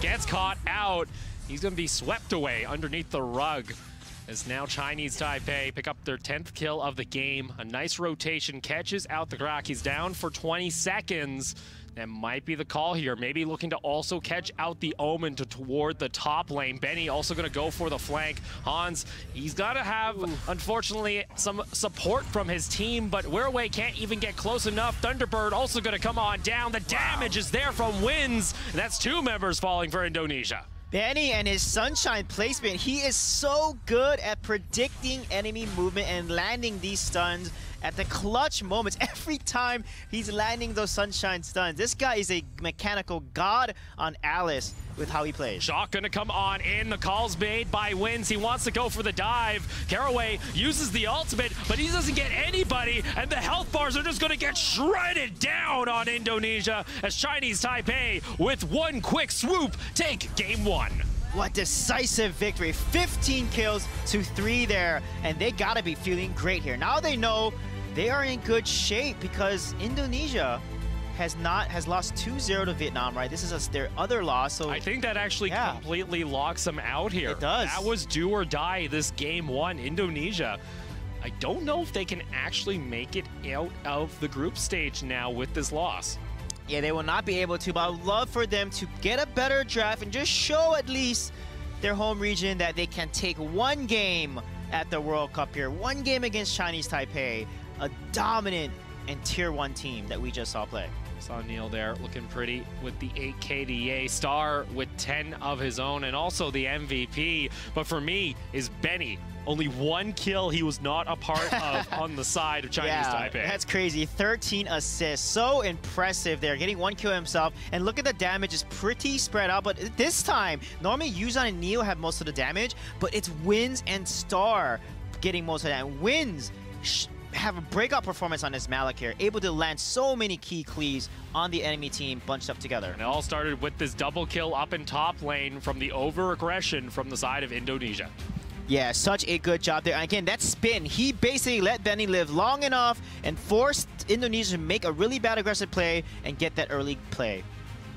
gets caught out. He's going to be swept away underneath the rug. As now Chinese Taipei pick up their 10th kill of the game. A nice rotation, catches out the Grak. He's down for 20 seconds. That might be the call here. Maybe looking to also catch out the Omen toward the top lane. Benny also going to go for the flank. Hans, he's got to have, unfortunately, some support from his team, but Weirway can't even get close enough. Thunderbird also going to come on down. The damage is there from Wins. That's 2 members falling for Indonesia. Benny and his Sunshine placement, he is so good at predicting enemy movement and landing these stuns at the clutch moments. Every time he's landing those Sunshine stuns. This guy is a mechanical god on Alice with how he plays. Shock gonna come on in. The call's made by Wins. He wants to go for the dive. Caraway uses the ultimate, but he doesn't get anybody, and the health bars are just gonna get shredded down on Indonesia as Chinese Taipei, with one quick swoop, take game 1. What decisive victory. 15 kills to 3 there, and they gotta be feeling great here. Now they know they are in good shape because Indonesia has lost 2-0 to Vietnam, right? This is their other loss. So I think that actually completely locks them out here. It does. That was do or die this game 1. Indonesia, I don't know if they can actually make it out of the group stage now with this loss. Yeah, they will not be able to, but I would love for them to get a better draft and just show at least their home region that they can take one game at the World Cup here. One game against Chinese Taipei, a dominant and tier 1 team that we just saw play. Saw Neil there looking pretty with the 8 KDA. Star with 10 of his own and also the MVP. But for me is Benny. Only 1 kill he was not a part of on the side of Chinese Taipei. That's crazy. 13 assists. So impressive there. Getting 1 kill himself. And look at the damage. It's pretty spread out. But this time, normally Yuzan and Neo have most of the damage. But it's Wins and Star getting most of that. And Wins have a breakout performance on this Malik here, able to land so many key cleaves on the enemy team bunched up together. And it all started with this double kill up in top lane from the over-aggression from the side of Indonesia. Yeah, such a good job there. And again, that spin, he basically let Benny live long enough and forced Indonesia to make a really bad aggressive play and get that early play.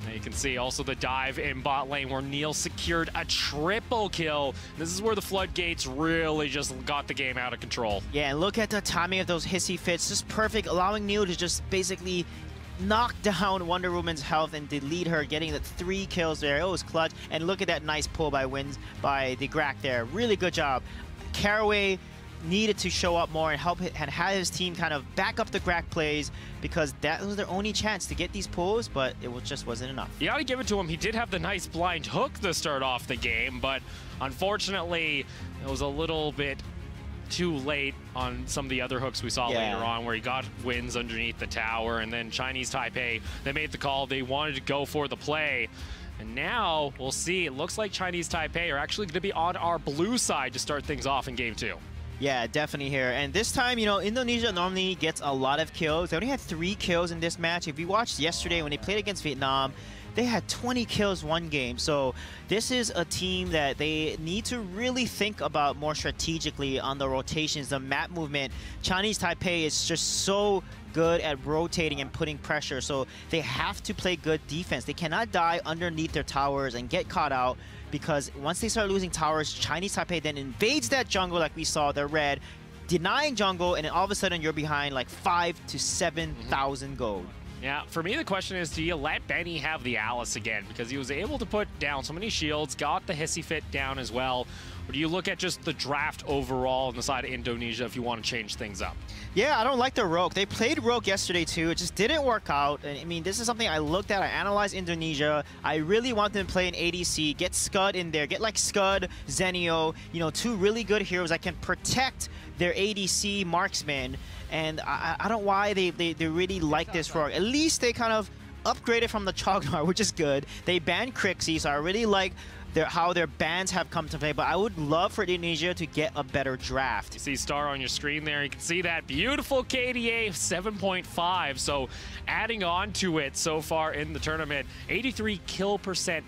Now you can see also the dive in bot lane where Neil secured a triple kill. This is where the floodgates really just got the game out of control. Yeah, and look at the timing of those hissy fits. Just perfect, allowing Neil to just basically knock down Wonder Woman's health and delete her, getting the 3 kills there. It was clutch. And look at that nice pull by Wins by the Grak there. Really good job. Caraway needed to show up more and help and have his team kind of back up the Grak plays because that was their only chance to get these pulls, but it just wasn't enough. You gotta give it to him. He did have the nice blind hook to start off the game, but unfortunately it was a little bit too late on some of the other hooks we saw later on where he got Wins underneath the tower, and then Chinese Taipei, they made the call. They wanted to go for the play. And now we'll see. It looks like Chinese Taipei are actually going to be on our blue side to start things off in game 2. Yeah, definitely here. And this time, you know, Indonesia normally gets a lot of kills. They only had 3 kills in this match. If you watched yesterday when they played against Vietnam, they had 20 kills one game. So this is a team that they need to really think about more strategically on the rotations, the map movement. Chinese Taipei is just so good at rotating and putting pressure. So they have to play good defense. They cannot die underneath their towers and get caught out, because once they start losing towers, Chinese Taipei then invades that jungle like we saw, the red, denying jungle, and then all of a sudden you're behind like 5,000 to 7,000 gold. Yeah, for me the question is, do you let Benny have the Alice again? Because he was able to put down so many shields, got the hissy fit down as well. Or do you look at just the draft overall on the side of Indonesia if you want to change things up? Yeah, I don't like the Rogue. They played Rogue yesterday too. It just didn't work out. And I mean, this is something I looked at. I analyzed Indonesia. I really want them to play an ADC, get Scud in there, get like Scud, Zenio, you know, 2 really good heroes that can protect their ADC marksman. And I don't know why they really like this Rogue. At least they kind of upgraded from the Chognar, which is good. They banned Crixie, so I really like how their bans have come to play, but I would love for Indonesia to get a better draft. You see Star on your screen there. You can see that beautiful KDA 7.5. So adding on to it so far in the tournament, 83 kill percent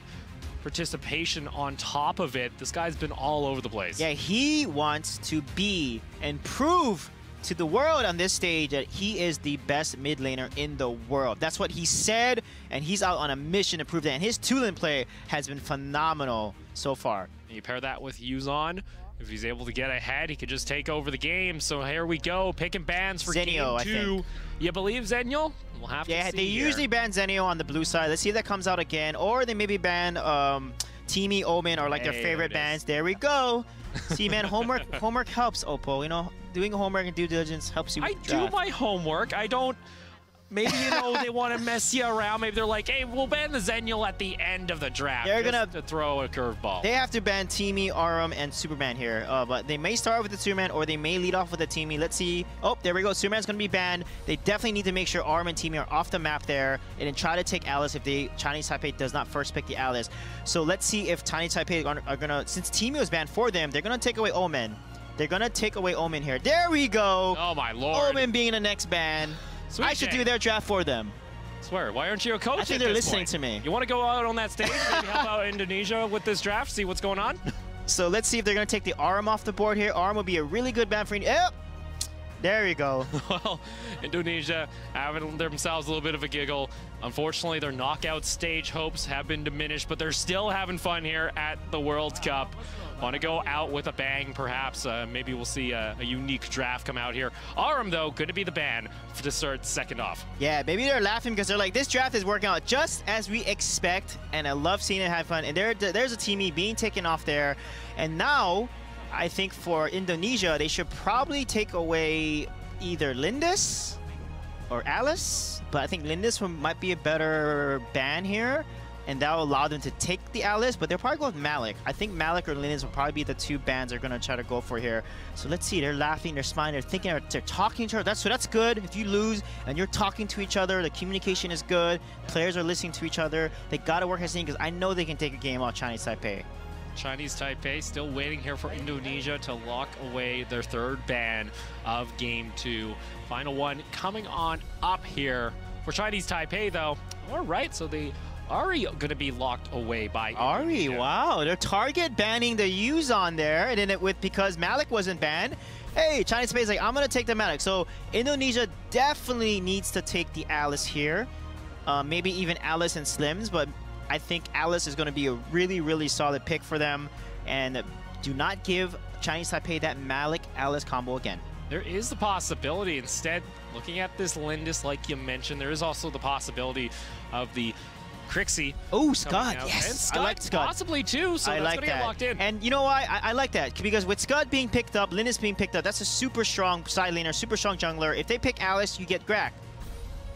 participation on top of it. This guy's been all over the place. Yeah, he wants to be and prove to the world on this stage that he is the best mid laner in the world. That's what he said, and he's out on a mission to prove that. And his two-lane play has been phenomenal so far. You pair that with Yuzon. If he's able to get ahead, he could just take over the game. So here we go, picking bans for Zenio, game 2. I think. You believe Zenio? We'll have to see. Yeah, they usually ban Zenio on the blue side. Let's see if that comes out again. Or they maybe ban Teamy, Omen, or like their favorite bans. There we go. See, man, homework helps, Oppo. You know, doing homework and due diligence helps you. I do my homework. I don't. Maybe, you know, they want to mess you around. Maybe they're like, hey, we'll ban the Zenio at the end of the draft. They're just gonna to throw a curveball. They have to ban Teamy, Arum, and Superman here. But they may start with the Superman, or they may lead off with the Teamy. Let's see. Oh, there we go. Superman's going to be banned. They definitely need to make sure Arum and Teamy are off the map there, and then try to take Alice if Chinese Taipei does not first pick the Alice. So let's see if Chinese Taipei are going to, since Teamy was banned for them, they're going to take away Omen. They're going to take away Omen here. There we go. Oh, my Lord. Omen being the next ban. Sweet I should do their draft for them. Swear, why aren't you a coach? I think they're listening to me. You want to go out on that stage, maybe help out Indonesia with this draft, see what's going on? So let's see if they're going to take the Arum off the board here. Arum will be a really good ban for Indonesia. Yep. There you go. Well, Indonesia having themselves a little bit of a giggle. Unfortunately, their knockout stage hopes have been diminished, but they're still having fun here at the World Cup. Want to go out with a bang, perhaps. Maybe we'll see a unique draft come out here. Arum, though, going to be the ban to start second off. Yeah, maybe they're laughing because they're like, this draft is working out just as we expect, and I love seeing it have fun. And there's a Teamy being taken off there. And now, I think for Indonesia, they should probably take away either Lindis or Alice. But I think Lindis might be a better ban here, and that will allow them to take the Alice, but they'll probably go with Malik. I think Malik or Lindis will probably be the two bans they're going to try to go for here. So let's see. They're laughing, they're smiling, they're thinking, they're talking to her. That's good. If you lose and you're talking to each other, the communication is good. Players are listening to each other. They got to work as a team because I know they can take a game off Chinese Taipei. Chinese Taipei still waiting here for Indonesia to lock away their third ban of Game 2. Final one coming on up here for Chinese Taipei, though. All right, so they Ari going to be locked away by Ari, Indonesia. Wow. They're target banning the Yuzon there, and then because Malik wasn't banned, hey, Chinese Taipei is like, I'm going to take the Malik. So Indonesia definitely needs to take the Alice here. Maybe even Alice and Slims, but I think Alice is going to be a really, really solid pick for them. And do not give Chinese Taipei that Malik-Alice combo again. There is the possibility, instead, looking at this Lindis, like you mentioned, there is also the possibility of the Crixie. Oh, Scud, yes. And Scud, I like Scud. possibly too, so I that's like going to get locked in. And you know why? I like that, because with Scud being picked up, Lindis being picked up, that's a super strong side laner, super strong jungler. If they pick Alice, you get Grak.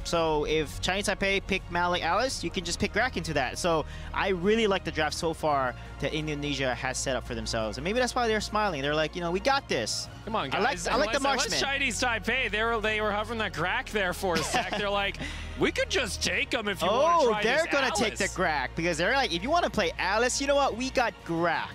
So if Chinese Taipei pick Malik Alice, you can just pick Grak into that. So I really like the draft so far that Indonesia has set up for themselves. And maybe that's why they're smiling. They're like, you know, we got this. Come on, guys. I like the marksman. Chinese Taipei, they were hovering that Grak there for a sec. They're like, we could just take them if you want to try this they're going to take the Grak, because they're like, if you want to play Alice, you know what? We got Grak.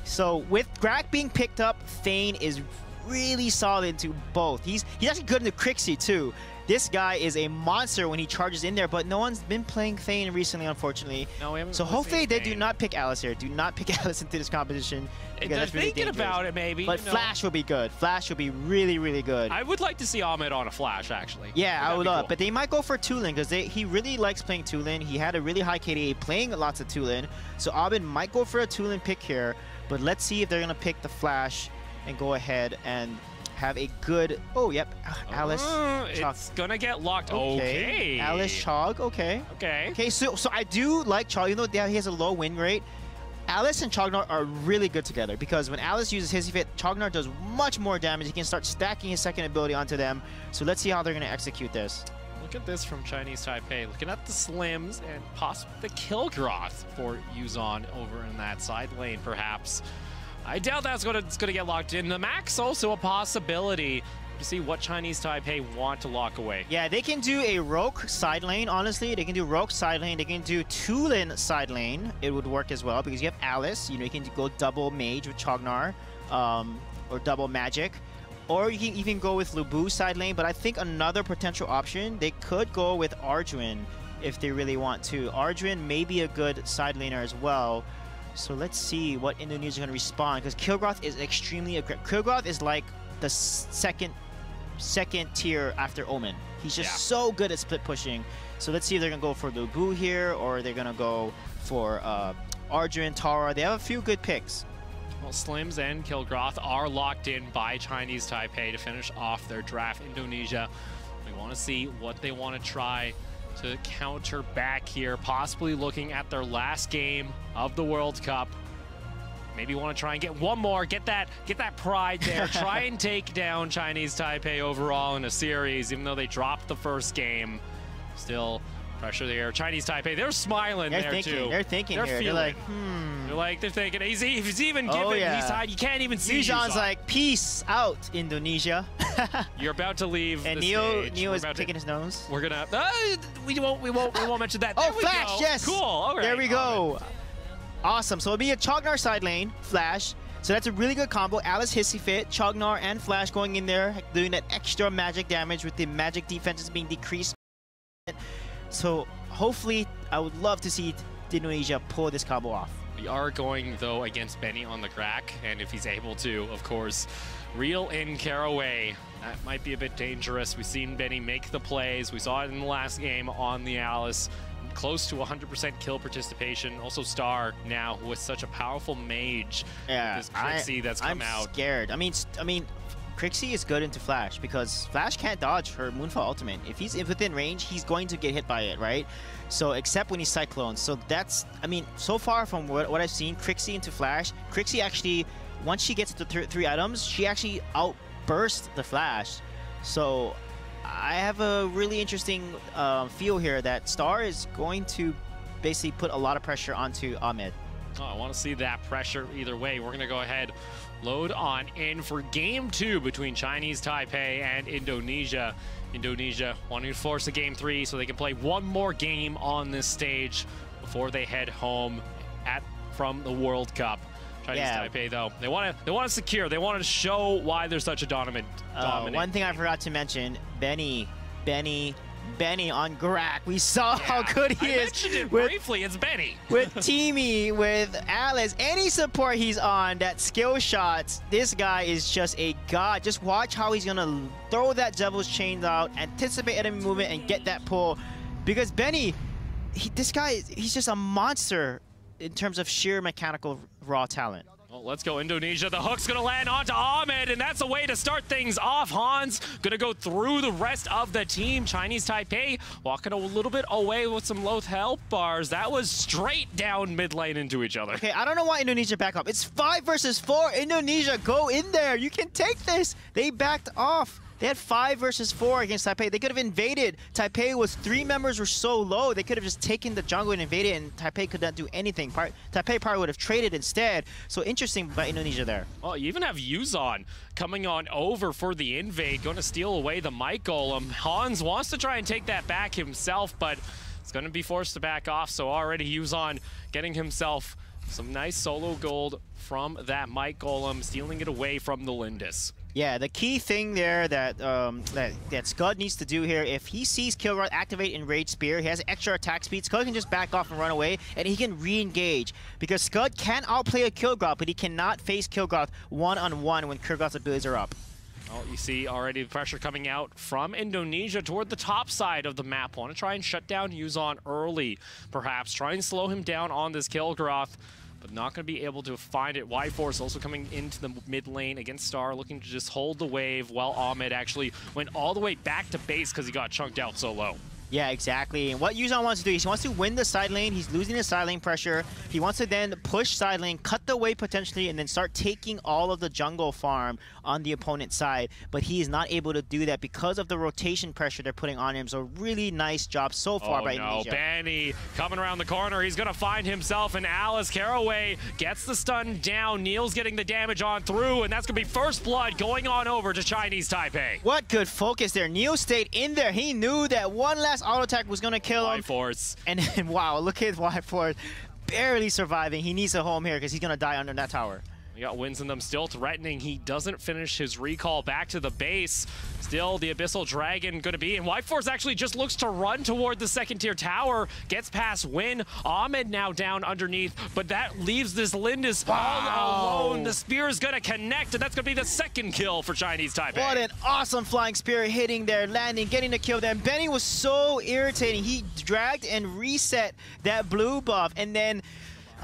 So with Grak being picked up, Thane is really solid into both. He's actually good into Crixie too. This guy is a monster when he charges in there, but no one's been playing Thane recently, unfortunately. No, we haven't. So hopefully they do not pick Alice here. Do not pick Alice into this competition. They're thinking about it, maybe. But Flash will be good. Flash will be really, really good. I would like to see Ahmed on a Flash, actually. Yeah, I would love. But they might go for Tulin, because he really likes playing Tulin. He had a really high KDA playing lots of Tulin. So Ahmed might go for a Tulin pick here. But let's see if they're going to pick the Flash and go ahead and have a good... Oh, yep. Alice. It's going to get locked. Okay. Alice Chog. Okay. Okay, so I do like Chog, even though he has a low win rate. Alice and Chognar are really good together, because when Alice uses Hissy Fit, Chognar does much more damage. He can start stacking his second ability onto them. So let's see how they're going to execute this. Look at this from Chinese Taipei. Looking at the Slims and possibly the Kilgroth for Yuzon over in that side lane, perhaps. I doubt that's going to get locked in. The Max also a possibility to see what Chinese Taipei want to lock away. Yeah, they can do a Rogue side lane, honestly. They can do Rogue side lane. They can do Tulin side lane. It would work as well, because you have Alice. You know, you can go double Mage with Chognar, or double Magic. Or you can even go with Lubu side lane. But I think another potential option, they could go with Arjuin if they really want to. Arjuin may be a good side laner as well. So let's see what Indonesia is going to respond, because Kilgroth is extremely aggressive. Kilgroth is like the second second tier after Omen. He's just so good at split pushing. So let's see if they're going to go for Lubu here, or they're going to go for Arjun, Tara. They have a few good picks. Well, Slims and Kilgroth are locked in by Chinese Taipei to finish off their draft. Indonesia, we want to see what they want to try to counter back here, possibly looking at their last game of the World Cup. Maybe want to try and get one more, get that pride there. Try and take down Chinese Taipei overall in a series, even though they dropped the first game. Still pressure there. Chinese Taipei, they're smiling They're there thinking, too. They're thinking they're here. Feeling. They're like, They're thinking. He's even giving. He's high. You can't even see. Yujan's like, peace out, Indonesia. You're about to leave. And the stage. Neo is picking his nose. We're gonna. We won't mention that. Oh, there we Flash! Go. Yes. Cool. All right. There we go. Awesome. So it'll be a Chognar side lane, Flash. So that's a really good combo. Alice Hissy Fit, Chognar and Flash going in there, doing that extra magic damage with the magic defenses being decreased. So hopefully, I would love to see Indonesia pull this combo off. We are going, though, against Benny on the crack, and if he's able to, of course, reel in Caraway. That might be a bit dangerous. We've seen Benny make the plays. We saw it in the last game on the Alice. Close to 100% kill participation. Also Star now with such a powerful mage. Yeah, this Crixie that's come out. I'm scared. I mean, Crixie is good into Flash because Flash can't dodge her Moonfall ultimate. If he's within range, he's going to get hit by it, right? So except when he's Cyclone. So that's, I mean, so far from what I've seen, Crixie into Flash, Crixie actually, once she gets to three items, she actually outbursts the Flash. So I have a really interesting feel here that Star is going to basically put a lot of pressure onto Ahmed. Oh, I want to see that pressure either way. We're going to go ahead, load on in for game 2 between Chinese Taipei and Indonesia. Indonesia wanting to force a game 3 so they can play one more game on this stage before they head home from the World Cup. Chinese Taipei, though, they want to secure. They want to show why they're such a dominant. One thing I forgot to mention: Benny on Grak. We saw how good he is. I mentioned it briefly. It's Benny. With Teamy, with Alice, any support he's on, that skill shots, this guy is just a god. Just watch how he's gonna throw that Devil's Chains out, anticipate enemy movement, and get that pull. Because Benny, this guy, he's just a monster in terms of sheer mechanical raw talent. Well, let's go Indonesia. The hook's gonna land onto Ahmed, and that's a way to start things off. Hans gonna go through the rest of the team. Chinese Taipei walking a little bit away with some low health bars. That was straight down mid lane into each other. Okay, I don't know why Indonesia back up. It's 5 versus 4. Indonesia, go in there. You can take this. They backed off. They had 5 versus 4 against Taipei. They could have invaded. Taipei was 3 members were so low, they could have just taken the jungle and invaded, and Taipei could not do anything. Taipei probably would have traded instead. So interesting by Indonesia there. Well, you even have Yuzon coming on over for the invade, going to steal away the Might Golem. Hans wants to try and take that back himself, but it's going to be forced to back off. So already Yuzon getting himself some nice solo gold from that Might Golem, stealing it away from the Lindis. Yeah, the key thing there that that Scud needs to do here, if he sees Kilgroth activate Enraged Spear, he has extra attack speed, Scud can just back off and run away, and he can re-engage. Because Scud can outplay a Kilgroth, but he cannot face Kilgroth one-on-one when Kilgroth's abilities are up. Well, you see already the pressure coming out from Indonesia toward the top side of the map. Want to try and shut down Yuzon early, perhaps. Try and slow him down on this Kilgroth, but not going to be able to find it. Y-Force also coming into the mid lane against Star, looking to just hold the wave, while Ahmed actually went all the way back to base because he got chunked out so low. Yeah, exactly. And what Yuzon wants to do is he wants to win the side lane. He's losing his side lane pressure. He wants to then push side lane, cut the wave potentially, and then start taking all of the jungle farm on the opponent's side. But he is not able to do that because of the rotation pressure they're putting on him. So really nice job so far by Indonesia. Benny coming around the corner. He's going to find himself an Alice. Caraway gets the stun down. Neil's getting the damage on through, and that's going to be first blood going on over to Chinese Taipei. What good focus there. Neil stayed in there. He knew that one last auto attack was going to kill him. Y-Force. And wow, look at Y-Force barely surviving. He needs a home here because he's going to die under that tower. We got wins in them still threatening. He doesn't finish his recall back to the base. Still, the Abyssal Dragon going to be. And Y-Force actually just looks to run toward the second tier tower. Gets past Win. Ahmed now down underneath. But that leaves this Lindis all alone. The spear is going to connect. And that's going to be the second kill for Chinese Taipei. What an awesome flying spear hitting there, landing, getting the kill there. Benny was so irritating. He dragged and reset that blue buff. And then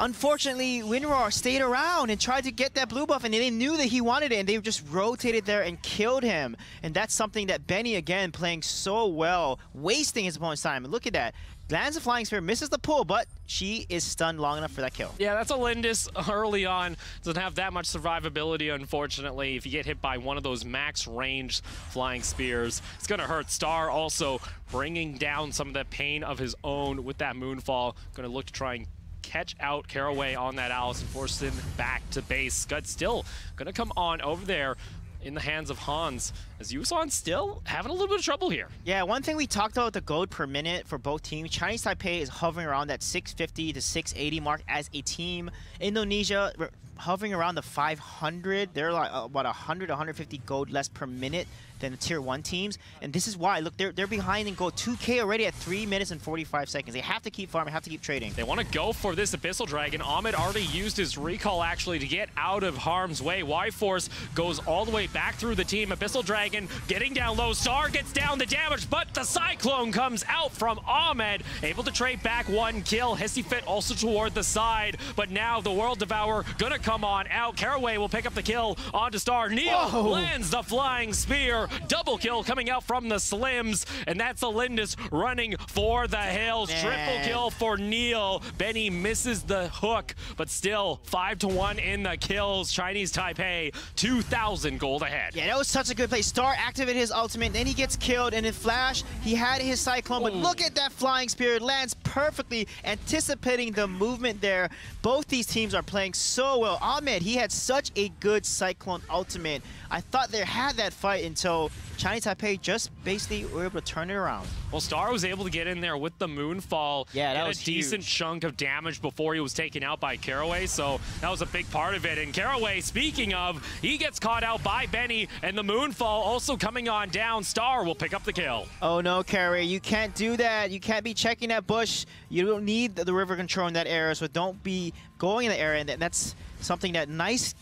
unfortunately, WinRoar stayed around and tried to get that blue buff, and they knew that he wanted it, and they just rotated there and killed him. And that's something that Benny, again, playing so well, wasting his opponent's time. And look at that. Lands a flying spear, misses the pull, but she is stunned long enough for that kill. Yeah, that's a Lindis early on. Doesn't have that much survivability, unfortunately. If you get hit by one of those max range flying spears, it's going to hurt. Star also bringing down some of the pain of his own with that Moonfall. Going to look to try and catch out Caraway on that Alice and force him back to base. Scud still gonna come on over there in the hands of Hans, as Yuson still having a little bit of trouble here. Yeah, one thing we talked about the gold per minute for both teams. Chinese Taipei is hovering around that 650 to 680 mark as a team. Indonesia hovering around the 500. They're like about 100, 150 gold less per minute than the tier 1 teams. And this is why, look, they're behind in gold. 2K already at 3 minutes and 45 seconds. They have to keep farming, have to keep trading. They want to go for this Abyssal Dragon. Ahmed already used his recall actually to get out of harm's way. Y-Force goes all the way back through the team. Abyssal Dragon getting down low. Star gets down the damage, but the Cyclone comes out from Ahmed. Able to trade back 1 kill. Hissy Fit also toward the side, but now the World Devourer gonna come on out. Caraway will pick up the kill onto Star. Neil lands the flying spear. Double kill coming out from the Slims, and that's a Lindis running for the hills. Man. Triple kill for Neil. Benny misses the hook, but still 5-1 in the kills. Chinese Taipei 2,000 gold ahead. Yeah, that was such a good play. Star activated his ultimate, then he gets killed, and in Flash, he had his Cyclone, but look at that flying spear. It lands perfectly, anticipating the movement there. Both these teams are playing so well. Ahmed, he had such a good Cyclone ultimate. I thought they had that fight until Chinese Taipei just basically were able to turn it around. Well, Star was able to get in there with the Moonfall. Yeah, that was was a decent chunk of damage before he was taken out by Caraway, so that was a big part of it. And Caraway, speaking of, he gets caught out by Benny, and the Moonfall also coming on down. Star will pick up the kill. Oh no, Caraway, you can't do that. You can't be checking that bush. You don't need the river control in that area, so don't be going in the area, and that's something that nice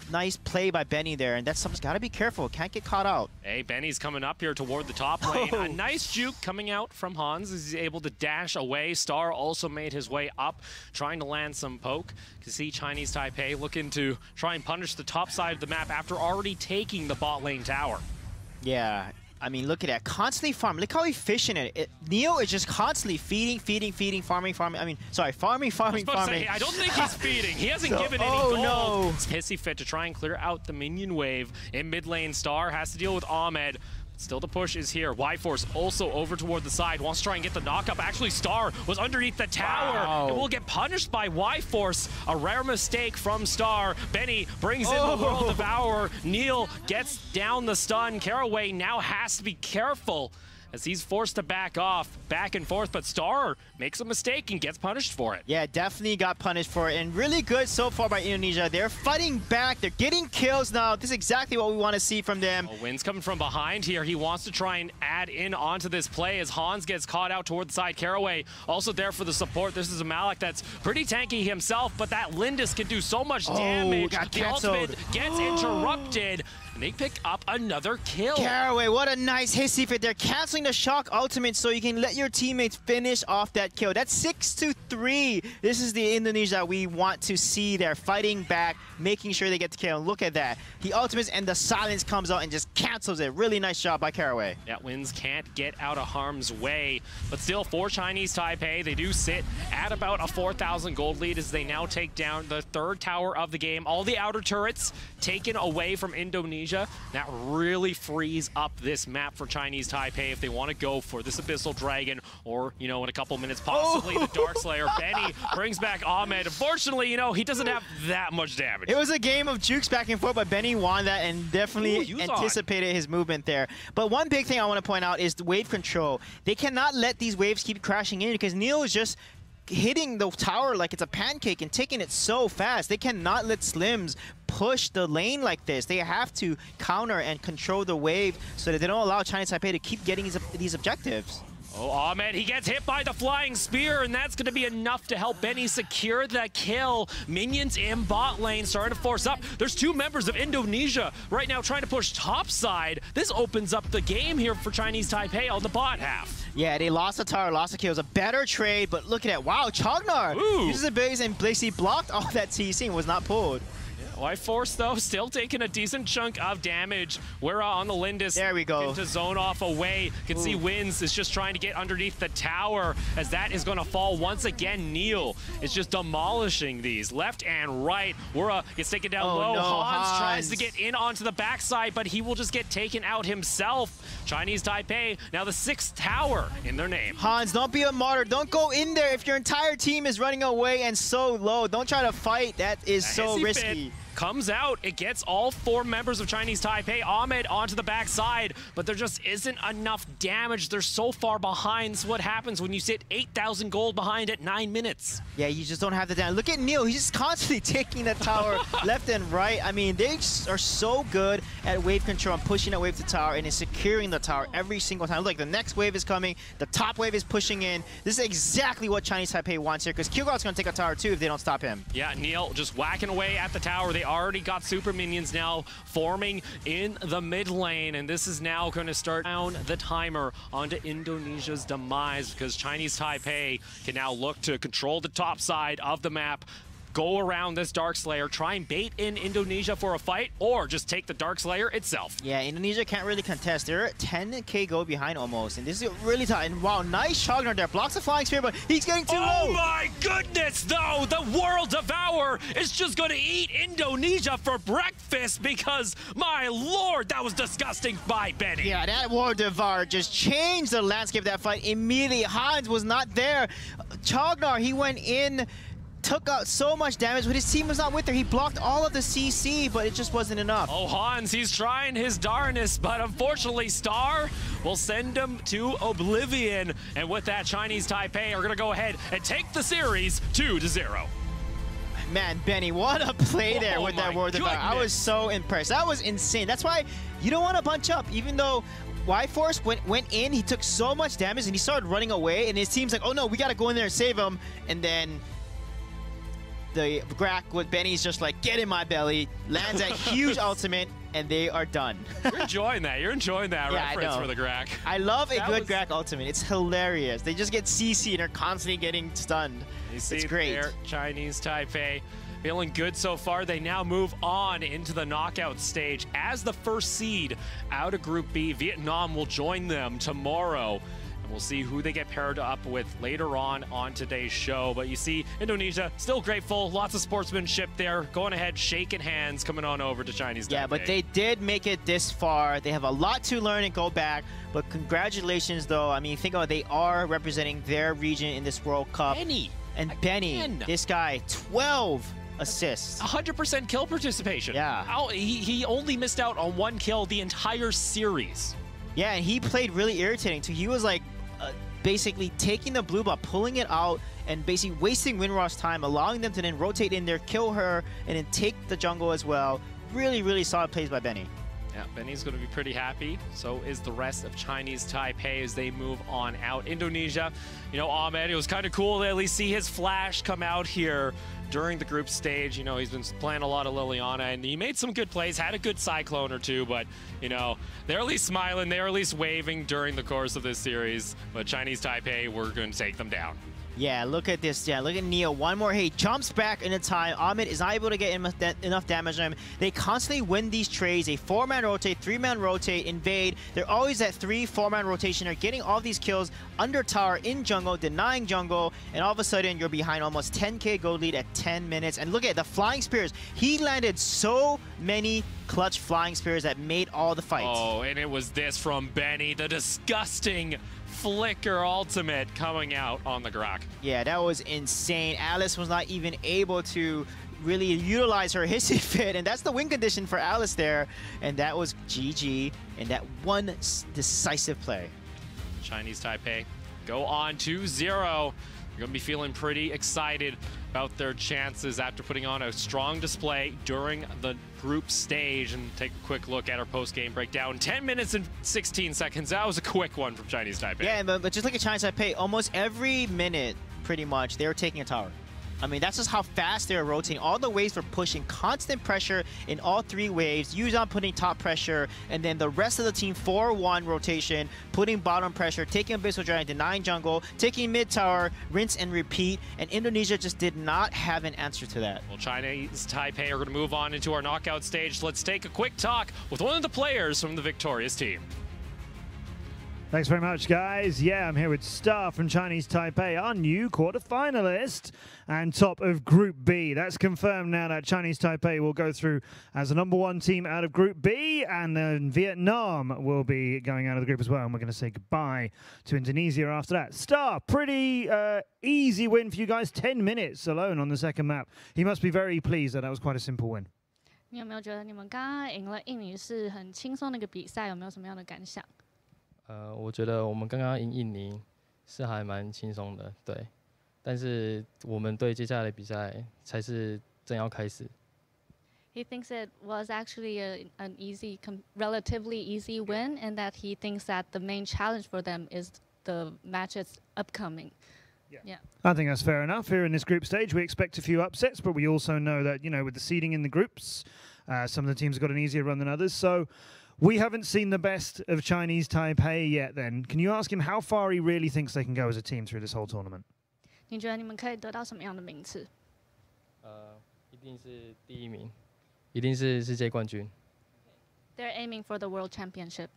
play by Benny there, and that's something's got to be careful. Can't get caught out. Hey, Benny's coming up here toward the top lane. A nice juke coming out from Hans as he's able to dash away. Star also made his way up, trying to land some poke. You see Chinese Taipei looking to try and punish the top side of the map after already taking the bot lane tower. Yeah. I mean, look at that. Constantly farming. Look how efficient it is. Neo is just constantly feeding, farming. I mean, sorry, farming. I don't think he's feeding. He hasn't given any gold. No. It's Hissy Fit to try and clear out the minion wave in mid lane. Star has to deal with Ahmed. Still the push is here. Y-Force also over toward the side. Wants to try and get the knockup. Actually, Star was underneath the tower. And will get punished by Y-Force. A rare mistake from Star. Benny brings in the World Devourer. Neil gets down the stun. Caraway now has to be careful as he's forced to back off, back and forth, but Star makes a mistake and gets punished for it. Yeah, definitely got punished for it, and really good so far by Indonesia. They're fighting back, they're getting kills now. This is exactly what we want to see from them. Wynn's coming from behind here. He wants to try and add in onto this play as Hans gets caught out toward the side. Caraway also there for the support. This is a Malik that's pretty tanky himself, but that Lindis can do so much damage. The ultimate gets interrupted. And they pick up another kill. Caraway, what a nice hissy fit. They're canceling the shock ultimate so you can let your teammates finish off that kill. That's 6-3. This is the Indonesia we want to see. They're fighting back, making sure they get the kill. Look at that. He ultimates and the silence comes out and just cancels it. Really nice job by Caraway. Yeah, Wins can't get out of harm's way. But still, for Chinese Taipei, they do sit at about a 4,000 gold lead as they now take down the third tower of the game. All the outer turrets taken away from Indonesia. That really frees up this map for Chinese Taipei if they want to go for this Abyssal Dragon or, you know, in a couple minutes, possibly the Dark Slayer. Benny brings back Ahmed. Unfortunately, you know, he doesn't have that much damage. It was a game of jukes back and forth, but Benny won that and definitely anticipated his movement there. But one big thing I want to point out is the wave control. They cannot let these waves keep crashing in because Neil is just hitting the tower like it's a pancake and taking it so fast. They cannot let Slims push the lane like this. They have to counter and control the wave so that they don't allow Chinese Taipei to keep getting these objectives. Oh, Ahmed, he gets hit by the flying spear, and that's going to be enough to help Benny secure the kill. Minions in bot lane starting to force up. There's 2 members of Indonesia right now trying to push top side. This opens up the game here for Chinese Taipei on the bot half. Yeah, they lost the tower, lost the kills. A better trade, but look at that. Wow, Chognar uses the base and basically blocked all that TC and was not pulled. Life Force, though, still taking a decent chunk of damage. We're on the Lindis. There we go. To zone off away. You can see Wins is just trying to get underneath the tower as that is going to fall once again. Neil is just demolishing these left and right. Wura gets taken down low. No, Hans tries to get in onto the backside, but he will just get taken out himself. Chinese Taipei, now the 6th tower in their name. Hans, don't be a martyr. Don't go in there if your entire team is running away and so low. Don't try to fight. That is so risky. Comes out, it gets all 4 members of Chinese Taipei, Ahmed, onto the backside, but there just isn't enough damage. They're so far behind. So what happens when you sit 8,000 gold behind at 9 minutes? Yeah, you just don't have the damage. Look at Neil. He's just constantly taking that tower left and right. I mean, they are so good at wave control and pushing that wave to tower and securing the tower every single time. Look, the next wave is coming. The top wave is pushing in. This is exactly what Chinese Taipei wants here because Kyogot's going to take a tower too if they don't stop him. Yeah, Neil just whacking away at the tower. They already got super minions now forming in the mid lane, and this is now going to start down the timer onto Indonesia's demise because Chinese Taipei can now look to control the top side of the map, go around this Darkslayer, try and bait in Indonesia for a fight, or just take the Darkslayer itself. Yeah, Indonesia can't really contest. They're 10k gold behind almost, and this is really tough. And wow, nice Chognar there. Blocks the flying spear, but he's getting too low. Oh my goodness, though! The World Devourer is just going to eat Indonesia for breakfast because, my lord, that was disgusting by Benny. Yeah, that World Devourer just changed the landscape of that fight immediately. Hans was not there. Chognar, he went in, took out so much damage, but his team was not with there. He blocked all of the CC, but it just wasn't enough. Oh, Hans, he's trying his darnest, but unfortunately, Star will send him to oblivion. And with that, Chinese Taipei are going to go ahead and take the series 2-0. Man, Benny, what a play there with that World Devourer. I was so impressed. That was insane. That's why you don't want to bunch up, even though Y-Force went in, he took so much damage, and he started running away, and his team's like, oh no, we got to go in there and save him. And then the Grak with Benny's just like, get in my belly, lands a huge ultimate, and they are done. You're enjoying that. You're enjoying that reference for the Grak. I love a good Grak ultimate. It's hilarious. They just get CC and are constantly getting stunned. You see it's great. There, Chinese Taipei feeling good so far. They now move on into the knockout stage as the first seed out of Group B. Vietnam will join them tomorrow. We'll see who they get paired up with later on today's show. But you see, Indonesia still grateful. Lots of sportsmanship there. Going ahead, shaking hands, coming on over to Chinese Taipei. Yeah, but they did make it this far. They have a lot to learn and go back. But congratulations, though. I mean, think about it. They are representing their region in this World Cup. Benny. And Benny, this guy, 12 assists. 100% kill participation. Yeah. He only missed out on 1 kill the entire series. Yeah, and he played really irritating, too. He was like, basically taking the blue buff, pulling it out, and basically wasting Winrar's time, allowing them to then rotate in there, kill her, and then take the jungle as well. Really, really solid plays by Benny. Yeah, Benny's going to be pretty happy. So is the rest of Chinese Taipei as they move on out. Indonesia, you know, Ahmed, it was kind of cool to at least see his flash come out here during the group stage. You know, he's been playing a lot of Liliana, and he made some good plays, had a good Cyclone or two, but, you know, they're at least smiling, they're at least waving during the course of this series. But Chinese Taipei, we're going to take them down. Yeah, look at this. Yeah, look at Neo. One more hit. Jumps back in the time. Ahmed is not able to get enough damage on him. They constantly win these trades. A 4-man rotate, 3-man rotate, invade. They're always at 3-4-man rotation. They're getting all these kills under tower, in jungle, denying jungle, and all of a sudden you're behind almost 10k gold lead at 10 minutes. And look at the flying spears. He landed so many clutch flying spears that made all the fights. Oh, and it was this from Benny, the disgusting flicker ultimate coming out on the Grak. Yeah, that was insane. Alice was not even able to really utilize her hissy fit, and that's the win condition for Alice there. And that was GG, and that one decisive play. Chinese Taipei go on 2-0. They're going to be feeling pretty excited about their chances after putting on a strong display during the group stage. And take a quick look at our post-game breakdown. 10 minutes and 16 seconds. That was a quick one from Chinese Taipei. Yeah, but just look at Chinese Taipei. Almost every minute, pretty much, they were taking a tower. I mean, that's just how fast they were rotating. All the waves were pushing constant pressure in all three waves. Yuzhan putting top pressure, and then the rest of the team 4-1 rotation, putting bottom pressure, taking Abyssal Dragon, denying jungle, taking mid tower, rinse and repeat. And Indonesia just did not have an answer to that. Well, Chinese Taipei are going to move on into our knockout stage. Let's take a quick talk with one of the players from the victorious team. Thanks very much, guys. Yeah, I'm here with Star from Chinese Taipei, our new quarterfinalist and top of Group B. That's confirmed now that Chinese Taipei will go through as the #1 team out of Group B, and then Vietnam will be going out of the group as well, and we're going to say goodbye to Indonesia after that. Star, pretty easy win for you guys, 10 minutes alone on the second map. He must be very pleased that was quite a simple win. 你有没有觉得你们刚刚赢了印尼是很轻松的一个比赛？有没有什么样的感想？我觉得我们刚刚赢印尼是还蛮轻松的，对。但是我们对接下来的比赛才是正要开始。He thinks it was actually an easy, relatively easy win, and that he thinks that the main challenge for them is the matches upcoming. Yeah. I think that's fair enough. Here in this group stage, we expect a few upsets, but we also know that, you know, with the seeding in the groups, some of the teams have got an easier run than others. So we haven't seen the best of Chinese Taipei yet then. Can you ask him how far he really thinks they can go as a team through this whole tournament? 你觉得你们可以得到什么样的名次？一定是第一名，一定是世界冠军。They're aiming for the world championship.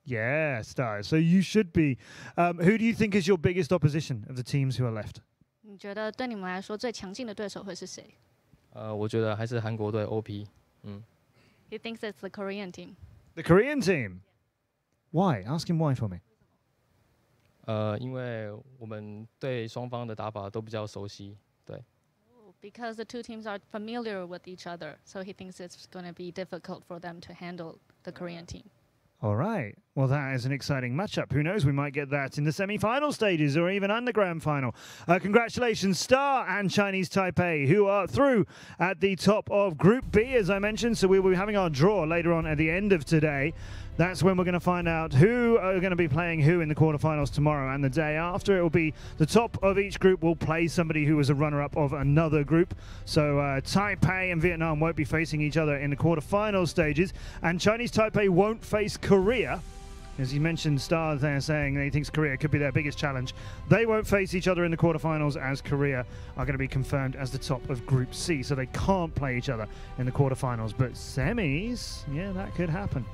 Yeah, Star. So you should be. Who do you think is your biggest opposition of the teams who are left? 你觉得对你们来说最强劲的对手会是谁？我觉得还是韩国队 OP。He thinks it's the Korean team. The Korean team? Why? Ask him why for me. 因为我们对双方的打法都比较熟悉，对。Because the two teams are familiar with each other, so he thinks it's going to be difficult for them to handle the Korean team. All right. Well, that is an exciting matchup. Who knows? We might get that in the semi-final stages or even underground final. Congratulations, Star and Chinese Taipei, who are through at the top of Group B, as I mentioned. So we will be having our draw later on at the end of today. That's when we're going to find out who are going to be playing who in the quarterfinals tomorrow, and the day after it will be the top of each group will play somebody who was a runner-up of another group. So Taipei and Vietnam won't be facing each other in the quarterfinal stages, and Chinese Taipei won't face Korea. As you mentioned, Star there saying that he thinks Korea could be their biggest challenge. They won't face each other in the quarterfinals, as Korea are going to be confirmed as the top of Group C, so they can't play each other in the quarterfinals. But semis, yeah, that could happen.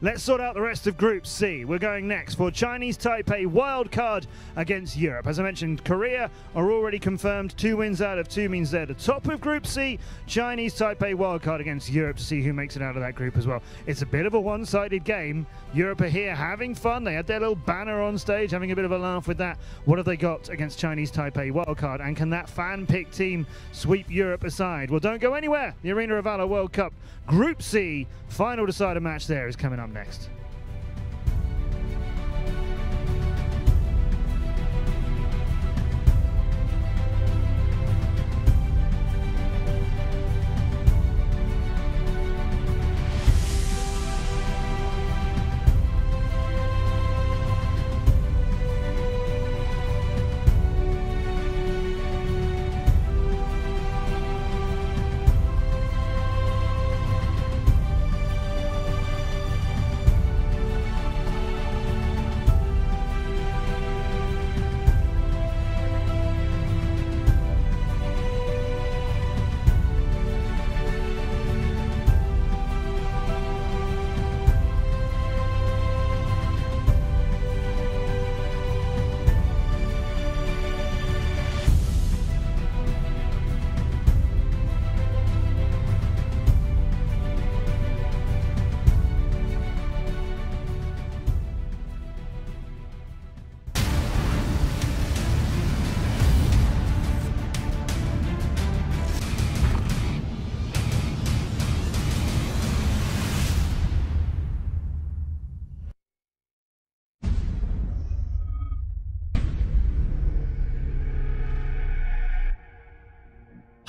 Let's sort out the rest of Group C. We're going next for Chinese Taipei wildcard against Europe. As I mentioned, Korea are already confirmed. 2 wins out of 2 means they're the top of Group C. Chinese Taipei wildcard against Europe to see who makes it out of that group as well. It's a bit of a one-sided game. Europe are here having fun. They had their little banner on stage, having a bit of a laugh with that. What have they got against Chinese Taipei wildcard? And can that fan-picked team sweep Europe aside? Well, don't go anywhere. The Arena of Valor World Cup Group C final decider match there is coming up next.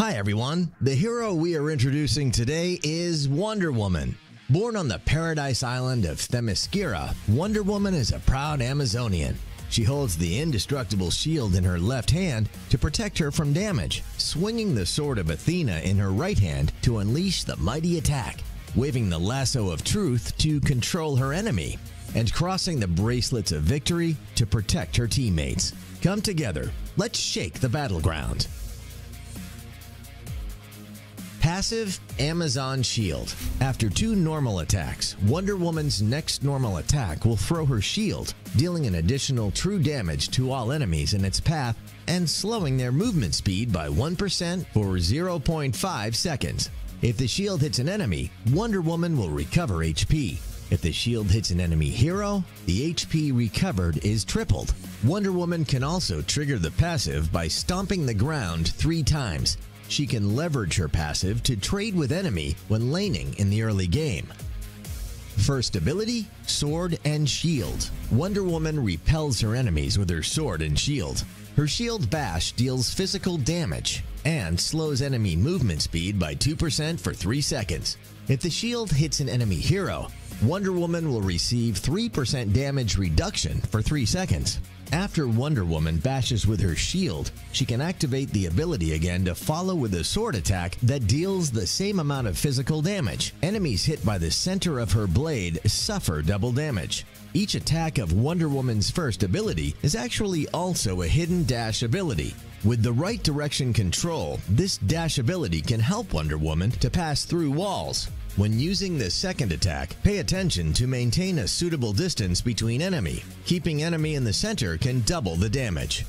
Hi everyone, the hero we are introducing today is Wonder Woman. Born on the paradise island of Themyscira, Wonder Woman is a proud Amazonian. She holds the indestructible shield in her left hand to protect her from damage, swinging the sword of Athena in her right hand to unleash the mighty attack, waving the lasso of truth to control her enemy, and crossing the bracelets of victory to protect her teammates. Come together, let's shake the battleground. Passive Amazon Shield. After 2 normal attacks, Wonder Woman's next normal attack will throw her shield, dealing an additional true damage to all enemies in its path and slowing their movement speed by 1% for 0.5 seconds. If the shield hits an enemy, Wonder Woman will recover HP. If the shield hits an enemy hero, the HP recovered is tripled. Wonder Woman can also trigger the passive by stomping the ground 3 times. She can leverage her passive to trade with enemy when laning in the early game. First ability, Sword and Shield. Wonder Woman repels her enemies with her sword and shield. Her shield bash deals physical damage and slows enemy movement speed by 2% for 3 seconds. If the shield hits an enemy hero, Wonder Woman will receive 3% damage reduction for 3 seconds. After Wonder Woman bashes with her shield, she can activate the ability again to follow with a sword attack that deals the same amount of physical damage. Enemies hit by the center of her blade suffer double damage. Each attack of Wonder Woman's first ability is actually also a hidden dash ability. With the right direction control, this dash ability can help Wonder Woman to pass through walls. When using the second attack, pay attention to maintain a suitable distance between enemy. Keeping enemy in the center can double the damage.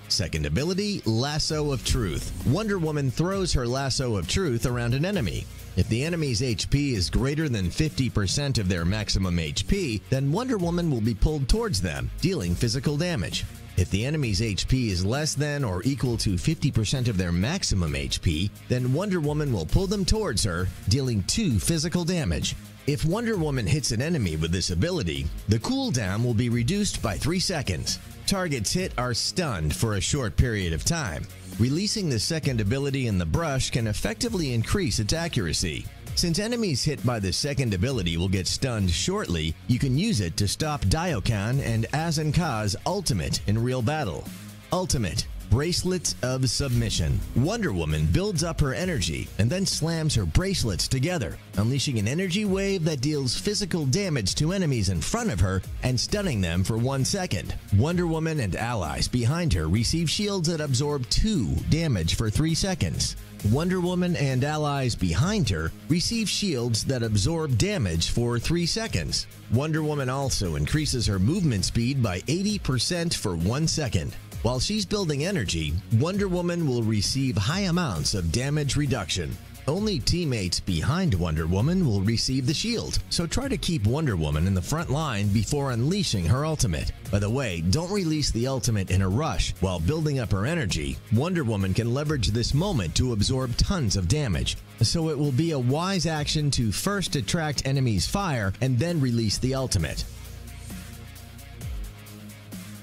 Second ability, Lasso of Truth. Wonder Woman throws her Lasso of Truth around an enemy. If the enemy's HP is greater than 50% of their maximum HP, then Wonder Woman will be pulled towards them, dealing physical damage. If the enemy's HP is less than or equal to 50% of their maximum HP, then Wonder Woman will pull them towards her, dealing 2 physical damage. If Wonder Woman hits an enemy with this ability, the cooldown will be reduced by 3 seconds. Targets hit are stunned for a short period of time. Releasing the second ability in the brush can effectively increase its accuracy. Since enemies hit by the second ability will get stunned shortly, you can use it to stop Daiokan and Azenka's ultimate in real battle. Ultimate, Bracelets of Submission. Wonder Woman builds up her energy and then slams her bracelets together, unleashing an energy wave that deals physical damage to enemies in front of her and stunning them for 1 second. Wonder Woman and allies behind her receive shields that absorb 2 damage for 3 seconds. Wonder Woman and allies behind her receive shields that absorb damage for 3 seconds. Wonder Woman also increases her movement speed by 80% for 1 second. While she's building energy, Wonder Woman will receive high amounts of damage reduction. Only teammates behind Wonder Woman will receive the shield, so try to keep Wonder Woman in the front line before unleashing her ultimate. By the way, don't release the ultimate in a rush. While building up her energy, Wonder Woman can leverage this moment to absorb tons of damage, so it will be a wise action to first attract enemies' fire and then release the ultimate.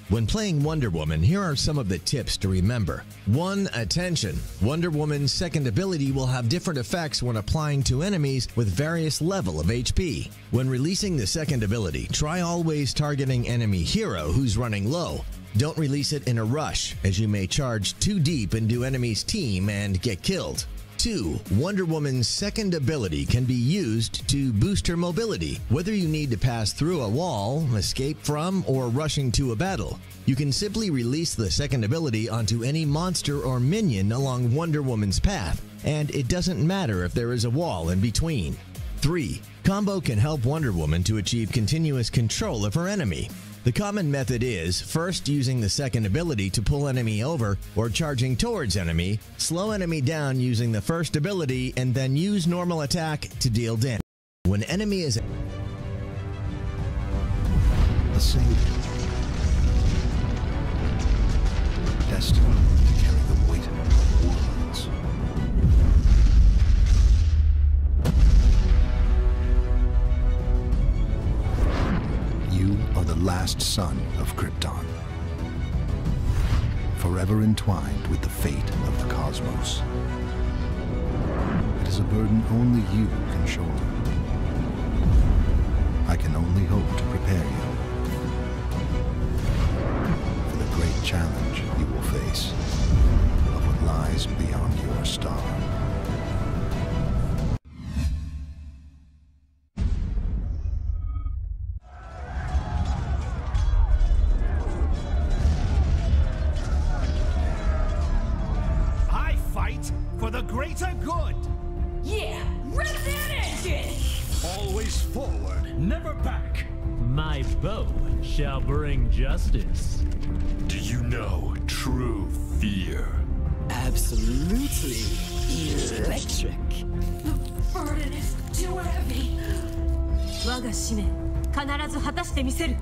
When playing Wonder Woman, here are some of the tips to remember. 1. Attention. Wonder Woman's second ability will have different effects when applying to enemies with various level of HP. When releasing the second ability, try always targeting enemy hero who's running low. Don't release it in a rush, as you may charge too deep into enemy's team and get killed. 2. Wonder Woman's second ability can be used to boost her mobility, whether you need to pass through a wall, escape from, or rushing to a battle. You can simply release the second ability onto any monster or minion along Wonder Woman's path, and it doesn't matter if there is a wall in between. 3. Combo can help Wonder Woman to achieve continuous control of her enemy. The common method is first using the second ability to pull enemy over or charging towards enemy, slow enemy down using the first ability, and then use normal attack to deal damage. When enemy is a savior, destined to carry the weight of worlds. You are the last son of Krypton. forever entwined with the fate of the cosmos. It is a burden only you can shoulder. I can only hope to prepare you for the great challenge you will face of what lies beyond your star. I fight for the greater good. Yeah, rev that engine! Always forward, never back. My bow shall bring justice. Do you know true fear? Absolutely electric. The burden is too heavy. 我が使命、必ず果たしてみせる。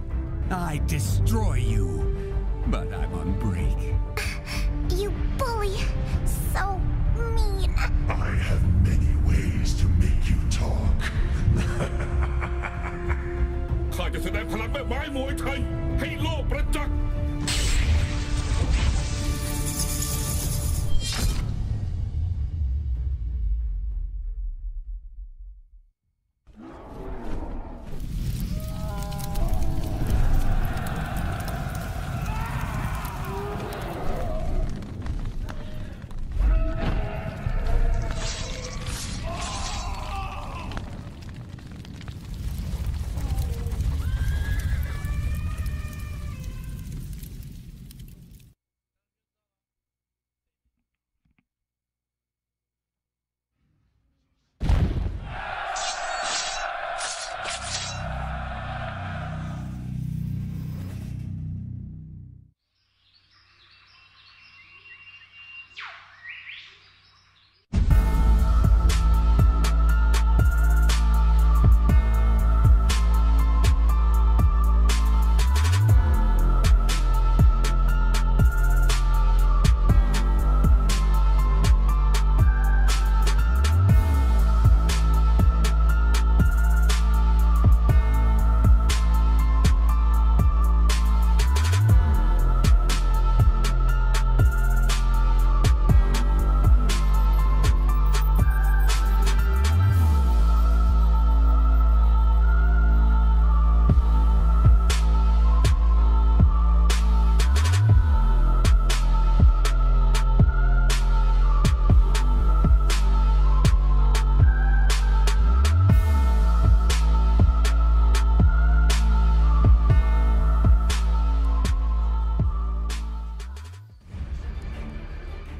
I destroy you, but I'm on break. You bully. So mean. I have many ways to make you talk. ข้าจะแสดงพลังแม่ไม้มวยไทยให้โลกประจักษ์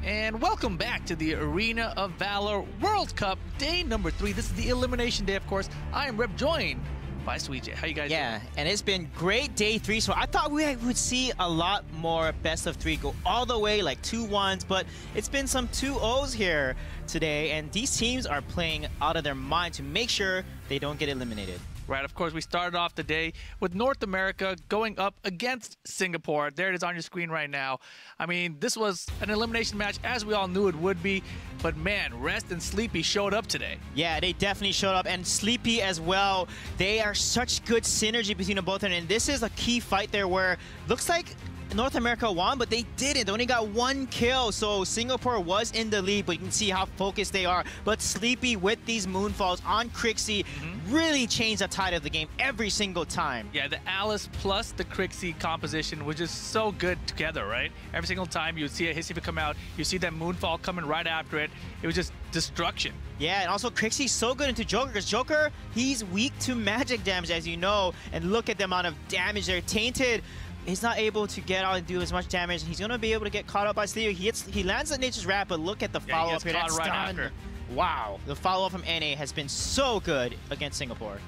And welcome back to the Arena of Valor World Cup, day number 3. This is the elimination day, of course. I am Rep, joined by Sweet J. How you guys doing? And it's been great day 3. So I thought we would see a lot more best of 3 go all the way, like 2-1s, but it's been some 2-0s here today, and these teams are playing out of their mind to make sure they don't get eliminated. Right, of course, we started off the day with North America going up against Singapore. There it is on your screen right now. I mean, this was an elimination match, as we all knew it would be. But man, Rest and Sleepy showed up today. Yeah, they definitely showed up. And Sleepy as well. They are such good synergy between the both of them. And this is a key fight there where looks like North America won, but they didn't. They only got 1 kill, so Singapore was in the lead, but you can see how focused they are. But Sleepy with these moonfalls on Crixie really changed the tide of the game every single time. Yeah, the Alice plus the Crixie composition was just so good together, right? Every single time you would see a Hissy come out, you see that moonfall coming right after it. It was just destruction. Yeah, and also Crixie's so good into Joker, because Joker, he's weak to magic damage, as you know, and look at the amount of damage there. Tainted, he's not able to get out and do as much damage. He's going to be able to get caught up by Sleepy. He lands at Nature's Wrap, but look at the follow-up here. That's right done. after. Wow, the follow-up from NA has been so good against Singapore.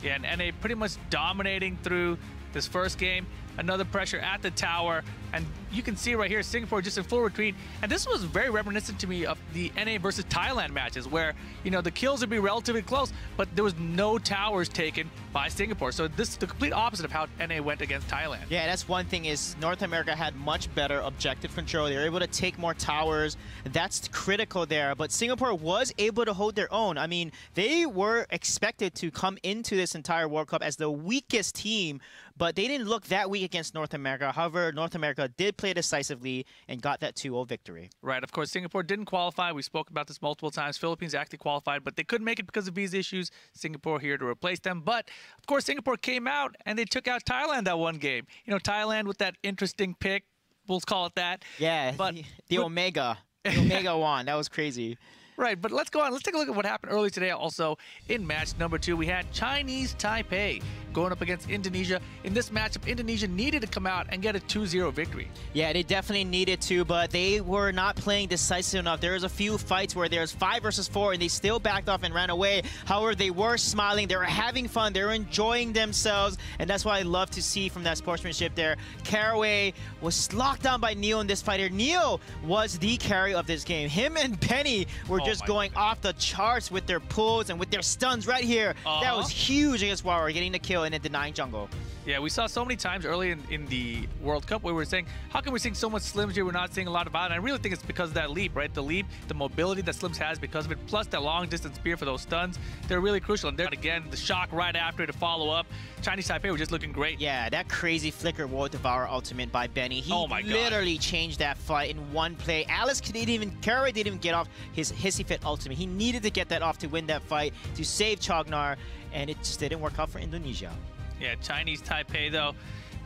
Yeah, and NA pretty much dominating through this first game. Another pressure at the tower, and you can see right here Singapore just in full retreat. And this was very reminiscent to me of the NA versus Thailand matches, where the kills would be relatively close, but there was no towers taken by Singapore. So this is the complete opposite of how NA went against Thailand. Yeah, that's one thing, is North America had much better objective control. They were able to take more towers. That's critical there. But Singapore was able to hold their own. I mean, they were expected to come into this entire World Cup as the weakest team, but they didn't look that weak against North America. However, North America did play decisively and got that 2-0 victory. Right. Of course, Singapore didn't qualify. We spoke about this multiple times. Philippines actually qualified, but they couldn't make it because of visa issues. Singapore here to replace them. But, of course, Singapore came out and they took out Thailand that one game. You know, Thailand with that interesting pick. We'll call it that. Yeah, but the Omega. The Omega won. That was crazy. Right, but let's go on. Let's take a look at what happened earlier today. Also, in match number 2, we had Chinese Taipei going up against Indonesia. In this matchup, Indonesia needed to come out and get a 2-0 victory. Yeah, they definitely needed to, but they were not playing decisive enough. There was a few fights where there's 5 versus 4, and they still backed off and ran away. However, they were smiling. They were having fun. They were enjoying themselves, and that's what I love to see from that sportsmanship there. Caraway was locked down by Neil in this fight here. Neil was the carry of this game. Him and Penny were just going off the charts with their pulls and with their stuns right here. That was huge against Valor, getting the kill and then denying jungle. Yeah, we saw so many times early in the World Cup where we were saying, how come we're seeing so much Slims here? We're not seeing a lot of Valor. And I really think it's because of that leap, right? The leap, the mobility that Slims has because of it, plus that long distance spear for those stuns. They're really crucial. And again, the shock right after to follow up. Chinese Taipei were just looking great. Yeah, that crazy flicker World Devourer ultimate by Benny. He literally changed that fight in one play. Alice Caraway didn't even get off his hissy fit ultimate. He needed to get that off to win that fight, to save Chognar, and it just didn't work out for Indonesia. Yeah, Chinese Taipei, though,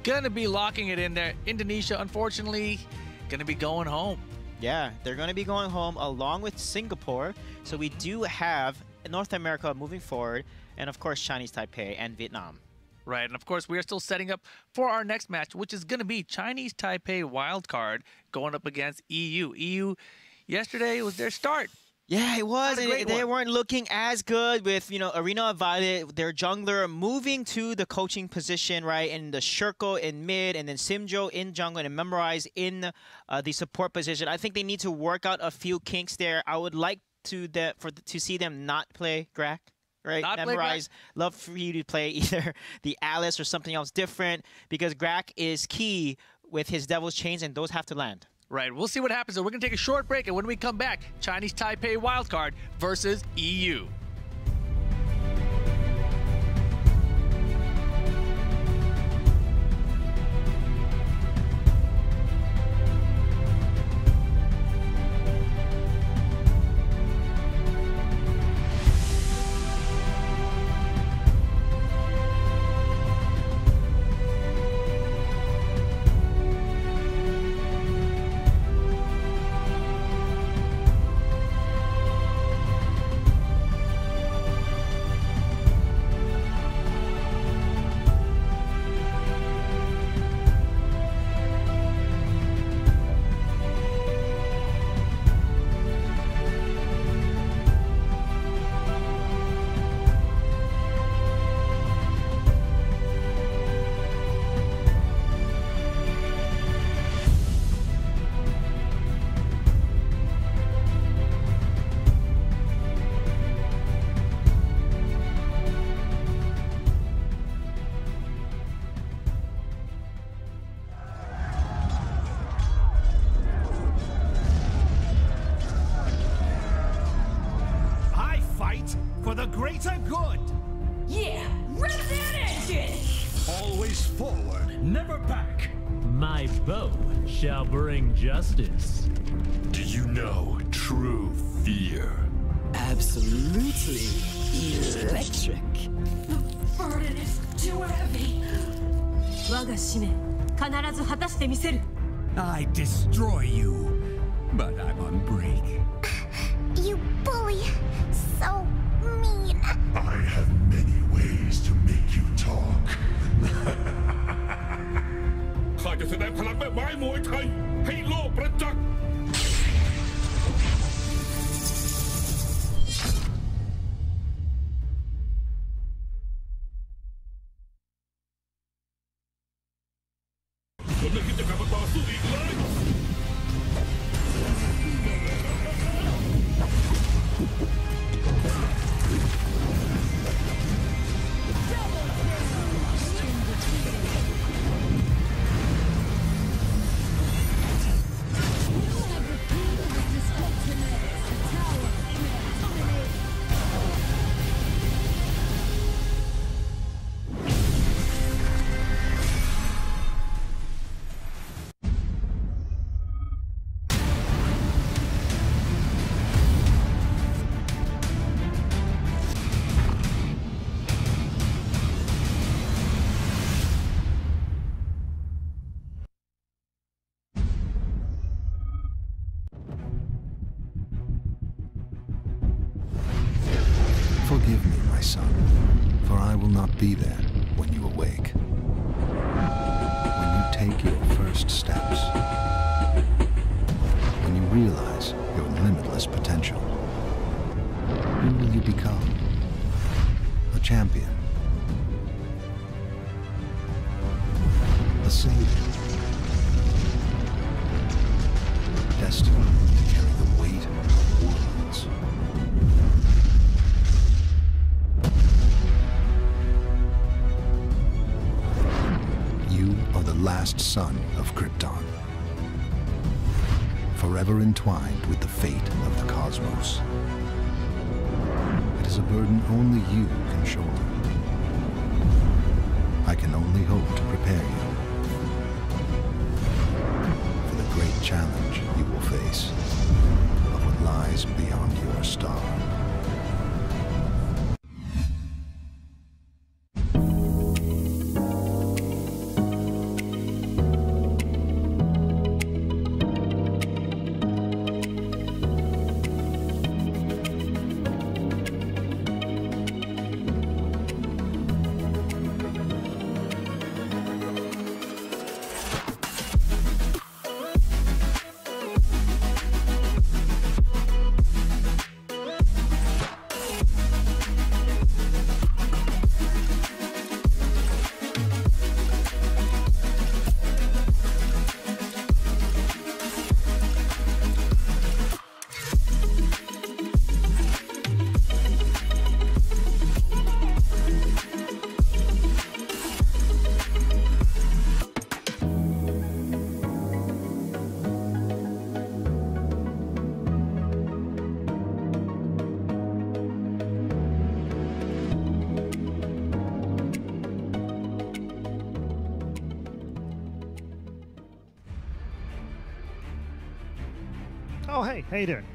gonna be locking it in there. Indonesia, unfortunately, gonna be going home. Yeah, they're gonna be going home along with Singapore. So we do have North America moving forward, and of course Chinese Taipei and Vietnam. Right, and of course we are still setting up for our next match, which is gonna be Chinese Taipei wildcard going up against EU. EU, yesterday was their start. Yeah, it was. They weren't looking as good with, you know, Arena Violet, their jungler moving to the coaching position, right? And the Shirko in mid, and then Simjo in jungle, and Memorize in the support position. I think they need to work out a few kinks there. I would like to see them not play Grak, right? Memorize. Love for you to play either the Alice or something else different, because Grak is key with his Devil's Chains, and those have to land. Right, we'll see what happens. So we're going to take a short break, and when we come back, Chinese Taipei wildcard versus EU. For the greater good! Yeah! Rev that engine! Always forward, never back! My bow shall bring justice. Do you know true fear? Absolutely electric. The burden is too heavy. I destroy you, but I'm on break. You bully. So mean. I have many ways to make you talk. ข้าจะแสดงพลังแม่ไม้มวยไทยให้โลกประจักษ์ ผมไม่คิดจะกลับมาต่อสู้อีกเลย All Forgive me, my son, for I will not be there when you awake. When you take your first steps, when you realize your limitless potential, who will you become? A champion? A savior? Destined to carry the weight of worlds. You are the last son of Krypton, forever entwined with the fate of the cosmos. It is a burden only you can shoulder. I can only hope to prepare you for the great challenge you will face of what lies beyond your star. Oh, hey, how you doing?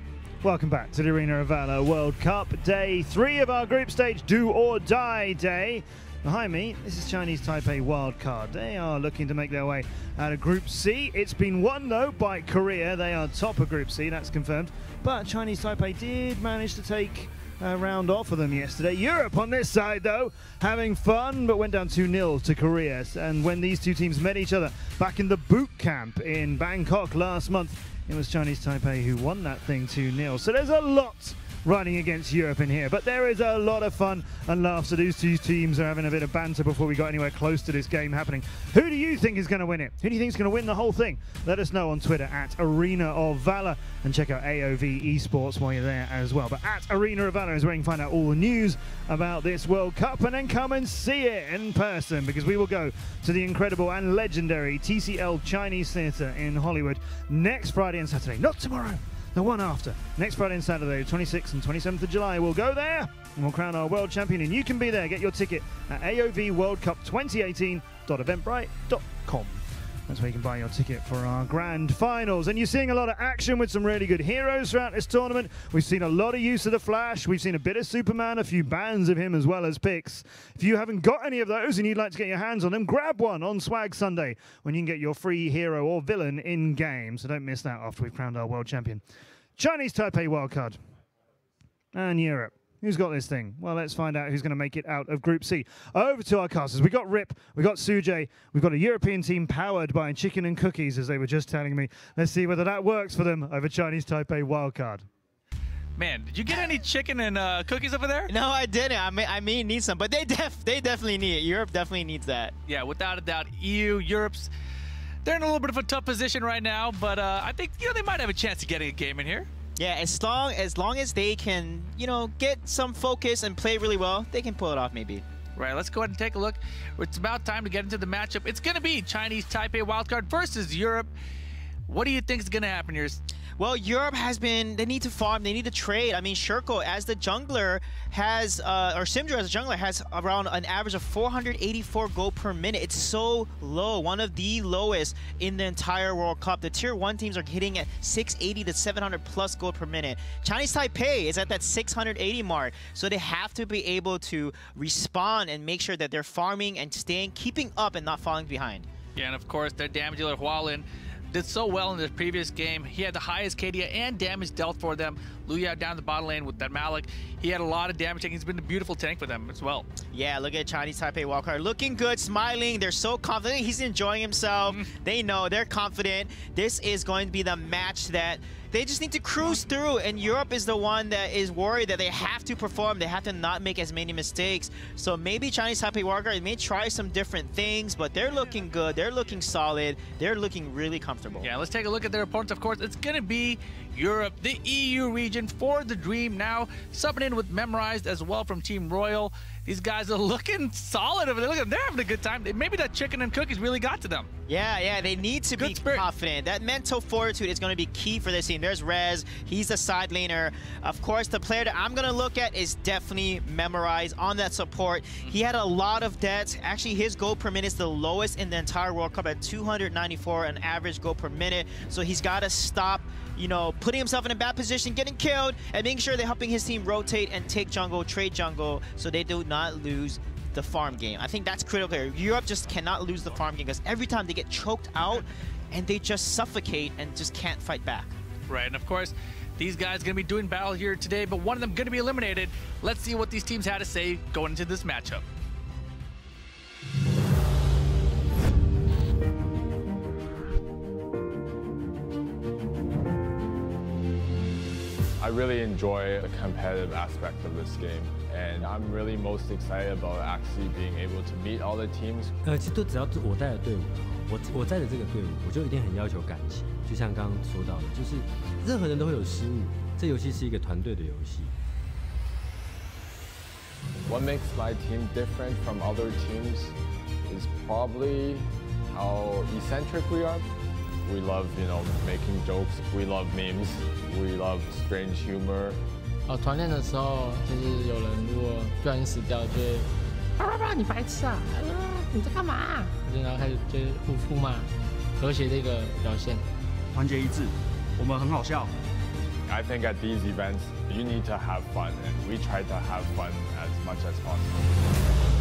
Welcome back to the Arena of Valor World Cup, day 3 of our group stage do or die day. Behind me, this is Chinese Taipei wildcard. They are looking to make their way out of Group C. It's been won, though, by Korea. They are top of Group C, that's confirmed. But Chinese Taipei did manage to take a round off of them yesterday. Europe on this side, though, having fun, but went down 2-0 to Korea. And when these two teams met each other back in the boot camp in Bangkok last month, it was Chinese Taipei who won that thing 2-0. So there's a lot running against Europe in here, but there is a lot of fun and laughs. So these two teams are having a bit of banter before we got anywhere close to this game happening. Who do you think is going to win it? Who do you think is going to win the whole thing? Let us know on Twitter at Arena of Valor, and check out AOV Esports while you're there as well. But at Arena of Valor is where you can find out all the news about this World Cup, and then come and see it in person, because we will go to the incredible and legendary TCL Chinese Theatre in Hollywood next Friday and Saturday. Not tomorrow, the one after. Next Friday and Saturday, 26th and 27th of July, we'll go there and we'll crown our world champion. And you can be there. Get your ticket at aovworldcup2018.eventbrite.com. That's where you can buy your ticket for our grand finals. And you're seeing a lot of action with some really good heroes throughout this tournament. We've seen a lot of use of the Flash. We've seen a bit of Superman, a few bans of him as well as picks. If you haven't got any of those and you'd like to get your hands on them, grab one on Swag Sunday when you can get your free hero or villain in-game. So don't miss that after we've crowned our world champion. Chinese Taipei wildcard. And Europe. Who's got this thing? Well, let's find out who's going to make it out of Group C. Over to our casters. We got Rip, we got Sujay, we've got a European team powered by chicken and cookies, as they were just telling me. Let's see whether that works for them over Chinese Taipei wildcard. Man, did you get any chicken and cookies over there? No, I didn't. I may need some, but they definitely need it. Europe definitely needs that. Yeah, without a doubt. Europe's, they're in a little bit of a tough position right now, but I think they might have a chance of getting a game in here. Yeah, as long as they can, get some focus and play really well, they can pull it off maybe. Right, let's go ahead and take a look. It's about time to get into the matchup. It's going to be Chinese Taipei wildcard versus Europe. What do you think is going to happen here? Well, Europe they need to farm, they need to trade. I mean, Shirko as the jungler has, or Simdra as a jungler has around an average of 484 gold per minute. It's so low, one of the lowest in the entire World Cup. The tier 1 teams are hitting at 680 to 700 plus gold per minute. Chinese Taipei is at that 680 mark, so they have to be able to respond and make sure that they're farming and keeping up and not falling behind. Yeah, and of course, their damage dealer Hualin did so well in the previous game. He had the highest KD and damage dealt for them Luyao down the bottom lane with that Malik. He had a lot of damage taking. He's been a beautiful tank for them as well. Yeah, look at Chinese Taipei wildcard. Looking good, smiling. They're so confident. He's enjoying himself. They know, they're confident. This is going to be the match that they just need to cruise through, and Europe is the one that is worried that they have to perform. They have to not make as many mistakes. So maybe Chinese Taipei wildcard may try some different things, but they're looking good. They're looking solid. They're looking really comfortable. Yeah, let's take a look at their opponents. Of course, it's going to be Europe, the EU region for the Dream now. Subbing in with Memorized as well from Team Royal. These guys are looking solid over there. Look at them. They're having a good time. Maybe that chicken and cookies really got to them. Yeah, they need to be confident. That mental fortitude is going to be key for this team. There's Rez. He's the side laner. Of course, the player that I'm going to look at is definitely Memorized on that support. He had a lot of deaths. Actually, his gold per minute is the lowest in the entire World Cup at 294, an average gold per minute. So he's got to stop, you know, putting himself in a bad position, getting killed, and making sure they're helping his team rotate and take jungle, trade jungle, so they do not lose the farm game. I think that's critical here. Europe just cannot lose the farm game because every time they get choked out and they just suffocate and just can't fight back. Right, and of course, these guys are going to be doing battle here today, but one of them going to be eliminated. Let's see what these teams had to say going into this matchup. I really enjoy the competitive aspect of this game, and I'm really most excited about actually being able to meet all the teams. 其实只要我带的队伍，我在的这个队伍，我就一定很要求感情。就像刚刚说到的，就是任何人都会有失误，这游戏是一个团队的游戏。What makes my team different from other teams is probably how eccentric we are. We love, you know, making jokes. We love memes. We love strange humor. 团练的时候，就是有人如果不小心死掉，就会叭，你白痴啊！你在干嘛？然后开始就是互骂，和谐的一个表现。团结一致，我们很好笑。I think at these events, you need to have fun, and we try to have fun as much as possible.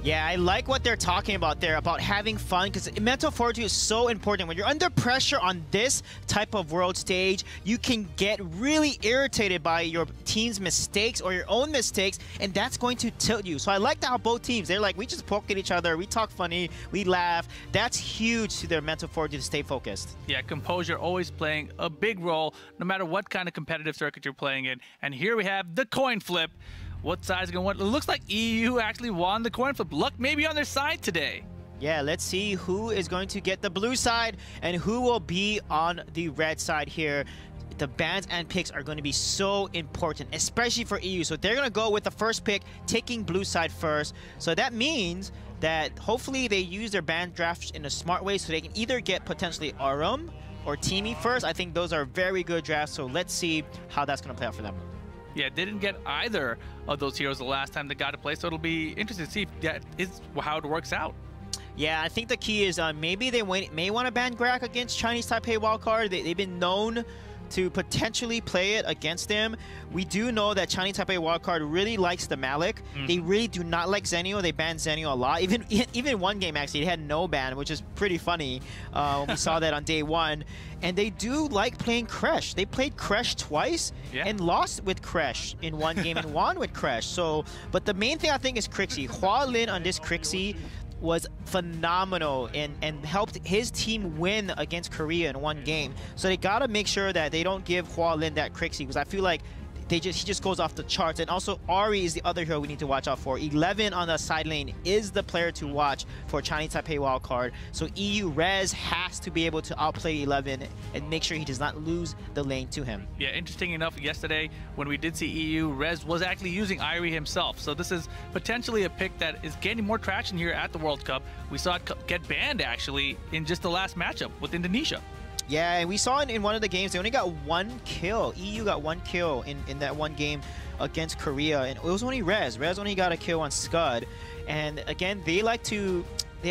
Yeah, I like what they're talking about there, about having fun, because mental fortitude is so important. When you're under pressure on this type of world stage, you can get really irritated by your team's mistakes or your own mistakes, and that's going to tilt you. So I like how both teams, they're like, we just poke at each other, we talk funny, we laugh. That's huge to their mental fortitude to stay focused. Yeah, composure always playing a big role, no matter what kind of competitive circuit you're playing in. And here we have the coin flip. What side is going to win? It looks like EU actually won the coin flip. Luck maybe on their side today. Yeah, let's see who is going to get the blue side and who will be on the red side here. The bans and picks are going to be so important, especially for EU. So they're going to go with the first pick, taking blue side first. So that means that hopefully they use their ban drafts in a smart way so they can either get potentially Arum or Teamy first. I think those are very good drafts. So let's see how that's going to play out for them. Yeah, didn't get either of those heroes the last time they got to play, so it'll be interesting to see if that is how it works out. Yeah, I think the key is maybe they may want to ban Grak against Chinese Taipei wildcard. They've been known to potentially play it against them. We do know that Chinese Taipei wildcard really likes the Malik. They really do not like Zenio. They banned Zenio a lot. Even one game, actually, they had no ban, which is pretty funny. We saw that on day one. And they do like playing Kresh. They played Kresh twice and lost with Kresh in one game and won with Kresh. So, but the main thing I think is Crixie. Hua Lin on this Crixie was phenomenal and helped his team win against Korea in one game. So they gotta make sure that they don't give Hua Lin that Crixie, because I feel like he just goes off the charts. And also Ari is the other hero we need to watch out for. 11 on the side lane is the player to watch for Chinese Taipei wildcard. So EU Rez has to be able to outplay 11 and make sure he does not lose the lane to him. Yeah, interesting enough, yesterday when we did see EU, Rez was actually using Irie himself. So this is potentially a pick that is gaining more traction here at the World Cup. We saw it get banned actually in just the last matchup with Indonesia. Yeah, and we saw it in one of the games. They only got one kill. EU got one kill in that one game against Korea. And it was only Rez. Rez only got a kill on Scud. And again, they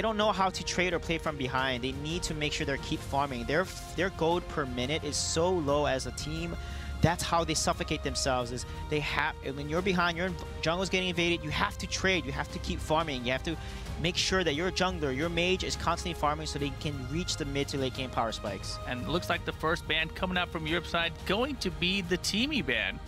don't know how to trade or play from behind. They need to make sure they keep farming. Their gold per minute is so low as a team that's how they suffocate themselves. Is they have, when you're behind, your jungle's getting invaded, you have to trade, you have to keep farming, you have to make sure that your jungler, your mage is constantly farming so they can reach the mid to late game power spikes. And it looks like the first ban coming out from Europe side going to be the Teamy ban.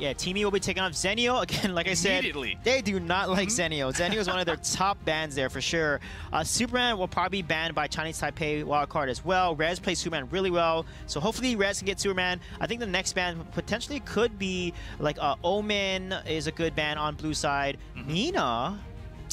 Yeah, Teamy will be taking off Zenio. Again, like I said, they do not like Zenio. Zenio is one of their top bans there for sure. Superman will probably be banned by Chinese Taipei wildcard as well. Rez plays Superman really well, so hopefully Rez can get Superman. I think the next ban potentially could be like Omen is a good ban on blue side. Mina.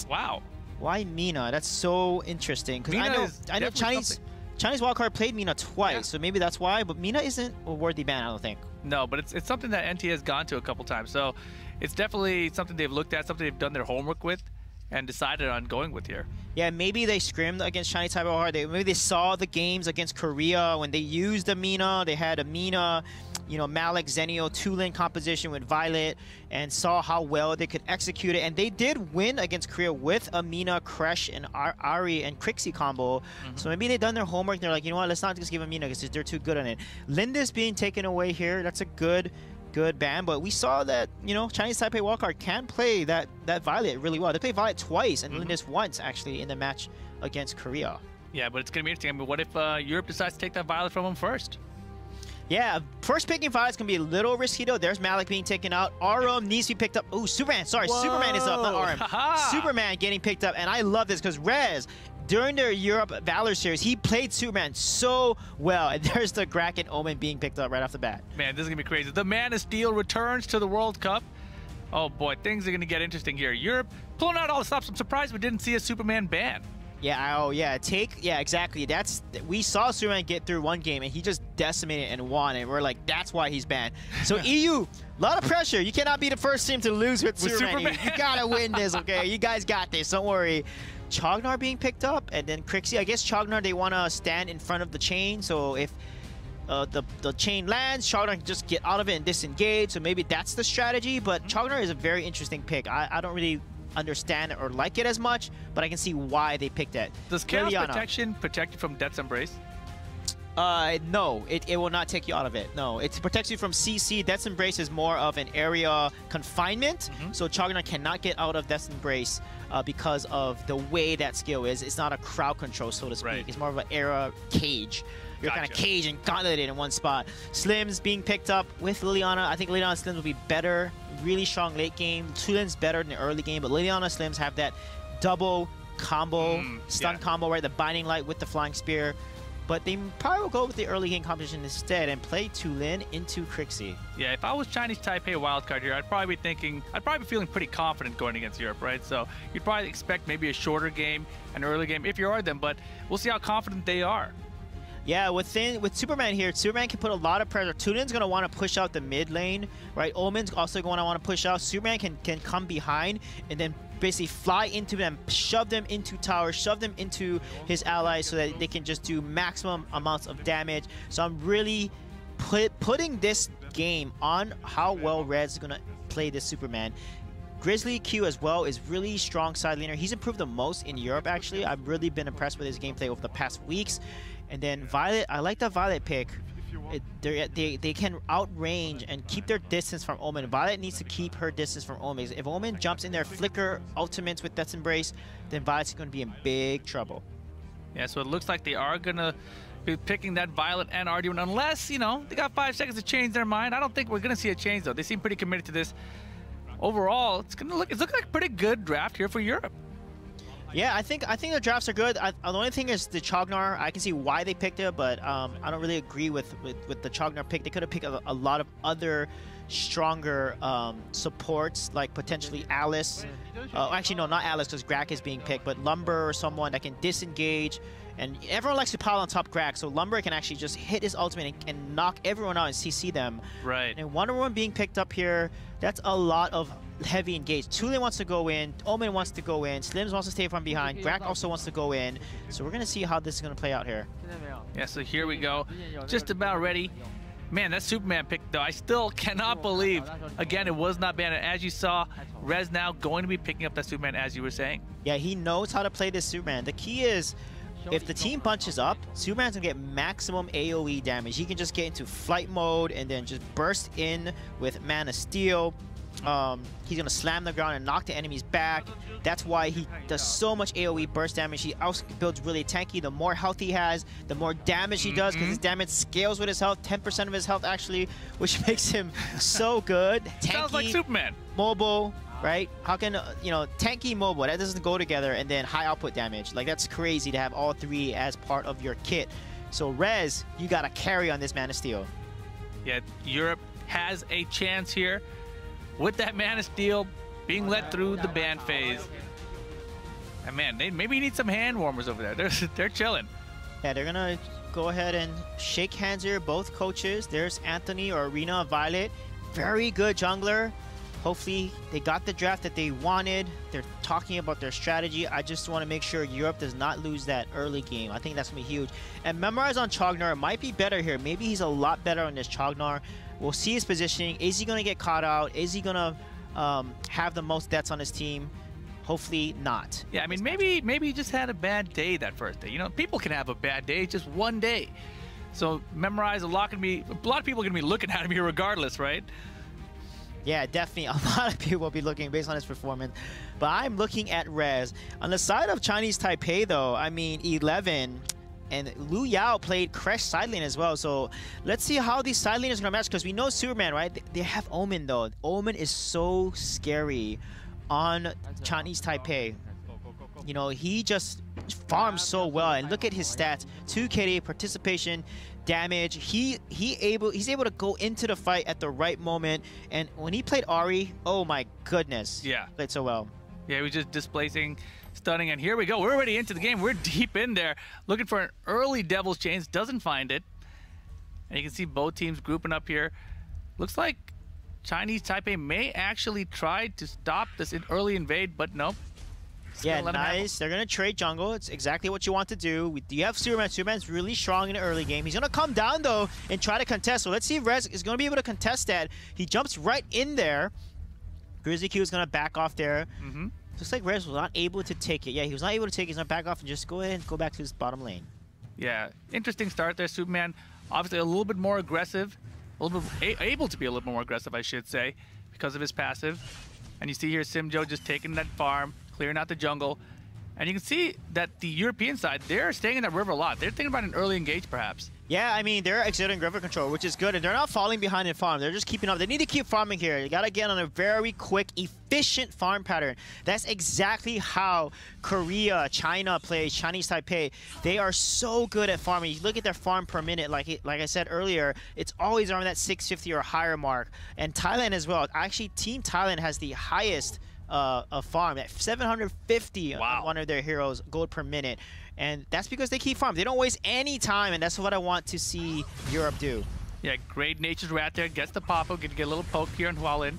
Wow. Why Mina? That's so interesting. Because I know Chinese wildcard played Mina twice, so maybe that's why. But Mina isn't a worthy ban, I don't think. No, but it's something that NT has gone to a couple times. So it's definitely something they've looked at, something they've done their homework with, and decided on going with here. Yeah, maybe they scrimmed against Chinese Taipei hard. Maybe they saw the games against Korea when they used the Mina. They had a Mina, you know, Malik, Zenio, two-lane composition with Violet, and saw how well they could execute it. And they did win against Korea with a Mina, Kresh, and Ari and Crixie combo. So maybe they've done their homework. They're like, you know what, let's not just give a Mina because they're too good on it. Lindis being taken away here, that's a good ban, but we saw that, you know, Chinese Taipei wildcard can play that Violet really well. They played Violet twice and Lindis once, actually, in the match against Korea. Yeah, but it's going to be interesting. I mean, what if Europe decides to take that Violet from them first? Yeah, first picking Violet's going to be a little risky, though. There's Malik being taken out. RM needs to be picked up. Ooh, Superman. Sorry, Whoa. Superman is up, not RM. Superman getting picked up, and I love this because Rez, during their Europe Valor series, he played Superman so well. And there's the Grak and Omen being picked up right off the bat. Man, this is going to be crazy. The Man of Steel returns to the World Cup. Oh, boy, things are going to get interesting here. Europe pulling out all the stops. I'm surprised we didn't see a Superman ban. Yeah, oh, yeah, yeah, exactly. We saw Superman get through one game, and he just decimated and won, and we're like, that's why he's banned. So EU, a lot of pressure. You cannot be the first team to lose with Superman. You gotta win this, okay? You guys got this. Don't worry. Chognar being picked up, and then Crixie. I guess Chognar, they want to stand in front of the chain, so if the chain lands, Chognar can just get out of it and disengage, so maybe that's the strategy, but Chognar is a very interesting pick. I don't really understand it or like it as much, but I can see why they picked it. Does Chaos Protection protect you from Death's Embrace? No, it will not take you out of it. No, it protects you from CC. Death's Embrace is more of an area confinement, so Chognar cannot get out of Death's Embrace because of the way that skill is. It's not a crowd control, so to speak. Right. It's more of an area cage. You're kind of caged and gauntleted in one spot. Slims being picked up with Liliana. I think Liliana Slims will be better. Really strong late game. Tulin's better in the early game, but Liliana Slims have that double combo, stun combo, right? The Binding Light with the Flying Spear. But they probably will go with the early game competition instead and play Tulin into Crixie. Yeah, if I was Chinese Taipei wildcard here, I'd probably be feeling pretty confident going against Europe, right? So you'd probably expect maybe a shorter game, an early game, if you are them, but we'll see how confident they are. Yeah, with Superman here, Superman can put a lot of pressure. Tulin's going to want to push out the mid lane, right? Omen's also going to want to push out. Superman can come behind and then basically fly into them, shove them into towers, shove them into his allies so that they can just do maximum amounts of damage. So I'm really putting this game on how well Red's is going to play this Superman. Grizzly Q as well is really strong side laner. He's improved the most in Europe, actually. I've really been impressed with his gameplay over the past weeks. And then Violet, I like the Violet pick. They can outrange and keep their distance from Omen. Violet needs to keep her distance from Omen. If Omen jumps in their Flicker ultimates with Death's Embrace, then Violet's going to be in big trouble. Yeah, so it looks like they are going to be picking that Violet and Arduin, unless, you know, they got 5 seconds to change their mind. I don't think we're going to see a change, though. They seem pretty committed to this. Overall, it's looking like a pretty good draft here for Europe. Yeah, I think the drafts are good. The only thing is the Chognar. I can see why they picked it, but I don't really agree with the Chognar pick. They could have picked a lot of other stronger supports, like potentially Alice. Actually, no, not Alice, because Grak is being picked, but Lumber or someone that can disengage. And everyone likes to pile on top Grak, so Lumber can actually just hit his ultimate and knock everyone out and CC them. Right. And Wonder Woman being picked up here, that's a lot of heavy engage. Tulin wants to go in, Omen wants to go in, Slims wants to stay from behind, Grak also wants to go in. So we're going to see how this is going to play out here. Yeah, so here we go. Just about ready. Man, that Superman pick, though, I still cannot believe. Again, it was not banned. As you saw, Rez now going to be picking up that Superman, as you were saying. Yeah, he knows how to play this Superman. The key is, if the team bunches up, Superman's gonna get maximum AoE damage. He can just get into flight mode and then just burst in with Man of Steel. He's gonna slam the ground and knock the enemies back. That's why he does so much AoE burst damage. He also builds really tanky. The more health he has, the more damage he does, because his damage scales with his health, 10% of his health actually, which makes him so good. Tanky, sounds like Superman. Mobile, right? How can, you know, tanky, mobile, that doesn't go together, and then high output damage. Like, that's crazy to have all three as part of your kit. So Rez, you gotta carry on this Man of Steel. Yeah, Europe has a chance here with that Man of Steel being let through the ban phase. And man, they maybe need some hand warmers over there. They're chilling. Yeah, they're gonna go ahead and shake hands here, both coaches. There's Anthony or Arena Violet. Very good jungler. Hopefully they got the draft that they wanted. They're talking about their strategy. I just want to make sure Europe does not lose that early game. I think that's gonna be huge. And Memorize on Chognar might be better here. Maybe he's a lot better on this Chognar. We'll see his positioning. Is he gonna get caught out? Is he gonna have the most deaths on his team? Hopefully not. Yeah, I mean, maybe he just had a bad day that first day. You know, people can have a bad day, just one day. So Memorize, a lot of people are gonna be looking at him here regardless, right? Yeah, definitely. A lot of people will be looking based on his performance. But I'm looking at Rez. On the side of Chinese Taipei, though, I mean, 11 and Lu Yao played Crash side lane as well. So let's see how these side laners are going to match, because we know Superman, right? They have Omen, though. Omen is so scary on Chinese Taipei. You know, he just farms so well. And look at his stats. 2 KD, participation, damage. He's able to go into the fight at the right moment. And when he played Ahri, oh my goodness. Yeah. Played so well. Yeah, he was just displacing, stunning, and here we go. We're already into the game. We're deep in there, looking for an early Devil's Chains. Doesn't find it. And you can see both teams grouping up here. Looks like Chinese Taipei may actually try to stop this early invade, but nope. Yeah, nice. They're going to trade jungle. It's exactly what you want to do. You have Superman. Superman's really strong in the early game. He's going to come down, though, and try to contest. So let's see if Rez is going to be able to contest that. He jumps right in there. Grizzly Q is going to back off there. Looks like Rez was not able to take it. Yeah, he was not able to take it. He's going to back off and just go ahead and go back to his bottom lane. Yeah, interesting start there. Superman, obviously a little bit more aggressive. A little bit able to be a little bit more aggressive, I should say, because of his passive. And you see here Simjo just taking that farm, clearing out the jungle. And you can see that the European side, they're staying in that river a lot. They're thinking about an early engage, perhaps. Yeah, I mean, they're exerting river control, which is good. And they're not falling behind in farm. They're just keeping up. They need to keep farming here. You got to get on a very quick, efficient farm pattern. That's exactly how Korea, China plays, Chinese Taipei. They are so good at farming. You look at their farm per minute, like I said earlier, it's always around that 650 or higher mark. And Thailand as well. Actually, Team Thailand has the highest farm at 750 on one of their heroes gold per minute, and that's because they keep farming. They don't waste any time, and that's what I want to see Europe do. Yeah, great Nature's Rat there, gets the pop-up, get a little poke here on Hualin,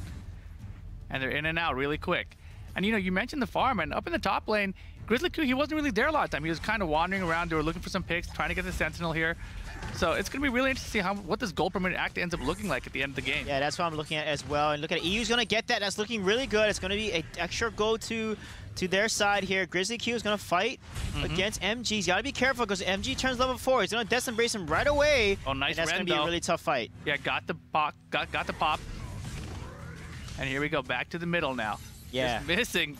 and they're in and out really quick. And you know, you mentioned the farm, and up in the top lane, Grizzly Q, he wasn't really there a lot of time. He was kind of wandering around. They were looking for some picks, trying to get the Sentinel here. So it's going to be really interesting to see what this gold per minute act ends up looking like at the end of the game. Yeah, that's what I'm looking at as well. And look at it. EU's going to get that. That's looking really good. It's going to be an extra go to their side here. Grizzly Q is going to fight against MG. He's got to be careful because MG turns level 4. He's going to Death Embrace him right away. Oh, nice. And that's going to be a really tough fight. Yeah, got the pop. Got the pop. And here we go. Back to the middle now. Yeah. Just missing.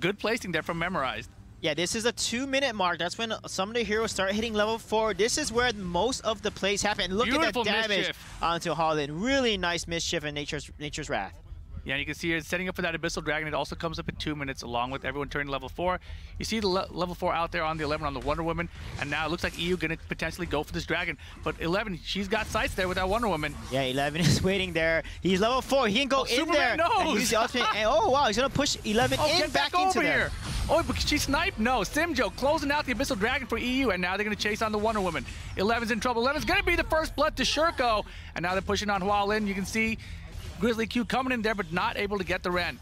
Good placing there from Memorized. Yeah, this is a 2-minute mark. That's when some of the heroes start hitting level 4. This is where most of the plays happen. Look at that damage onto Holland. Really nice mischief in Nature's Wrath. Yeah, and you can see here, setting up for that Abyssal Dragon. It also comes up in 2 minutes, along with everyone turning level 4. You see the level 4 out there on the 11 on the Wonder Woman, and now it looks like EU going to potentially go for this Dragon. But 11, she's got sights there with that Wonder Woman. Yeah, 11 is waiting there. He's level 4. He can go in Superman there. Knows. Use the ultimate. And, oh, wow, he's going to push 11 in back into here. Oh, but she sniped? No. Simjo closing out the Abyssal Dragon for EU, and now they're going to chase on the Wonder Woman. 11's in trouble. 11's going to be the first blood to Shurko, and now they're pushing on Hualin. You can see Grizzly Q coming in there, but not able to get the rend.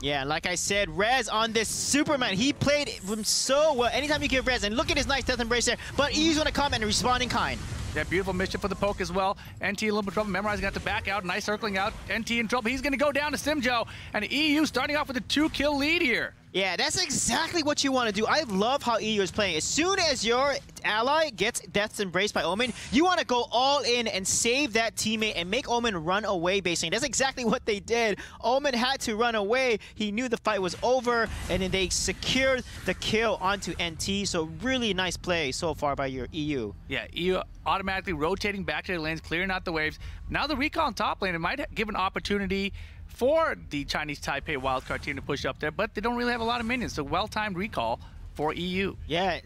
Yeah, like I said, Rez on this Superman, he played him so well. Anytime you give Rez, and look at his nice Death Embrace there, but EU's going to come and respond in kind. Yeah, beautiful mischief for the poke as well. NT a little bit of trouble. Memorizing got to back out. Nice circling out. NT in trouble. He's going to go down to Simjo, and EU starting off with a 2-kill lead here. Yeah, that's exactly what you want to do. I love how EU is playing. As soon as your ally gets Death's Embrace by Omen, you want to go all in and save that teammate and make Omen run away, basically. That's exactly what they did. Omen had to run away. He knew the fight was over, and then they secured the kill onto NT. So really nice play so far by your EU. Yeah, EU automatically rotating back to their lanes, clearing out the waves. Now the recall in top lane, it might give an opportunity for the Chinese Taipei wildcard team to push up there, but they don't really have a lot of minions, so well-timed recall for EU. Yeah,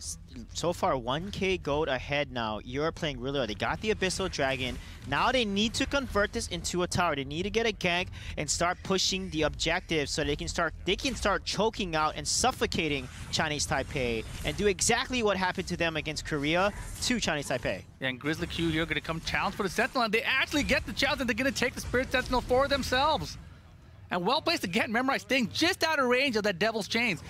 so far 1k gold ahead now. You're playing really well. They got the Abyssal Dragon. Now they need to convert this into a tower. They need to get a gank and start pushing the objectives so they can start choking out and suffocating Chinese Taipei and do exactly what happened to them against Korea to Chinese Taipei. Yeah, and Grizzly Q here going to come challenge for the Sentinel, and they actually get the challenge, and they're going to take the Spirit Sentinel for themselves. And well placed again, Memorize staying just out of range of that Devil's Chains.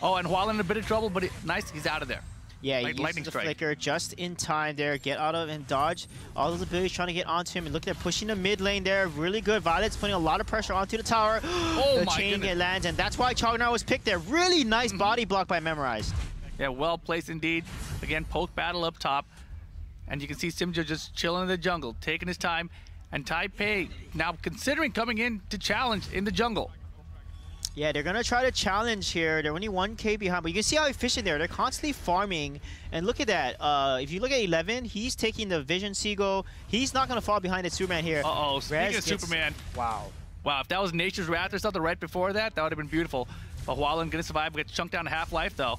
Oh, and Hualin in a bit of trouble, but nice, he's out of there. Yeah, he lightning uses the strike. flicker just in time there. Get out of and dodge all those abilities trying to get onto him. And look, they're pushing the mid lane there. Really good. Violet's putting a lot of pressure onto the tower. Oh, the my chain goodness. lands, and that's why Chognar was picked there. Really nice body block by Memorized. Yeah, well placed indeed. Again, poke battle up top. And you can see Simjo just chilling in the jungle, taking his time. And Taipei now considering coming in to challenge in the jungle. Yeah, they're going to try to challenge here. They're only 1k behind, but you can see how efficient they are. They're constantly farming. And look at that. If you look at 11, he's taking the Vision Seagull. He's not going to fall behind the Superman here. Uh-oh, speaking of Superman. Wow. Wow, if that was Nature's Wrath or something right before that, that would have been beautiful. But Hualin going to survive, gets chunked down to half-life, though.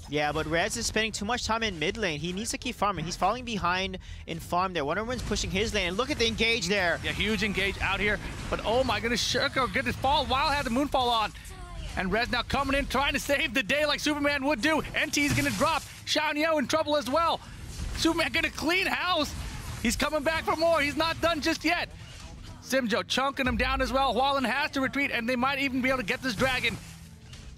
Yeah, but Rez is spending too much time in mid lane. He needs to keep farming. He's falling behind in farm there. Wonder Woman's pushing his lane. And look at the engage there. Yeah, huge engage out here. But oh my goodness, Shirko get his fall while had the Moonfall on. And Rez now coming in, trying to save the day like Superman would do. NT's gonna drop. Xiaoniao in trouble as well. Superman gonna clean house. He's coming back for more. He's not done just yet. Simjo chunking him down as well. Hualin has to retreat, and they might even be able to get this dragon.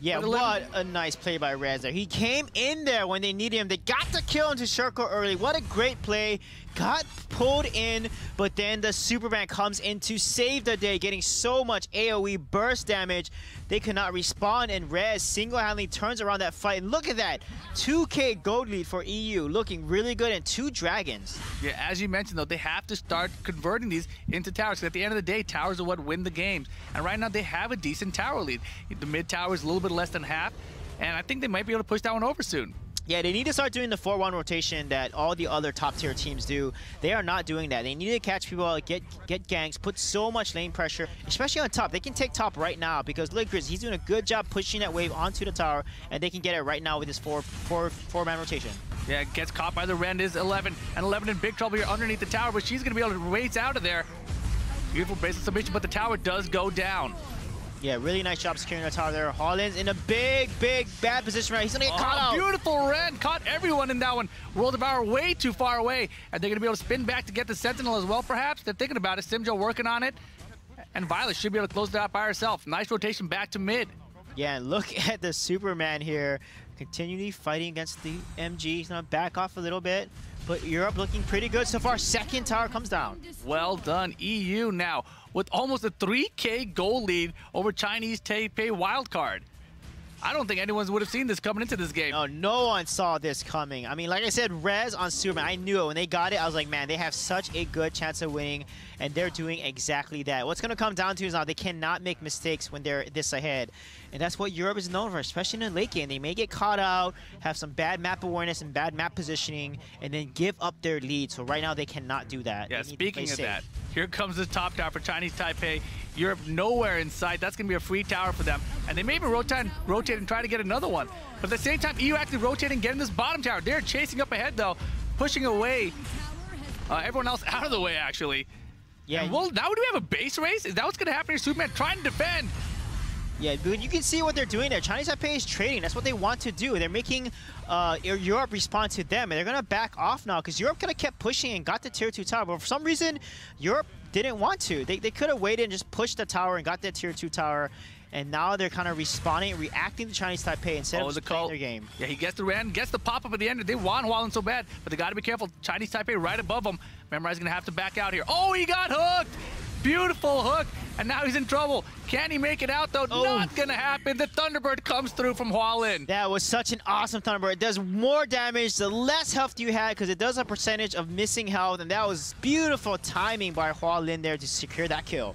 Yeah, what a nice play by Rez there. He came in there when they needed him. They got the kill into Shirko early. What a great play. Got pulled in, but then the Superman comes in to save the day, getting so much AoE burst damage. They could not respawn, and Rez single-handedly turns around that fight. And look at that. 2k gold lead for EU, looking really good, and 2 dragons. Yeah, as you mentioned, though, they have to start converting these into towers. Because at the end of the day, towers are what win the games. And right now, they have a decent tower lead. The mid tower is a little bit less than half, and I think they might be able to push that one over soon. Yeah, they need to start doing the 4-1 rotation that all the other top-tier teams do. They are not doing that. They need to catch people, get ganks, put so much lane pressure, especially on top. They can take top right now because look, Grizz, he's doing a good job pushing that wave onto the tower, and they can get it right now with his four-man rotation. Yeah, gets caught by the Rend is 11, and 11 in big trouble here underneath the tower, but she's going to be able to race out of there. Beautiful bracelet submission, but the tower does go down. Yeah, really nice job securing the tower there. Holland's in a big, bad position right. He's gonna get caught out. Beautiful Ren, caught everyone in that one. World of Power way too far away, and they're gonna be able to spin back to get the Sentinel as well, perhaps. They're thinking about it. Simjo working on it, and Violet should be able to close it out by herself. Nice rotation back to mid. Yeah, and look at the Superman here, continually fighting against the MG. He's gonna back off a little bit, but Europe looking pretty good so far. Second tower comes down. Well done, EU now with almost a 3k goal lead over Chinese Taipei wildcard. I don't think anyone would have seen this coming into this game. No, no one saw this coming. I mean, like I said, Rez on Superman, I knew it. When they got it, I was like, man, they have such a good chance of winning, and they're doing exactly that. What's going to come down to is now they cannot make mistakes when they're this ahead. And that's what Europe is known for, especially in the late game. They may get caught out, have some bad map awareness and bad map positioning, and then give up their lead. So right now, they cannot do that. Yeah, speaking of that, here comes the top tower for Chinese Taipei. Europe nowhere in sight. That's going to be a free tower for them. And they may even rotate and try to get another one. But at the same time, EU actually rotating, getting this bottom tower. They're chasing up ahead, though, pushing away everyone else out of the way, actually. Yeah. And now do we have a base race? Is that what's going to happen here? Superman trying to defend. Yeah, but you can see what they're doing there. Chinese Taipei is trading. That's what they want to do. They're making Europe respond to them, and they're going to back off now because Europe kind of kept pushing and got the tier 2 tower. But for some reason, Europe didn't want to. They could have waited and just pushed the tower and got that tier 2 tower. And now they're kind of responding, reacting to Chinese Taipei instead of just playing their game. Yeah, he gets the Rand, gets the pop-up at the end. They want Hualin so bad, but they got to be careful. Chinese Taipei right above them. Memorize going to have to back out here. Oh, he got hooked! Beautiful hook, and now he's in trouble. Can he make it out, though? Oh. Not gonna happen. The Thunderbird comes through from Hualin. That was such an awesome Thunderbird. It does more damage the less health you had, because it does a percentage of missing health, and that was beautiful timing by Hualin there to secure that kill.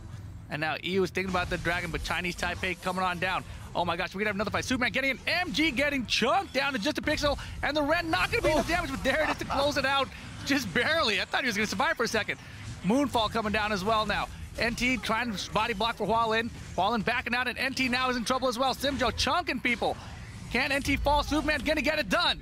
And now EU is thinking about the dragon, but Chinese Taipei coming on down. Oh my gosh, we're gonna have another fight. Superman getting an MG, getting chunked down to just a pixel, and the Ren not gonna be enough damage, but there it is to close it out. Just barely. I thought he was gonna survive for a second. Moonfall coming down as well now. NT trying to body block for Hualin. Hualin backing out, and NT now is in trouble as well. Simjo chunking people. Can NT fall? Superman gonna get it done.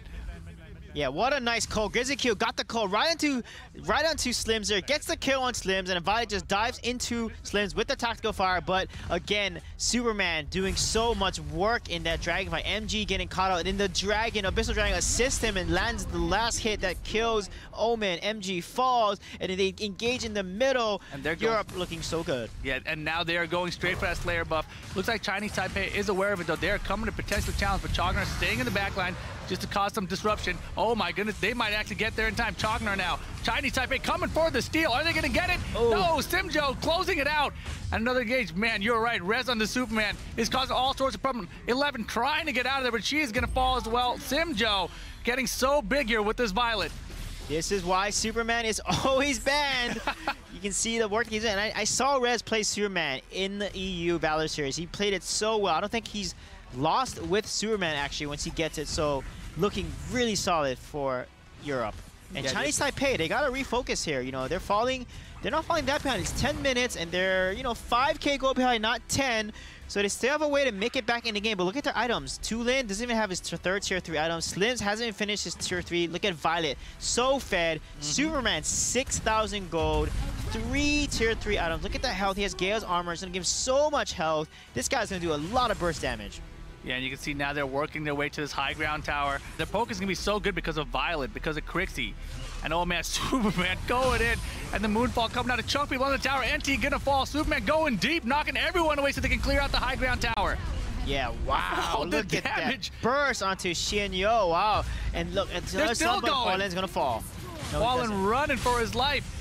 Yeah, what a nice call. Grizzly Q got the call right onto Slims there, gets the kill on Slims, and Violet just dives into Slims with the tactical fire. But again, Superman doing so much work in that dragon fight. MG getting caught out, and then the dragon, Abyssal Dragon, assists him and lands the last hit that kills Omen. MG falls, and then they engage in the middle. And they're Europe looking so good. Yeah, and now they are going straight for that Slayer buff. Looks like Chinese Taipei is aware of it, though. They're coming to potentially challenge, but Chognar staying in the back line just to cause some disruption. Oh my goodness, they might actually get there in time. Chognar now. Chinese Taipei coming for the steal. Are they going to get it? Oh. No, Simjo closing it out. Another engage. Man, you're right. Res on the Superman is causing all sorts of problems. 11 trying to get out of there, but she is going to fall as well. Simjo getting so big here with this Violet. This is why Superman is always banned. You can see the work he's in. I saw Rez play Superman in the EU Valor series. He played it so well. I don't think he's lost with Superman, actually, once he gets it. So looking really solid for Europe. And Yeah, Chinese Taipei, they got to refocus here. You know, they're not falling that behind. It's 10 minutes, and they're, 5K gold behind, not 10. So they still have a way to make it back in the game. But look at their items. Tulin doesn't even have his third tier 3 items. Slims hasn't even finished his tier 3. Look at Violet. So fed. Superman, 6,000 gold. 3 tier 3 items. Look at that health. He has Gale's armor. It's going to give him so much health. This guy's going to do a lot of burst damage. Yeah, and you can see now they're working their way to this high ground tower. Their poke is going to be so good because of Violet, because of Crixie. And oh man, Superman going in. And the Moonfall coming out to chunk people on the tower. NT gonna fall. Superman going deep, knocking everyone away so they can clear out the high ground tower. Yeah, wow. Oh, look at that burst onto Xianyo. Wow. And look, they're still going. Hualin's going to fall. No, Hualin running for his life.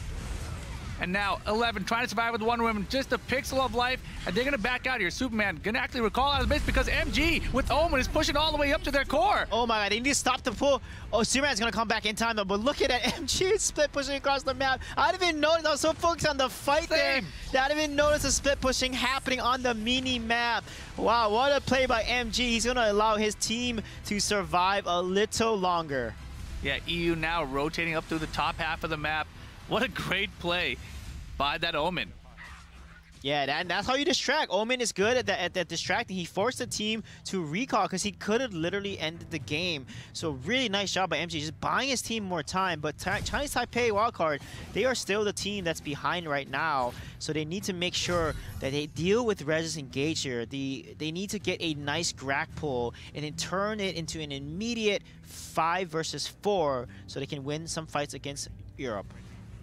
And now 11 trying to survive with Wonder Woman, just a pixel of life, and they're gonna back out here. Superman gonna actually recall out of the base because MG with Omen is pushing all the way up to their core. Oh my god, they need to stop the pull. Oh, Superman's gonna come back in time though, but look at that MG split pushing across the map. I didn't even notice, I was so focused on the fight there that I didn't even notice the split pushing happening on the mini map. Wow, what a play by MG. He's gonna allow his team to survive a little longer. Yeah, EU now rotating up through the top half of the map. What a great play by that Omen. Yeah, that's how you distract. Omen is good at that distracting. He forced the team to recall because he could have literally ended the game. So really nice job by MG, just buying his team more time. But Chinese Taipei wildcard, they are still the team that's behind right now. So they need to make sure that they deal with Regis Engage here. They need to get a nice Grak pull and then turn it into an immediate 5 versus 4 so they can win some fights against Europe.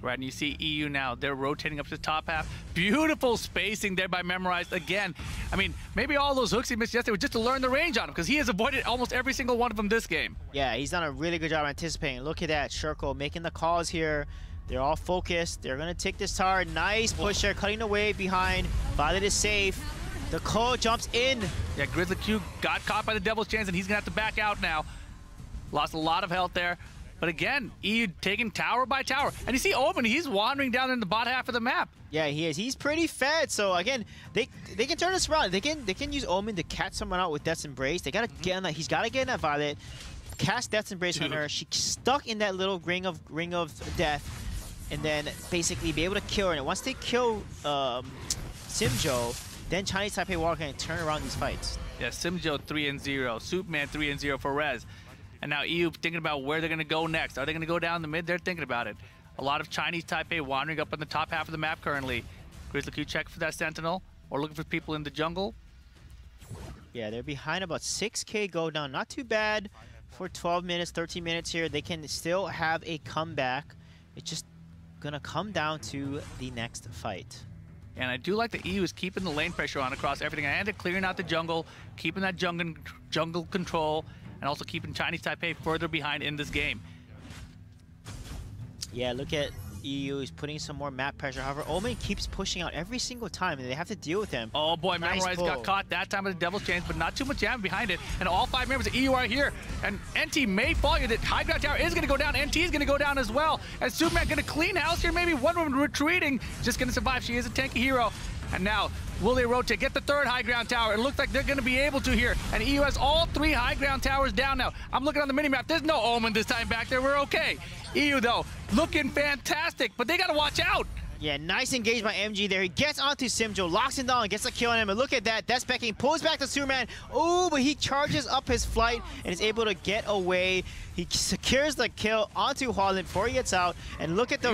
Right, and you see EU now, they're rotating up to the top half. Beautiful spacing there by Memorized again. I mean, maybe all those hooks he missed yesterday were just to learn the range on him, because he has avoided almost every single one of them this game. Yeah, he's done a really good job anticipating. Look at that, Shirko making the calls here. They're all focused. They're going to take this tower. Nice push there, cutting away behind. Violet is safe. The Ko jumps in. Yeah, Grizzly Q got caught by the Devil's Chance, and he's going to have to back out now. Lost a lot of health there. But again, EU taking tower by tower. And you see Omen, he's wandering down in the bottom half of the map. Yeah, he is. He's pretty fed. So again, they can turn this around. They can use Omen to catch someone out with Death's Embrace. They gotta get on that. He's gotta get in that Violet. Cast Death's Embrace on her. She's stuck in that little ring of death, and then basically be able to kill her. And once they kill Simjo, then Chinese Taipei Walker can turn around these fights. Yeah, Simjo 3-0, Superman 3-0 for Rez. And now EU thinking about where they're going to go next. Are they going to go down the mid? They're thinking about it. A lot of Chinese Taipei wandering up on the top half of the map currently. Grizzly Q check for that Sentinel, or looking for people in the jungle. Yeah, they're behind about 6K gold now. Not too bad for 12 minutes, 13 minutes here. They can still have a comeback. It's just going to come down to the next fight. And I do like the EU is keeping the lane pressure on across everything. And they're clearing out the jungle, keeping that jungle control, and also keeping Chinese Taipei further behind in this game. Yeah, look at EU is putting some more map pressure. However, Omen keeps pushing out every single time, and they have to deal with him. Oh boy, nice Memorize got caught that time with the Devil's Chains, but not too much damage behind it. And all 5 members of EU are here. And NT may fall here. The high ground tower is going to go down. NT is going to go down as well. And Superman going to clean house here. Maybe Wonder Woman retreating. Just going to survive. She is a tanky hero. And now, will they rotate? Get the 3rd high ground tower. It looks like they're going to be able to here. And EU has all 3 high ground towers down now. I'm looking on the minimap. There's no Omen this time back there. We're okay. EU, though, looking fantastic, but they got to watch out. Yeah, nice engage by MG there. He gets onto Simjo, locks him down, and gets a kill on him. And look at that. That's Becking. Pulls back to Superman. Oh, but he charges up his flight and is able to get away. He secures the kill onto Haaland before he gets out. And look at the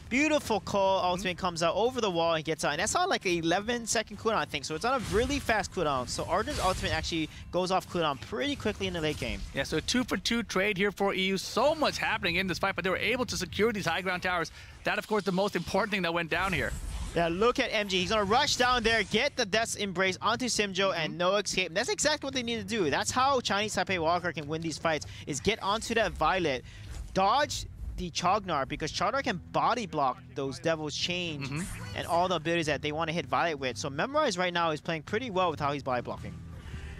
beautiful Cole ultimate comes out over the wall and gets out. And that's on like an 11-second cooldown, I think. So it's on a really fast cooldown. So Arden's ultimate actually goes off cooldown pretty quickly in the late game. Yeah, so a 2-for-2 trade here for EU. So much happening in this fight, but they were able to secure these high ground towers. That, of course, the most important thing that went down here. Yeah, look at MG. He's going to rush down there, get the Death's Embrace onto Simjo, and no escape. And that's exactly what they need to do. That's how Chinese Taipei Walker can win these fights, is get onto that Violet, dodge the Chognar, because Chognar can body block those Devil's Chains and all the abilities that they want to hit Violet with. So Memorize right now is playing pretty well with how he's body blocking.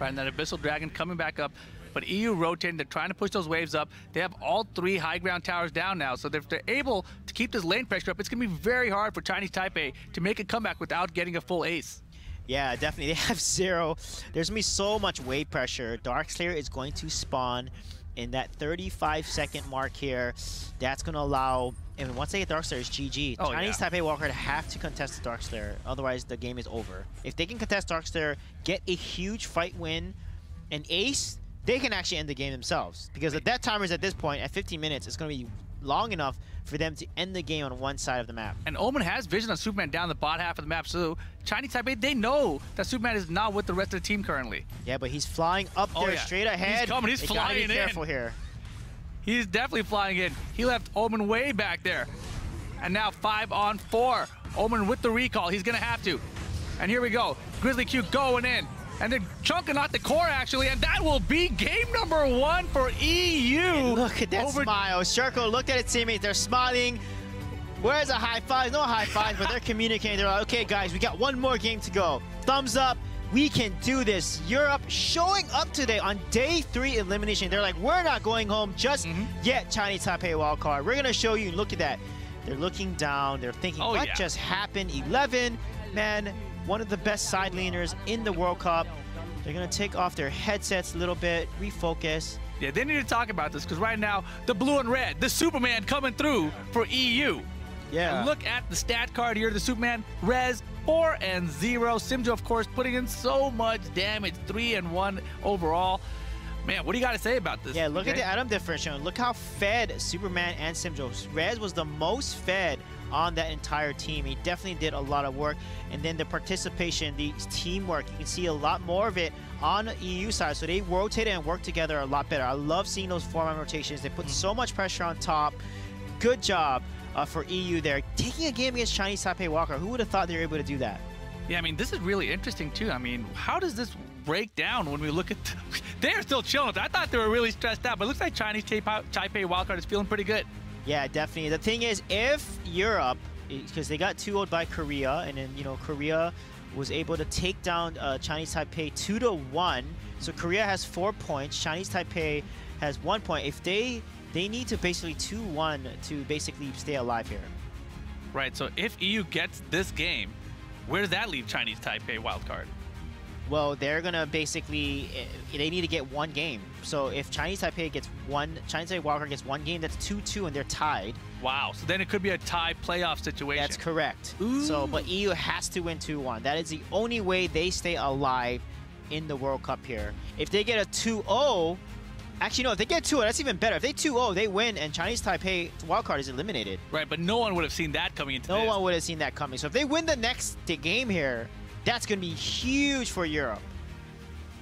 Right, and that Abyssal Dragon coming back up. But EU rotating, they're trying to push those waves up. They have all 3 high ground towers down now, so if they're able to keep this lane pressure up, it's going to be very hard for Chinese Taipei to make a comeback without getting a full ace. Yeah, definitely. They have 0. There's going to be so much wave pressure. Darkslayer is going to spawn in that 35-second mark here. That's going to allow, and once they get Darkslayer, it's GG. Chinese Taipei Walker have to contest the Darkslayer, otherwise the game is over. If they can contest Darkslayer, get a huge fight win, and ace, they can actually end the game themselves. Because the death timers at this point, at 15 minutes, it's going to be long enough for them to end the game on one side of the map. And Omen has vision on Superman down the bottom half of the map, so Chinese Taipei, they know that Superman is not with the rest of the team currently. Yeah, but he's flying up there straight ahead. He's coming, he's flying in. Be careful here. He's definitely flying in. He left Omen way back there. And now 5-on-4. Omen with the recall, he's gonna have to. And here we go, Grizzly Q going in. And they're chunking out the core, actually, and that will be game number 1 for EU. And look at that smile. Circle looked at its teammates. They're smiling. Where's a high five? No high five, but they're communicating. They're like, okay, guys, we got 1 more game to go. Thumbs up. We can do this. Europe showing up today on day 3 elimination. They're like, we're not going home just yet, Chinese Taipei wildcard. We're going to show you. Look at that. They're looking down. They're thinking, what just happened? 11, man. One of the best side laners in the World Cup. They're going to take off their headsets a little bit, refocus. Yeah, they need to talk about this because right now, the blue and red, the Superman coming through for EU. Yeah. And look at the stat card here. The Superman, res 4-0. Simjo, of course, putting in so much damage, 3-1 overall. Man, what do you got to say about this? Yeah, look at the item differential. Look how fed Superman and Simjo. Rez was the most fed on that entire team. He definitely did a lot of work. And then the participation, the teamwork, you can see a lot more of it on the EU side. So they rotated and worked together a lot better. I love seeing those 4-man rotations. They put so much pressure on top. Good job for EU there. Taking a game against Chinese Taipei Walker. Who would have thought they were able to do that? Yeah, I mean, this is really interesting, too. I mean, how does this break down when we look at... They're still chilling. I thought they were really stressed out, but it looks like Chinese Taipei Wildcard is feeling pretty good. Yeah, definitely. The thing is, if Europe, because they got 2-0'd by Korea, and then, you know, Korea was able to take down Chinese Taipei 2-1. So Korea has 4 points. Chinese Taipei has 1 point. If they need to basically 2-1 to basically stay alive here. Right, so if EU gets this game, where does that leave Chinese Taipei wildcard? Well, they're going to basically, they need to get 1 game. So if Chinese Taipei gets Chinese Taipei wildcard gets 1 game, that's 2-2 and they're tied. Wow, so then it could be a tie playoff situation. That's correct. Ooh. So, but EU has to win 2-1. That is the only way they stay alive in the World Cup here. If they get a 2-0, actually, no, if they get 2-0, that's even better. If they 2-0, they win, and Chinese Taipei wildcard is eliminated. Right, but no one would have seen that coming into this. No one would have seen that coming. So if they win the next game here, that's going to be huge for Europe.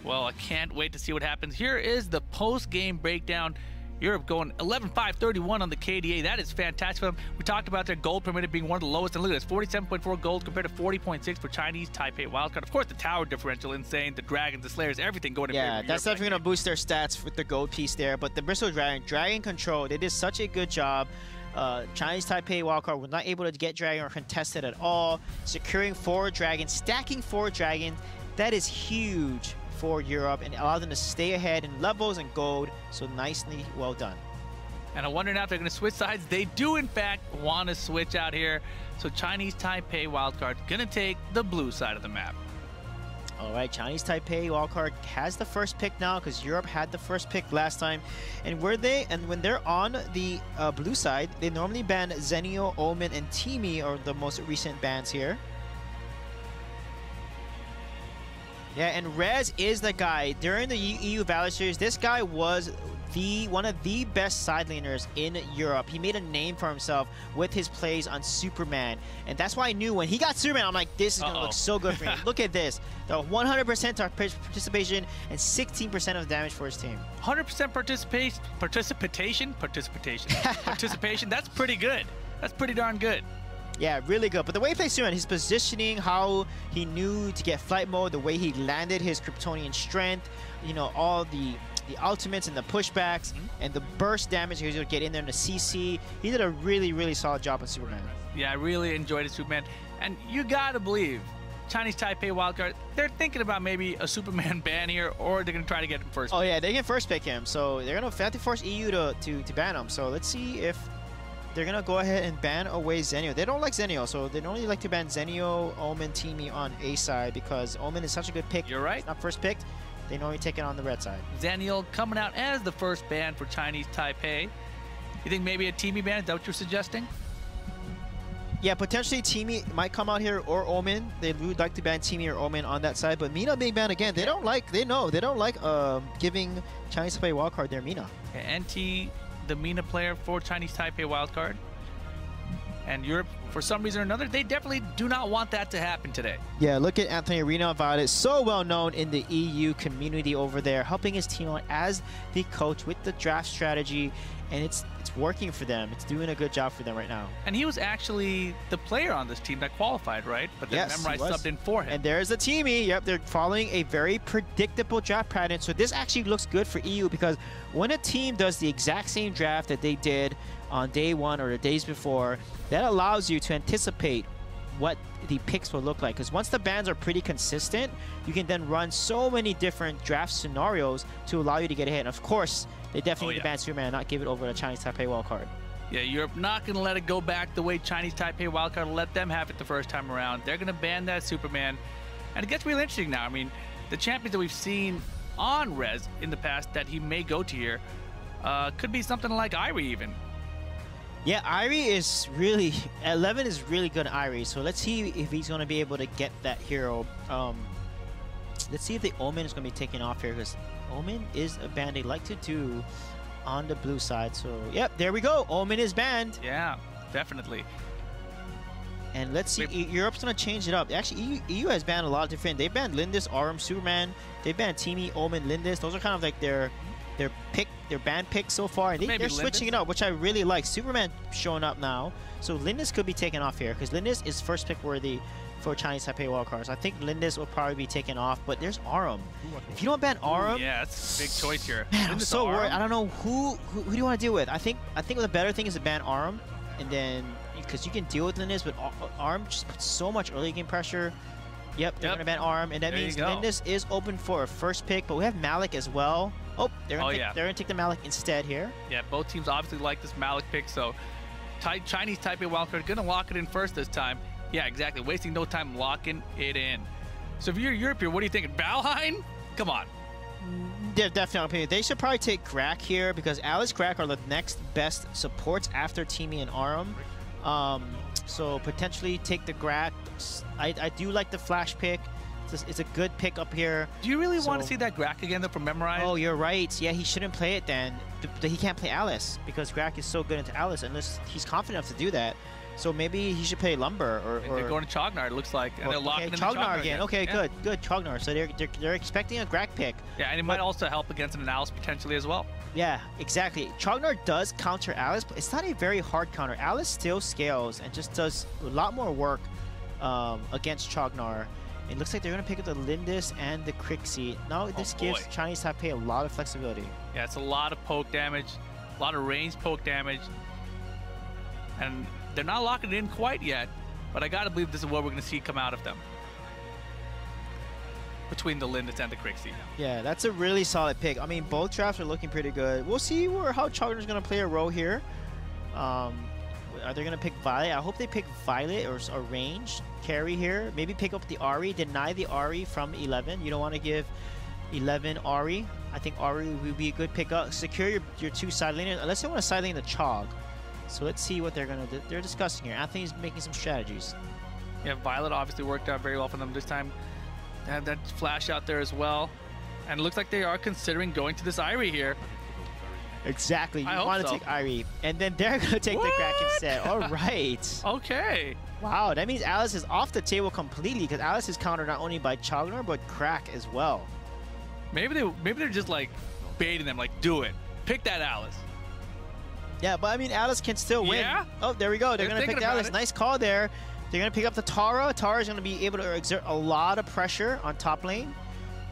Well, I can't wait to see what happens. Here is the post-game breakdown. Europe going 11-5-31 on the KDA. That is fantastic for them. We talked about their gold permitted being one of the lowest. And look at this, 47.4 gold compared to 40.6 for Chinese Taipei wildcard. Of course, the tower differential insane. The dragons, the slayers, everything going in favor of Europe. That's definitely going to boost their stats with the gold piece there. But the Bristol Dragon control, they did such a good job. Chinese Taipei wildcard was not able to get Dragon or contest it at all. Securing 4 dragons, stacking 4 dragons, that is huge for Europe and allows them to stay ahead in levels and gold. So nicely well done. And I wonder now if they're going to switch sides. They do, in fact, want to switch out here. So Chinese Taipei wildcard going to take the blue side of the map. All right, Chinese Taipei wildcard has the first pick now because Europe had the first pick last time. And when they're on the blue side, they normally ban Zenio, Omen, and Teamy are the most recent bans here. Yeah, and Rez is the guy. During the EU Valor Series, this guy was one of the best side laners in Europe. He made a name for himself with his plays on Superman. And that's why I knew when he got Superman, I'm like, this is going to look so good for him. Look at this. The 100% participation and 16% of damage for his team. 100% participation. That's pretty good. That's pretty darn good. Yeah, really good. But the way he plays Superman, his positioning, how he knew to get flight mode, the way he landed his Kryptonian strength, you know, all the ultimates and the pushbacks and the burst damage he was able to get in there in the CC. He did a really, really solid job on Superman. Yeah, I really enjoyed it, Superman. And you gotta believe, Chinese Taipei wildcard, they're thinking about maybe a Superman ban here, or they're gonna try to get him first. Oh yeah, they can first pick him. So they're gonna have to force EU to ban him. So let's see if they're gonna go ahead and ban away Zenio. They don't like Zenio, so they normally like to ban Zenio, Omen, Teamy on A side because Omen is such a good pick. You're right. It's not first picked. They normally take it on the red side. Zaniel coming out as the first ban for Chinese Taipei. You think maybe a Teamy ban? Is that what you're suggesting? Yeah, potentially Teamy might come out here, or Omen. They would like to ban Teamy or Omen on that side, but Mina being banned again, they don't like giving Chinese Taipei wildcard their Mina. NT, the Mina player for Chinese Taipei wildcard. And Europe, for some reason or another, they definitely do not want that to happen today. Yeah, look at Anthony Reno about it. So well known in the EU community over there, helping his team out as the coach with the draft strategy, and it's working for them. It's doing a good job for them right now. And he was actually the player on this team that qualified, right? But then Memrise subbed in for him. And there's the Teamy. Yep, they're following a very predictable draft pattern. So this actually looks good for EU because when a team does the exact same draft that they did on day 1 or the days before, that allows you to anticipate what the picks will look like. Because once the bans are pretty consistent, you can then run so many different draft scenarios to allow you to get ahead. And of course, they definitely need to ban Superman and not give it over to Chinese Taipei wildcard. Yeah, Europe not going to let it go back the way Chinese Taipei wildcard let them have it the first time around. They're going to ban that Superman. And it gets really interesting now. I mean, the champions that we've seen on Rez in the past that he may go to here could be something like Irie even. Yeah, Irie is really... 11 is really good Irie, so let's see if he's going to be able to get that hero. Let's see if the Omen is going to be taken off here, because Omen is a ban they like to do on the blue side. So, yep, there we go. Omen is banned. Yeah, definitely. And let's see, Europe's going to change it up. Actually, EU has banned a lot of different... They banned Lindis, Aurum, Superman. They banned Teamy, Omen, Lindis. Those are kind of like their band pick so far, and they're switching it up, which I really like. Superman showing up now, so Lindis could be taken off here because Lindis is first pick worthy for Chinese Taipei wildcards. I think Lindis will probably be taken off, but there's Aurum. If you don't ban Aurum, yeah, that's a big choice here. Man, I'm so worried. I don't know who do you want to deal with. I think the better thing is to ban Aurum, and then because you can deal with Lindis, but Aurum just puts so much early game pressure. Yep, they're gonna ban Aurum, and that means Lindis is open for a first pick, but we have Malik as well. Oh, they're gonna take the Malik instead here. Yeah, both teams obviously like this Malik pick, so Chinese Taipei wildcard gonna lock it in first this time. Yeah, exactly. Wasting no time locking it in. So if you're Europe here, what are you thinking? Valheim? Come on. They're definitely. They should probably take Grak here because Alice Grak are the next best supports after Teamy and Aurum. So potentially take the Grak. I do like the Flash pick. It's a good pick up here. Do you really want to see that Grak again though from Memrise? Oh, you're right. Yeah, he shouldn't play it then. He can't play Alice because Grak is so good into Alice unless he's confident enough to do that. So maybe he should play Lumber or they're going to Chognar, it looks like. And they're locking in Chognar again. Okay, yeah. Good. Chognar. So they're expecting a Grak pick. Yeah, and it might also help against an Alice potentially as well. Yeah, exactly. Chognar does counter Alice, but it's not a very hard counter. Alice still scales and just does a lot more work against Chognar. It looks like they're going to pick up the Lindis and the Crixie. Now this gives Chinese Taipei a lot of flexibility. Yeah, it's a lot of poke damage, a lot of range poke damage. And they're not locking it in quite yet, but I gotta believe this is what we're gonna see come out of them. Between the Lindis and the Crixie. Yeah, that's a really solid pick. I mean, both drafts are looking pretty good. We'll see how Chogner's going to play a role here. Are they going to pick Violet? I hope they pick Violet or range carry here. Maybe pick up the Ahri. Deny the Ahri from 11. You don't want to give 11 Ahri. I think Ahri would be a good pickup. Secure your two side laners, unless they want to side lane the Chog. So let's see what they're going to do. They're discussing here. Anthony's making some strategies. Yeah, Violet obviously worked out very well for them this time. They have that flash out there as well. And it looks like they are considering going to this Ahri here. Exactly. You want to take Ahri. And then they're going to take the Crack instead. All right. Okay. Wow, that means Alice is off the table completely because Alice is countered not only by Chogner, but Crack as well. Maybe they're just like baiting them, like, do it. Pick that Alice. Yeah, but I mean, Alice can still win. Yeah? Oh, there we go. They're going to pick Alice. Nice call there. They're going to pick up the Tara. Tara's going to be able to exert a lot of pressure on top lane.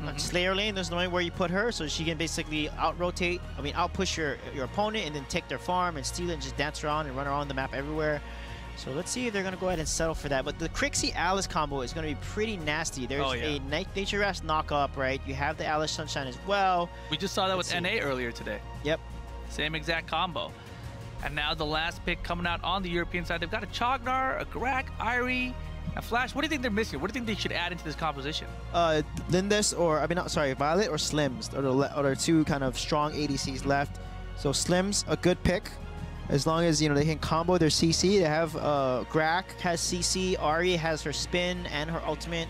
On Slayer lane, there's no way where you put her, so she can basically out-push your opponent and then take their farm and steal it and just dance around and run around the map everywhere. So let's see if they're going to go ahead and settle for that. But the Crixie Alice combo is going to be pretty nasty. There's a Nature Rash knock-up, right? You have the Alice Sunshine as well. We just saw that with NA earlier today. Yep. Same exact combo. And now the last pick coming out on the European side. They've got a Chognar, a Grak, Ahri, a Flash. What do you think they're missing? What do you think they should add into this composition? Lindis Violet or Slims are the two kind of strong ADCs left. So Slims, a good pick. As long as, they can combo their CC. They have Grak has CC, Ahri has her spin and her ultimate.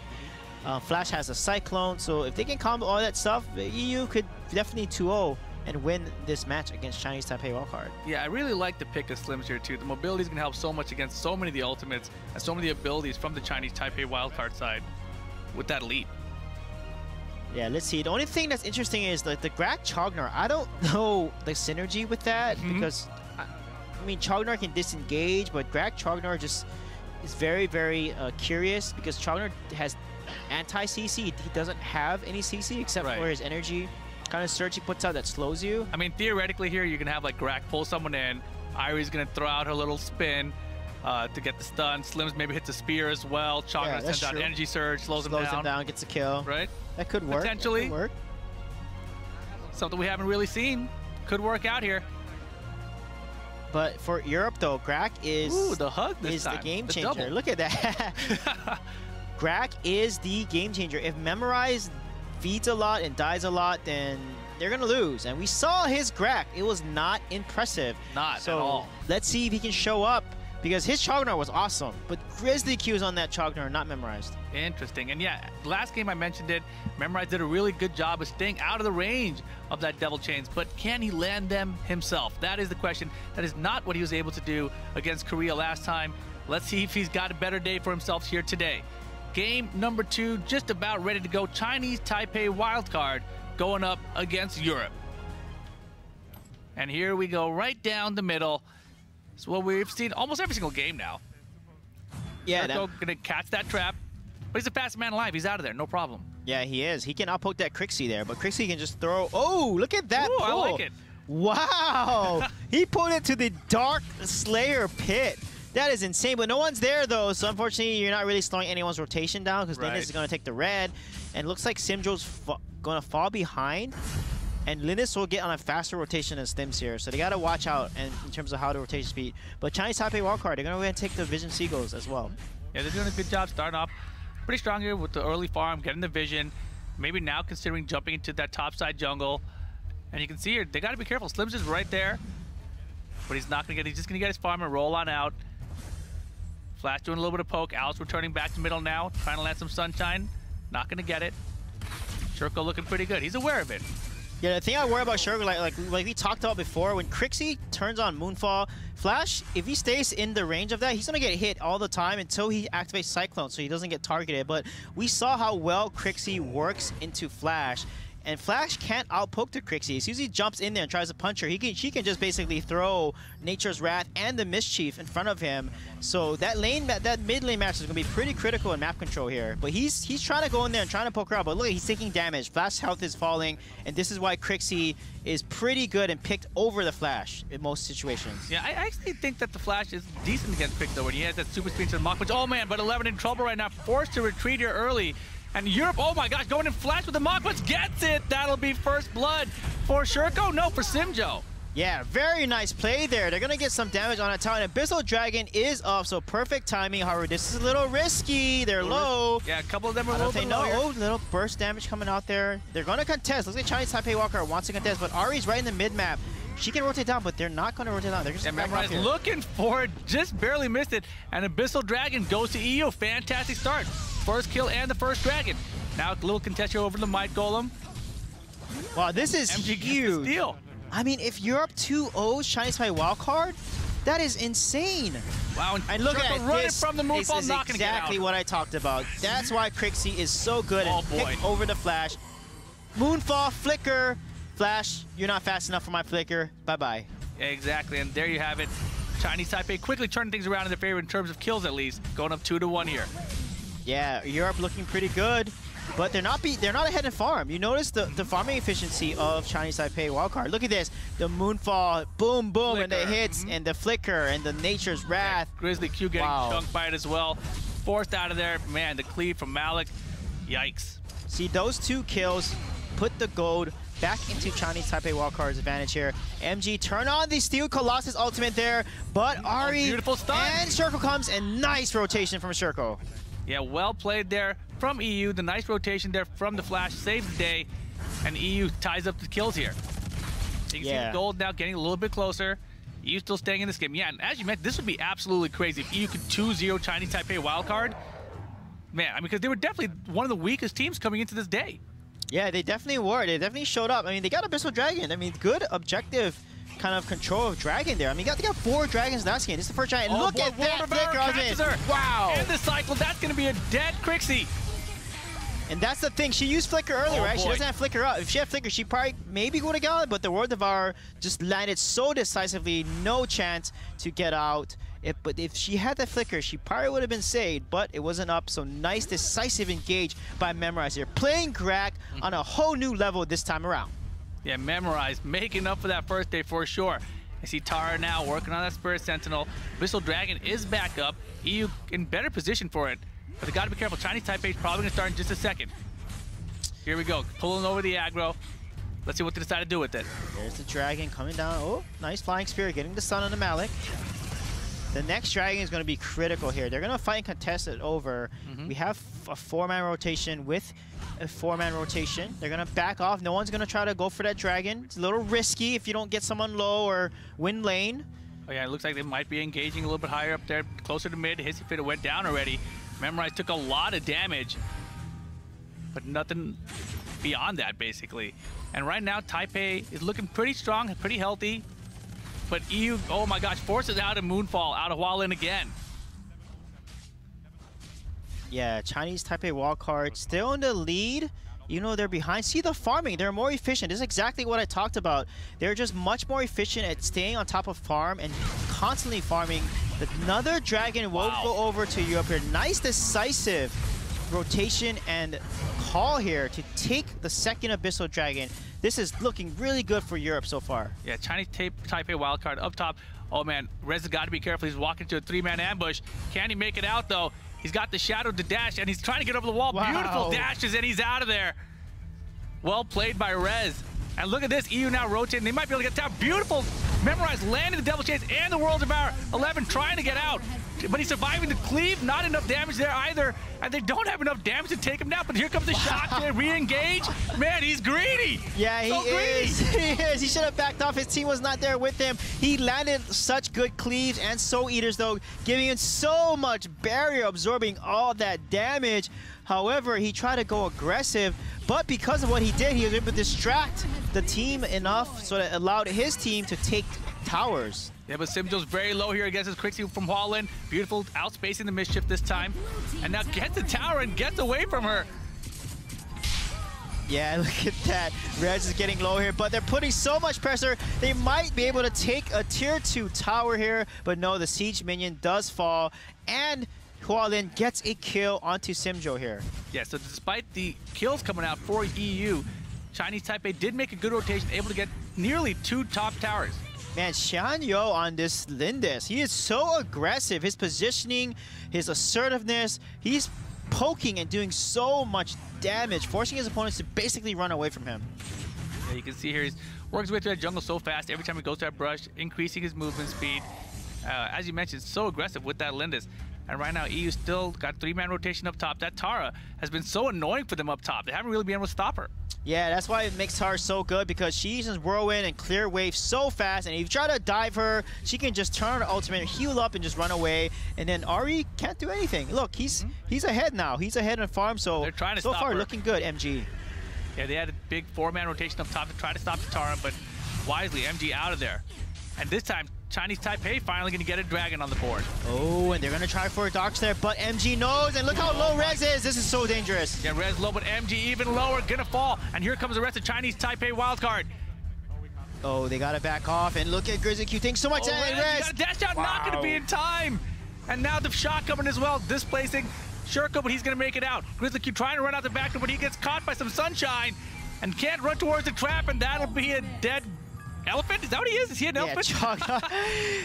Flash has a Cyclone. So if they can combo all that stuff, EU could definitely 2-0 and win this match against Chinese Taipei wildcard. Yeah, I really like the pick of Slims here too. The mobility is going to help so much against so many of the ultimates and so many of the abilities from the Chinese Taipei wildcard side with that lead. Yeah, let's see. The only thing that's interesting is the Grak Chognar. I don't know the synergy with that because, I mean, Chognar can disengage, but Grak Chognar just is very, very curious because Chognar has anti-CC. He doesn't have any CC except for his energy kind of surge he puts out that slows you. I mean, theoretically here, you can have like Grak pull someone in. Ahri's going to throw out her little spin to get the stun. Slims maybe hits a spear as well. Chognar sends out energy surge, slows him down, gets a kill. Right? That could work. Potentially. That could work. Something we haven't really seen. Could work out here. But for Europe, though, Grak is the hug this time. The game the changer. Double. Look at that. Grak is the game changer. If Memorize feeds a lot and dies a lot, then they're going to lose. And we saw his Grak. It was not impressive. Not at all. Let's see if he can show up because his Chognar was awesome. But Grizzly Q's on that Chognar, not Memorized. Interesting. And yeah, last game I mentioned it. Memorize did a really good job of staying out of the range of that Devil Chains. But can he land them himself? That is the question. That is not what he was able to do against Korea last time. Let's see if he's got a better day for himself here today. Game number 2, just about ready to go. Chinese Taipei wildcard going up against Europe. And here we go, right down the middle. It's what we've seen almost every single game now. Yeah, gonna catch that trap, but he's the fastest man alive. He's out of there, no problem. Yeah, he is. He can outpoke that Crixie there, but Crixie can just throw. Oh, look at that! Ooh, pull. I like it. Wow, he put it to the Dark Slayer pit. That is insane, but no one's there, though, so unfortunately, you're not really slowing anyone's rotation down because Linus is going to take the red, and it looks like Simjo's going to fall behind, and Linus will get on a faster rotation than Stims here, so they got to watch out in terms of how the rotation speed. But Chinese Taipei wildcard, they're going to go ahead and take the Vision Seagulls as well. Yeah, they're doing a good job starting off pretty strong here with the early farm, getting the Vision, maybe now considering jumping into that topside jungle, and you can see here, they got to be careful. Slims is right there, but he's not going to get, he's just going to get his farm and roll on out. Flash doing a little bit of poke. Alice returning back to middle now, trying to land some Sunshine. Not going to get it. Shurko looking pretty good. He's aware of it. Yeah, the thing I worry about Shurko, like we talked about before, when Crixie turns on Moonfall, Flash, if he stays in the range of that, he's going to get hit all the time until he activates Cyclone, so he doesn't get targeted. But we saw how well Crixie works into Flash. And Flash can't outpoke the Crixie. As soon as he jumps in there and tries to punch her, she can just basically throw Nature's Wrath and the Mischief in front of him. So that mid lane match is gonna be pretty critical in map control here. But he's trying to go in there and trying to poke her out. But look, he's taking damage. Flash health is falling, and this is why Crixie is pretty good and picked over the Flash in most situations. Yeah, I actually think that the Flash is decent against Pick though when he has that super speed to the Mach Punch. Oh man, but 11 in trouble right now, forced to retreat here early. And Europe, oh my gosh, going in Flash with the Mach Punch, gets it! That'll be first blood for Shurko, no, for Simjo. Yeah, very nice play there. They're gonna get some damage on a tower, and Abyssal Dragon is off, so perfect timing. However, this is a little risky. They're low. Yeah, a couple of them are a little bit low here. Oh, little burst damage coming out there. They're gonna contest. Looks like Chinese Taipei Walker wants to contest, but Ari's right in the mid map. She can rotate down, but they're not gonna rotate down. They're just Memorize looking for it, just barely missed it. And Abyssal Dragon goes to EU. Fantastic start. First kill and the first dragon. Now a little contest here over the Might Golem. Wow, this is MG huge. Steal. I mean, if Europe 2-0s Chinese Taipei wildcard, that is insane. Wow, and look at this from the Moonfall, this is exactly what I talked about. That's why Crixie is so good and picked over the Flash. Moonfall, Flicker, Flash, you're not fast enough for my Flicker. Bye-bye. Yeah, exactly, and there you have it. Chinese Taipei quickly turning things around in their favor in terms of kills at least, going up 2-1 here. Yeah, Europe looking pretty good, but they're not ahead in farm. You notice the farming efficiency of Chinese Taipei wildcard. Look at this, the Moonfall, boom, boom, Flicker. and the hits, and the Flicker, and the Nature's Wrath. Yeah, Grizzly Q getting chunked by it as well. Forced out of there, man, the cleave from Malik, yikes. See, those 2 kills put the gold back into Chinese Taipei wildcard's advantage here. MG turn on the Steel Colossus ultimate there, but Ari beautiful stun. And Shurko comes, and nice rotation from Shurko. Yeah, well played there from EU. The nice rotation there from the Flash saves the day, and EU ties up the kills here. So you can see gold now getting a little bit closer. EU still staying in this game. Yeah, and as you mentioned, this would be absolutely crazy if EU could 2-0 Chinese Taipei wildcard. Man, I mean, because they were definitely one of the weakest teams coming into this day. Yeah, they definitely were. They definitely showed up. I mean, they got Abyssal Dragon. I mean, good objective kind of control of Dragon there. I mean, they got 4 dragons last game. This is the first dragon. Look at that Flicker. Wow. And the cycle, that's going to be a dead Crixie. And that's the thing. She used Flicker earlier, right? She doesn't have Flicker up. If she had Flicker, she probably maybe would have got it, but the World Devour just landed so decisively, no chance to get out. But if she had that Flicker, she probably would have been saved, but it wasn't up. So nice, decisive engage by Memorize here. Playing Grak on a whole new level this time around. Yeah, Memorize, making up for that first day for sure. I see Tara now working on that Spirit Sentinel. Abyssal Dragon is back up. EU in better position for it. But they got to be careful. Chinese Taipei is probably going to start in just a second. Here we go, pulling over the aggro. Let's see what they decide to do with it. There's the Dragon coming down. Oh, nice Flying Spirit, getting the stun on the Malik. The next Dragon is going to be critical here. They're going to fight and contest it over. We have a 4-man rotation with a 4-man rotation. They're going to back off. No one's going to try to go for that Dragon. It's a little risky if you don't get someone low or win lane. Oh yeah, it looks like they might be engaging a little bit higher up there, closer to mid. Hissy Fit went down already. Memorize took a lot of damage, but nothing beyond that, basically. And right now, Taipei is looking pretty strong, pretty healthy. But EU, oh my gosh, forces out a Moonfall, out of Hualin again. Yeah, Chinese Taipei wildcard still in the lead. You know, they're behind. See the farming, they're more efficient. This is exactly what I talked about. They're just much more efficient at staying on top of farm and constantly farming. Another Dragon won't go over to Europe here. Nice decisive rotation and call here to take the second Abyssal Dragon. This is looking really good for Europe so far. Yeah, Chinese Taipei wildcard up top. Oh man, Rez has got to be careful. He's walking to a 3-man ambush. Can he make it out though? He's got the shadow to dash, and he's trying to get over the wall. Wow. Beautiful dashes, and he's out of there. Well played by Rez. And look at this, EU now rotating. They might be able to get down. Beautiful Memorize, landing the Devil Chase and the World Devour. 11 trying to get out. But he's surviving the cleave. Not enough damage there either. And they don't have enough damage to take him down. But here comes the shock to re-engage. Man, he's greedy. Yeah, he is. He is. He should have backed off. His team was not there with him. He landed such good cleaves and Soul Eaters, though, giving him so much barrier, absorbing all that damage. However, he tried to go aggressive, but because of what he did, he was able to distract the team enough so that it allowed his team to take towers. Yeah, but Simjo's very low here against his Crixie from Hualin. Beautiful outspacing the Mischief this time. And now gets the tower and gets away from her. Yeah, look at that. Reds is getting low here, but they're putting so much pressure. They might be able to take a tier 2 tower here, but no, the siege minion does fall, and Hualin gets a kill onto Simjo here. Yeah, so despite the kills coming out for EU, Chinese Taipei did make a good rotation, able to get nearly 2 top towers. Man, Xian Yo on this Lindis, he is so aggressive. His positioning, his assertiveness, he's poking and doing so much damage, forcing his opponents to basically run away from him. Yeah, you can see here he's working his way through that jungle so fast. Every time he goes to that brush, increasing his movement speed. As you mentioned, so aggressive with that Lindis. And right now, EU still got 3-man rotation up top. That Tara has been so annoying for them up top. They haven't really been able to stop her. Yeah, that's why it makes Tara so good, because she uses Whirlwind and Clear Wave so fast, and if you try to dive her, she can just turn her ultimate, heal up, and just run away. And then Ari can't do anything. Look, he's ahead now. He's ahead in farm, so they're trying to so stop far her. Looking good, MG. Yeah, they had a big 4-man rotation up top to try to stop the Tara, but wisely, MG out of there. And this time, Chinese Taipei finally going to get a dragon on the board. Oh, and they're going to try for a Dark Snare, but MG knows, and look how low Rez is. This is so dangerous. Yeah, Rez low, but MG even lower, going to fall. And here comes the rest of Chinese Taipei wildcard. Oh, they got to back off, and look at Grizzly Q. Thanks so much, Rez. Got to dash out, not going to be in time. And now the shot coming as well, displacing Shurko, but he's going to make it out. Grizzly Q trying to run out the back door, but he gets caught by some sunshine and can't run towards the trap, and that'll be a dead elephant? Is that what he is? Is he an elephant?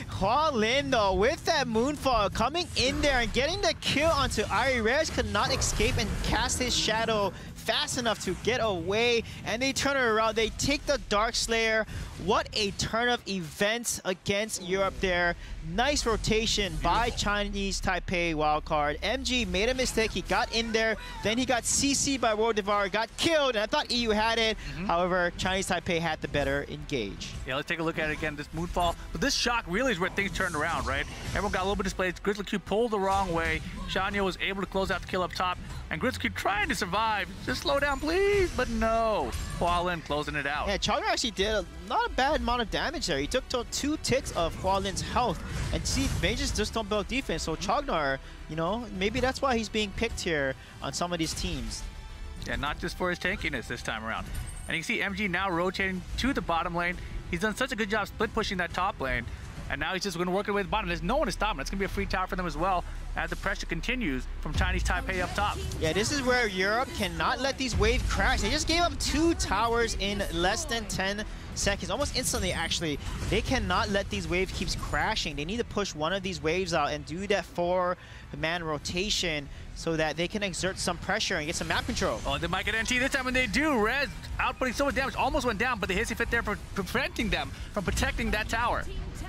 Hualin, though, with that Moonfall, coming in there and getting the kill onto Ari. Rez could not escape and cast his shadow fast enough to get away, and they turn it around. They take the Dark Slayer. What a turn of events against Europe there. Nice rotation by Chinese Taipei wildcard. MG made a mistake. He got in there. Then he got CC'd by World Devour, got killed, and I thought EU had it. However, Chinese Taipei had the better engage. Yeah, let's take a look at it again, this Moonfall. But this shock really is where things turned around, right? Everyone got a little bit displaced. Grizzly Q pulled the wrong way. Shanyo was able to close out the kill up top. And Grizzly Q trying to survive. Just slow down, please. But no. Hualin closing it out. Yeah, Chognar actually did not a bad amount of damage there. He took 2 ticks of Hualin's health. And see, mages just don't build defense. So Chognar, you know, maybe that's why he's being picked here on some of these teams. Yeah, not just for his tankiness this time around. And you can see MG now rotating to the bottom lane. He's done such a good job split pushing that top lane. And now he's just going to work his way to the bottom. There's no one to stop him. It's going to be a free tower for them as well as the pressure continues from Chinese Taipei up top. Yeah, this is where Europe cannot let these waves crash. They just gave up 2 towers in less than 10 seconds, almost instantly actually. They cannot let these waves keep crashing. They need to push one of these waves out and do that 4-man rotation so that they can exert some pressure and get some map control. Oh, they might get NT this time, when they do. Rez outputting so much damage, almost went down, but the hissy fit there for preventing them from protecting that tower.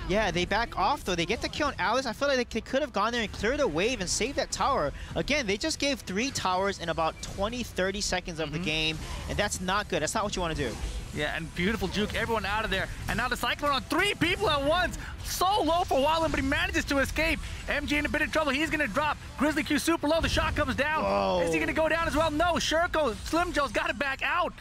Yeah, they back off though. They get the kill on Alice. I feel like they could have gone there and cleared the wave and saved that tower. Again, they just gave 3 towers in about 20-30 seconds of the game, and that's not good. That's not what you want to do. Yeah, and beautiful juke, everyone out of there. And now the Cyclone on 3 people at once. So low for Hualin, but he manages to escape. MG in a bit of trouble. He's going to drop. Grizzly Q super low. The shot comes down. Whoa. Is he going to go down as well? No. Shurko, Slim Joe's got to back out.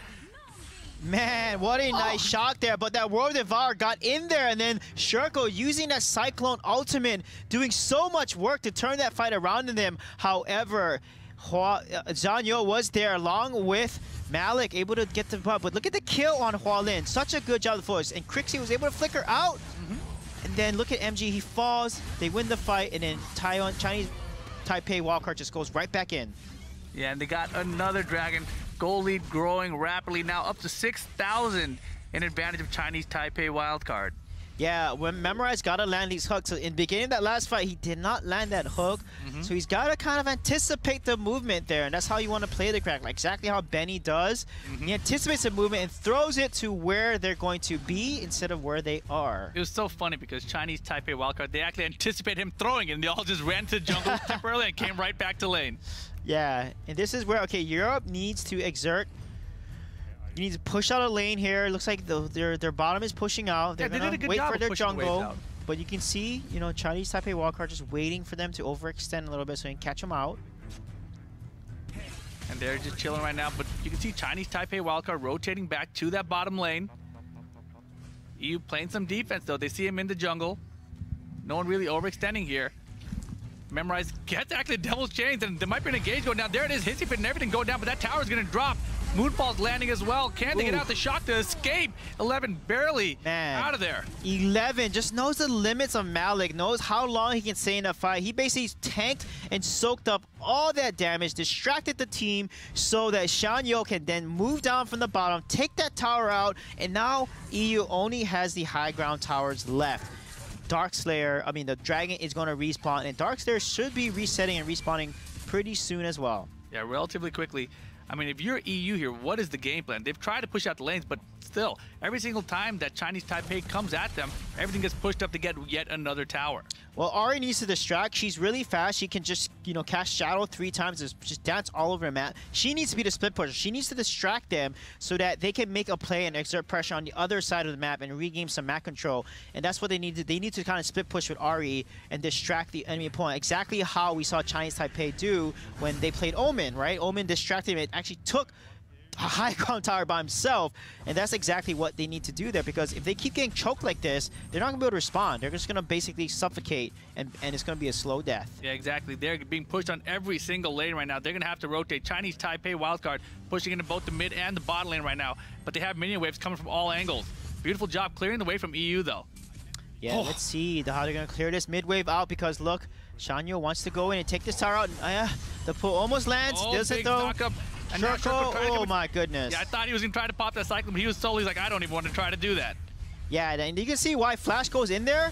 Man, what a nice shot there, but that World Devour got in there, and then Shurko using that Cyclone ultimate, doing so much work to turn that fight around in them. However, Zanyo was there along with Malik, able to get the butt, but look at the kill on Hualin. Such a good job of the force, and Crixie was able to flicker out. And then look at MG, he falls, they win the fight, and then Chinese Taipei wildcard just goes right back in. Yeah, and they got another dragon. Goal lead growing rapidly now, up to 6,000 in advantage of Chinese Taipei wildcard. Yeah, when Memorize got to land these hooks. So in the beginning of that last fight, he did not land that hook. So he's got to kind of anticipate the movement there. And that's how you want to play the crack, like exactly how Benny does. He anticipates the movement and throws it to where they're going to be instead of where they are. It was so funny because Chinese Taipei wildcard, they actually anticipated him throwing it, and they all just ran to the jungle temporarily and came right back to lane. Yeah, and this is where, okay, Europe needs to exert. You need to push out a lane here. It looks like their bottom is pushing out. They're going to wait for their jungle. But you can see, you know, Chinese Taipei wildcard just waiting for them to overextend a little bit so you can catch them out. And they're just chilling right now. But you can see Chinese Taipei wildcard rotating back to that bottom lane. EU playing some defense, though. They see him in the jungle. No one really overextending here. Memorize gets actually Devil's Chains, and there might be an engage going down. There it is, Hissy Fit and everything going down, but that tower is going to drop. Moonfall's landing as well. Can they get out the shock to escape? 11 barely out of there. 11 just knows the limits of Malik, knows how long he can stay in a fight. He basically tanked and soaked up all that damage, distracted the team so that Shanyo can then move down from the bottom, take that tower out, and now EU only has the high ground towers left. The dragon is going to respawn, and Darkslayer should be resetting and respawning pretty soon as well. Yeah, relatively quickly. I mean, if you're EU here, what is the game plan? They've tried to push out the lanes, but still, every single time that Chinese Taipei comes at them, everything gets pushed up to get yet another tower. Well, Ari needs to distract. She's really fast. She can just, cast Shadow 3 times, just dance all over the map. She needs to be the split pusher. She needs to distract them so that they can make a play and exert pressure on the other side of the map and regain some map control. And that's what they need to. They need to kind of split push with Ari and distract the enemy opponent. Exactly how we saw Chinese Taipei do when they played Omen, right? Omen distracted him. It actually took a high ground tower by himself, and that's exactly what they need to do there, because if they keep getting choked like this, they're not going to be able to respond. They're just going to basically suffocate, and it's going to be a slow death. Yeah, exactly. They're being pushed on every single lane right now. They're going to have to rotate. Chinese Taipei wildcard pushing into both the mid and the bottom lane right now, but they have minion waves coming from all angles. Beautiful job clearing the way from EU, though. Yeah, let's see how they're going to clear this mid wave out, because look, Shanyo wants to go in and take this tower out. The pull almost lands, doesn't though. And Shurko, oh my goodness. Yeah, I thought he was going to try to pop that cyclone, but he was solely like, I don't even want to try to do that. Yeah, and you can see why Flash goes in there,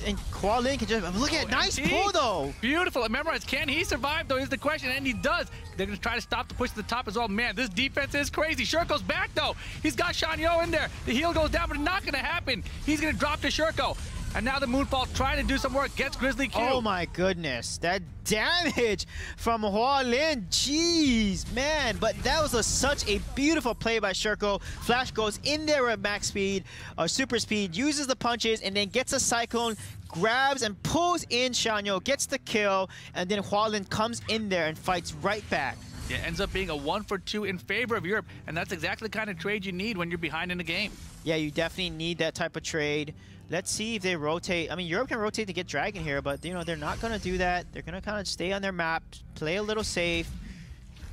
and Hualin can just, look at nice pull though. Beautiful. And memorize, can he survive though is the question, and he does. They're going to try to stop the push to the top as well. Man, this defense is crazy. Shurko's back though. He's got Shanyo in there. The heal goes down, but it's not going to happen. He's going to drop to Shurko. And now the Moonfall trying to do some work, gets Grizzly Q. Oh my goodness, that damage from Hualin, jeez, man. But that was such a beautiful play by Shurko. Flash goes in there at max speed, super speed, uses the punches, and then gets a cyclone, grabs and pulls in Shanyo, gets the kill, and then Hualin comes in there and fights right back. Yeah, ends up being a 1-for-2 in favor of Europe, and that's exactly the kind of trade you need when you're behind in the game. Yeah, you definitely need that type of trade. Let's see if they rotate. I mean, Europe can rotate to get Dragon here, but, they're not going to do that. They're going to kind of stay on their map, play a little safe,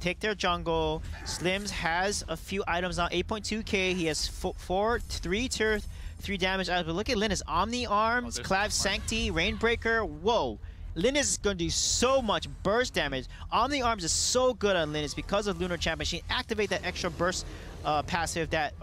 take their jungle. Slims has a few items now, 8.2k. He has 3 tier 3 damage items. But look at Linus, Omni Arms, Clav Sancti, Rainbreaker. Whoa. Linus is going to do so much burst damage. Omni Arms is so good on Linus because of Lunar Champion. She can activate that extra burst passive that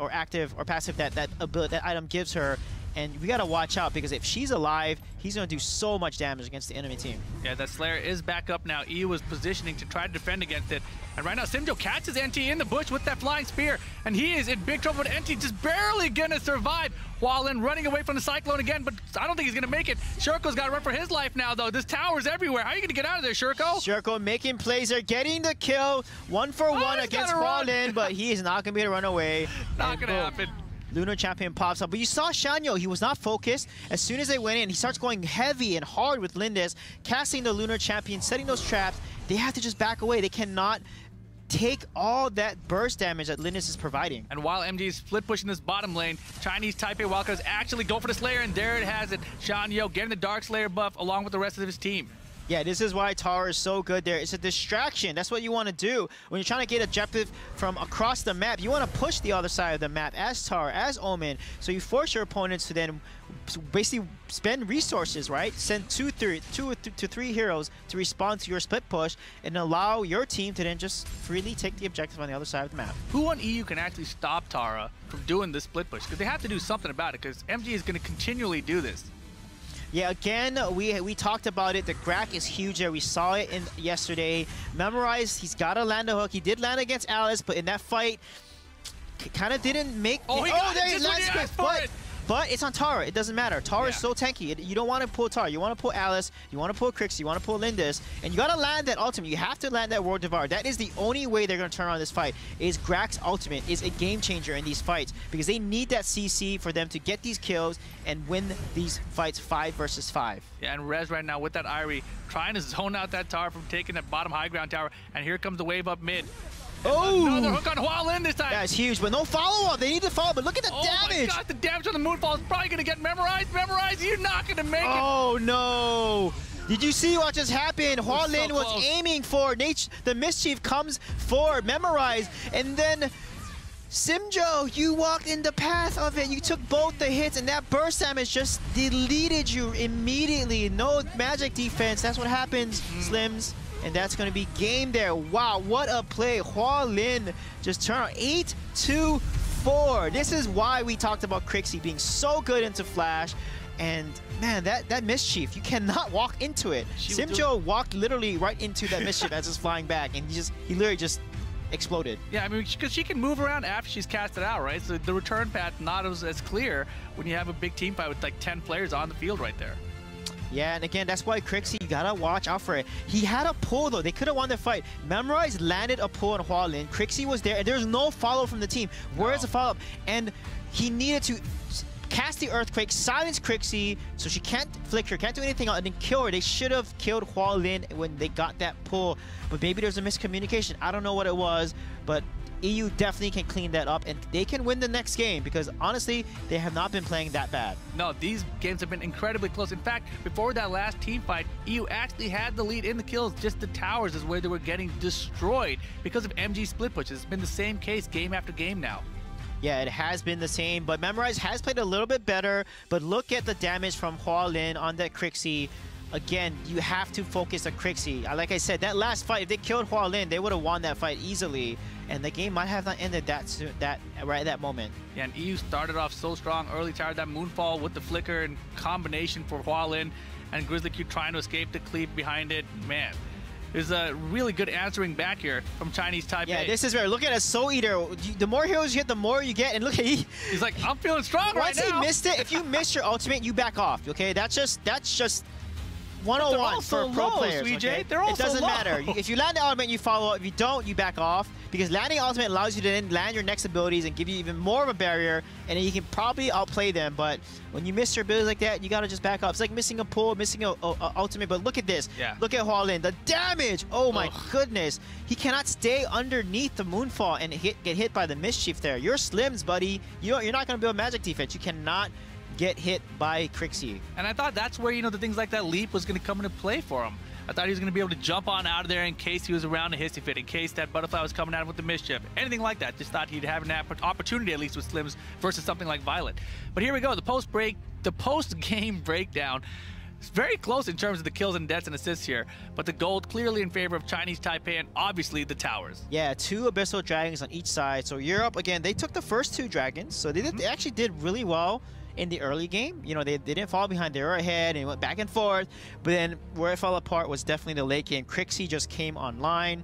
item gives her. And we gotta watch out, because if she's alive, he's gonna do so much damage against the enemy team. Yeah, that Slayer is back up now. EU was positioning to try to defend against it. And right now, Simjo catches NT in the bush with that flying spear. And he is in big trouble, but NT just barely gonna survive. Hualin running away from the Cyclone again, but I don't think he's gonna make it. Shurko's gotta run for his life now, though. This tower's everywhere. How are you gonna get out of there, Shurko? Shurko making plays there, getting the kill. 1-for-1 against Hualin, but he is not gonna be able to run away. Not gonna happen. Lunar Champion pops up, but you saw Shanyo, he was not focused. As soon as they went in, he starts going heavy and hard with Lindis, casting the Lunar Champion, setting those traps. They have to just back away. They cannot take all that burst damage that Lindis is providing. And while MG is split pushing this bottom lane, Chinese Taipei Wildcards actually go for the Slayer, and there it has it. Shanyo getting the Dark Slayer buff along with the rest of his team. Yeah, this is why Tower is so good there. It's a distraction. That's what you want to do. When you're trying to get objective from across the map, you want to push the other side of the map as Tower, as Omen, so you force your opponents to then basically spend resources, right? Send two to three heroes to respond to your split push and allow your team to then just freely take the objective on the other side of the map. Who on EU can actually stop Tara from doing this split push? Because they have to do something about it, because MG is going to continually do this. Yeah, again, we talked about it. The Grak is huge there. We saw it yesterday. Memorize, he's got to land a hook. He did land against Alice, but in that fight, kind of didn't make... Oh, there he lands quick, but it's on Tara. It doesn't matter. Tara is so tanky. You don't want to pull Tara. You want to pull Alice. You want to pull Crix. You want to pull Lindis. And you got to land that ultimate. You have to land that World Devour. That is the only way they're going to turn on this fight. Is Grak's ultimate is a game changer in these fights, because they need that CC for them to get these kills and win these fights 5 versus 5. Yeah, and Rez right now with that Irie trying to zone out that tower from taking that bottom high ground tower. And here comes the wave up mid. Oh! Another hook on Hualin this time. That's huge, but no follow-up. They need to follow, but look at the damage. Oh my god, the damage on the Moonfall is probably going to get memorized. You're not going to make it. Oh no. Did you see what just happened? Hua Lin so was aiming for the Mischief, comes for Memorize, and then Simjo, you walked in the path of it. You took both the hits, and that burst damage just deleted you immediately. No magic defense. That's what happens, Slims. And that's going to be game there. Wow, what a play. Hua Lin just turned on 8-2-4. This is why we talked about Crixie being so good into Flash. And man, that Mischief, you cannot walk into it. Simjo walked literally right into that Mischief as it's flying back, and he literally just exploded. Yeah, I mean, because she can move around after she's cast it out, right? So the return path not as clear when you have a big team fight with like 10 players on the field right there. Yeah, and again, that's why Crixie, you gotta watch out for it. He had a pull though. They could have won the fight. Memorize landed a pull on Hua Lin. Crixie was there, and there's no follow from the team. Where's the follow-up? And he needed to cast the Earthquake, silence Crixie, so she can't flick her, can't do anything else, and then kill her. They should have killed Hua Lin when they got that pull, but maybe there's a miscommunication. I don't know what it was, but EU definitely can clean that up, and they can win the next game, because honestly, they have not been playing that bad. No, these games have been incredibly close. In fact, before that last team fight, EU actually had the lead in the kills. Just the towers is where they were getting destroyed because of MG split pushes. It's been the same case game after game now. Yeah, it has been the same, but Memorize has played a little bit better, but look at the damage from Hua Lin on that Crixie. Again, you have to focus on Crixie. Like I said, that last fight, if they killed Hua Lin, they would have won that fight easily, and the game might have not ended right at that moment. Yeah, and EU started off so strong early tower, that Moonfall with the flicker and combination for Hua Lin, and Grizzly Q trying to escape the cleave behind it. Man, there's a really good answering back here from Chinese Taipei. Yeah, this is rare. Look at a Soul Eater. The more heroes you get, the more you get. And look at he's like, I'm feeling strong right now. Once he missed it, if you miss your ultimate, you back off. Okay, that's just 101 for pro players. Okay? They're also it doesn't low. matter. If you land the ultimate, you follow up. If you don't, you back off. Because landing ultimate allows you to then land your next abilities and give you even more of a barrier, and then you can probably outplay them. But when you miss your abilities like that, you gotta just back off. It's like missing a pull, missing a ultimate. But look at this. Yeah. Look at Hua Lin. The damage. Oh my goodness. He cannot stay underneath the Moonfall and get hit by the Mischief there. You're Slims, buddy. You're not gonna build magic defense. You cannot get hit by Crixie. And I thought that's where, the things like that leap was going to come into play for him. I thought he was going to be able to jump on out of there in case he was around a Hissy Fit, in case that Butterfly was coming at him with the Mischief. Anything like that. Just thought he'd have an opportunity, at least with Slims, versus something like Violet. But here we go. The post-game breakdown. It's very close in terms of the kills and deaths and assists here, but the gold clearly in favor of Chinese Taipei and obviously the towers. Yeah, 2 Abyssal Dragons on each side. So Europe, again, they took the first 2 dragons, so they actually did really well in the early game. They didn't fall behind, they were ahead and went back and forth, but then where it fell apart was definitely the late game. Crixie just came online.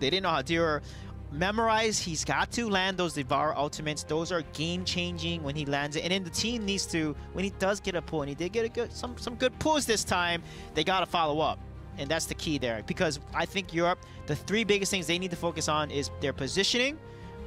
They didn't know how to do her. Memorize, he's got to land those Devour ultimates. Those are game-changing when he lands it. And then the team needs to, when he does get a pull, and he did get some good pulls this time, they got to follow up. And that's the key there. Because I think Europe, the 3 biggest things they need to focus on is their positioning.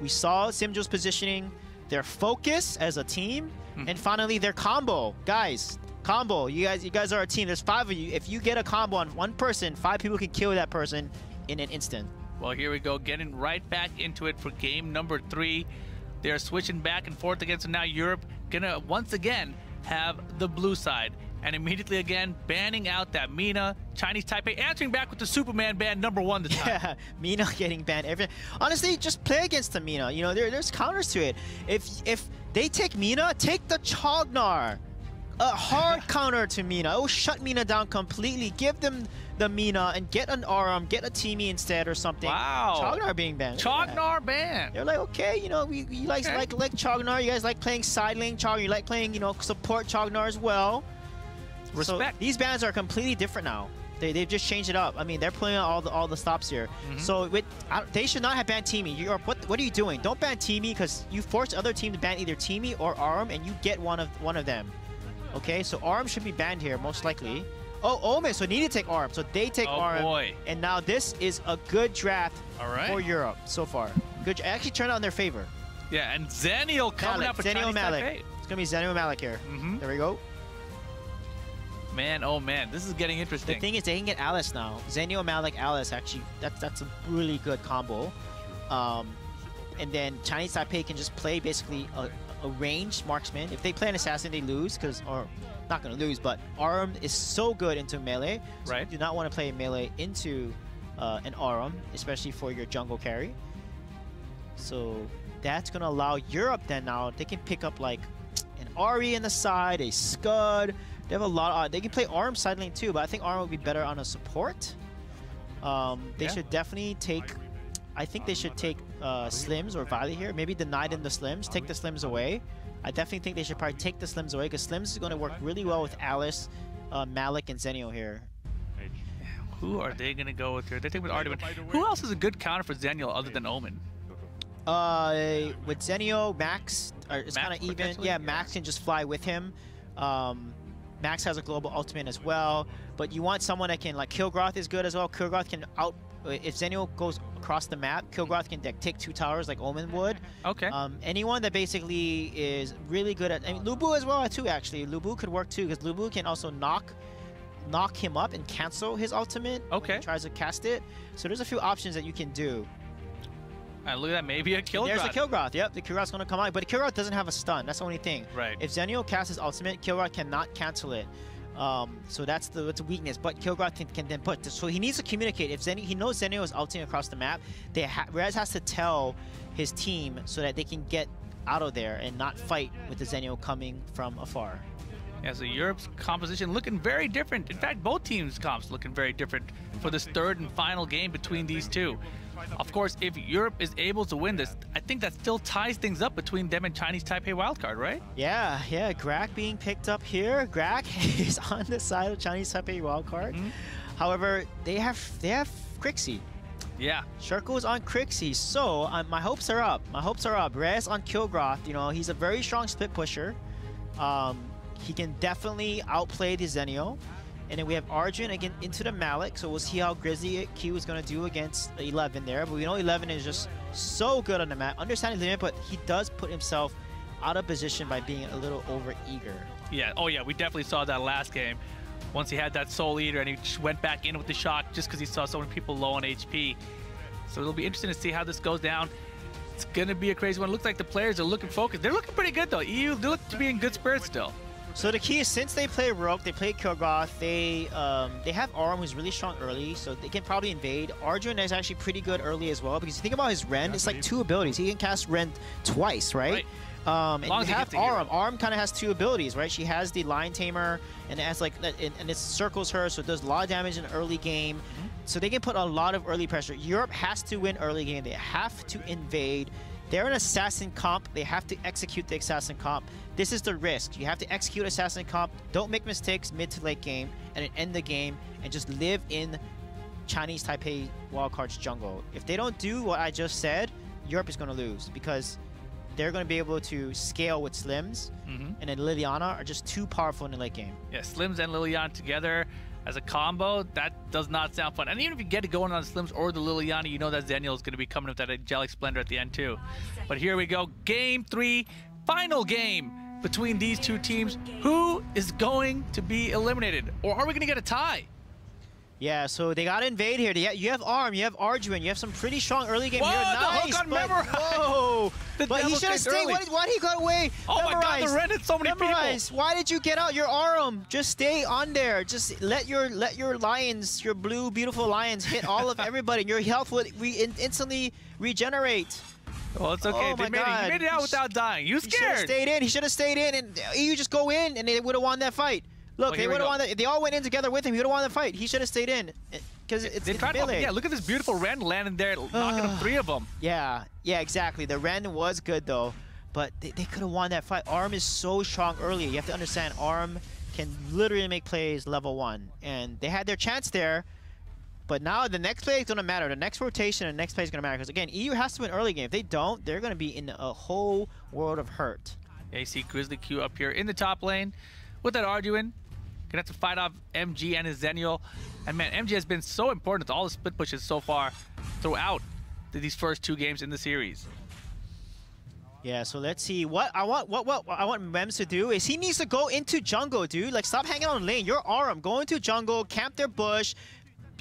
We saw Simjo's positioning, their focus as a team, and finally their combo. Guys, combo. You guys are a team. There's 5 of you. If you get a combo on 1 person, 5 people can kill that person in an instant. Well, here we go, getting right back into it for game number 3. They're switching back and forth again, so now Europe gonna once again have the blue side. And immediately again, banning out that Mina. Chinese Taipei answering back with the Superman ban #1 this time. Yeah, Mina getting banned. Honestly, just play against the Mina. There's counters to it. If they take Mina, take the Chognar. A hard counter to Mina. Oh, shut Mina down completely. Give them the Mina and get an Aram, get a Teamy instead or something. Wow. Chognar being banned. Chognar banned. They're like, okay, we like Chognar. You guys like playing side lane Chognar. You like playing, support Chognar as well. Respect. So these bans are completely different now. They've just changed it up. I mean, they're pulling out all the stops here. So they should not have banned Teamy. What are you doing? Don't ban Teamy, because you force other team to ban either Teamy or Aram, and you get one of them. Okay, so Aram should be banned here, most likely. Oh, Omen, so need to take Aram. So they take Aram. Boy. And now this is a good draft for Europe so far. Good. It actually turned out in their favor. Yeah, and Zenial coming out for Chinese Taipei. It's going to be Zenial Malik here. There we go. Man, oh man, this is getting interesting. The thing is, they can get Alice now. Zenial Malik Alice, actually, that's a really good combo. And then Chinese Taipei can just play basically a ranged marksman. If they play an assassin, they lose, or not going to lose, but Arum is so good into melee. So right. You do not want to play melee into an Arum, especially for your jungle carry. So that's going to allow Europe then now, they can pick up like an Ahri in the side, a Scud. They have a lot of, they can play Arum side lane too, but I think Arum would be better on a support. They should definitely take, I think they should take Slims or Valor here. Maybe deny them the Slims, take the Slims away. I definitely think they should probably take the Slims away because Slims is going to work really well with Alice, Malik, and Zenio here. Who are they going to go with here? They take with Artemis. Who else is a good counter for Zenio other than Omen? With Zenio, Max, it's kind of even. Yeah, Max can just fly with him. Max has a global ultimate as well, but you want someone that can, like, Kilgroth is good as well. Kilgroth can if Zenio goes across the map, Kilgroth can take 2 towers like Omen would. Okay. Anyone that basically is really good at, I mean, Lubu as well too, actually. Lubu could work too, because Lubu can also knock him up and cancel his ultimate. Okay. When he tries to cast it. So there's a few options that you can do. And look at that, maybe a Kilgroth. There's a Kilgroth, yep. The Kilgroth's going to come out, but Kilgroth doesn't have a stun. That's the only thing. Right. If Zenio casts his ultimate, Kilgroth cannot cancel it. So that's the weakness, but Kilgroth can then put. So he needs to communicate. If he knows Zenio is ulting across the map, Rez has to tell his team so that they can get out of there and not fight with the Zenio coming from afar. Yeah, so Europe's composition looking very different. In fact, both teams' comps looking very different for this third and final game between these two. Of course, if Europe is able to win this, I think that still ties things up between them and Chinese Taipei wildcard, right? Yeah, Grak being picked up here. Grak is on the side of Chinese Taipei wildcard. However, they have Crixie. Yeah. Shirko's on Crixie, so my hopes are up. My hopes are up. Rez on Kilgroth, you know, he's a very strong split pusher. He can definitely outplay the Zenio. And then we have Arjun again into the Malik, so we'll see how Grizzly Q is going to do against 11 there. But we know 11 is just so good on the map. Understanding the limit, but he does put himself out of position by being a little over-eager. Yeah, oh yeah, we definitely saw that last game. Once he had that Soul Eater and he went back in with the shock just because he saw so many people low on HP. So it'll be interesting to see how this goes down. It's going to be a crazy one. Looks like the players are looking focused. They're looking pretty good though. EU, they look to be in good spirits still. So the key is, since they play Rogue, they play Kilgroth, they have Arum, who's really strong early, so they can probably invade. Arjun is actually pretty good early as well, because you think about his Rend, it's like 2 abilities. He can cast Rend twice, right? And you have Arum. Arum kind of has 2 abilities, right? She has the Lion Tamer, and it has like and it circles her, so it does a lot of damage in the early game. So they can put a lot of early pressure. Europe has to win early game. They have to invade. They're an assassin comp. They have to execute the assassin comp. This is the risk. You have to execute assassin comp. Don't make mistakes mid to late game, and then end the game and just live in Chinese Taipei wildcard's jungle. If they don't do what I just said, Europe is going to lose, because they're going to be able to scale with Slims, and then Liliana are just too powerful in the late game. Yeah, Slims and Liliana together as a combo, that does not sound fun. And even if you get it going on the Slims or the Liliana, you know that Zenio is going to be coming with that Angelic Splendor at the end too. But here we go, Game 3, final game between these two teams. Who is going to be eliminated? Or are we going to get a tie? Yeah, so they got to invade here. You have Arm, you have Arjuin, you have some pretty strong early game here. Nice, the hook on Memorize! Whoa! But he should have stayed. Why did he got away? Oh my God, the Ren hit so many people. Why did you get out? Your Arum, just stay on there. Just let your lions, your blue beautiful lions, hit all of everybody. Your health would instantly regenerate. Well, it's okay. They made it out without dying. You scared? He should have stayed in. He should have stayed in, and you just go in, and they would have won that fight. Look, they would have won. They all went in together with him. He would have won the fight. He should have stayed in, because it's melee. Yeah, look at this beautiful Ren landing there, knocking up 3 of them. Yeah, exactly. The Ren was good though, but they could have won that fight. Arm is so strong early. You have to understand, Arm can literally make plays level 1, and they had their chance there. But now the next play is going to matter. The next rotation and the next play is going to matter, because again, EU has to win early game. If they don't, they're going to be in a whole world of hurt. Yeah, you see Grizzly Q up here in the top lane with that Arduin. Gonna have to fight off MG and his Zenio. And man, MG has been so important to all the split pushes so far throughout these first 2 games in the series. Yeah, so let's see. What I want Mems to do is he needs to go into jungle, dude. Like, stop hanging on lane. You're Arum. Go into jungle, camp their bush,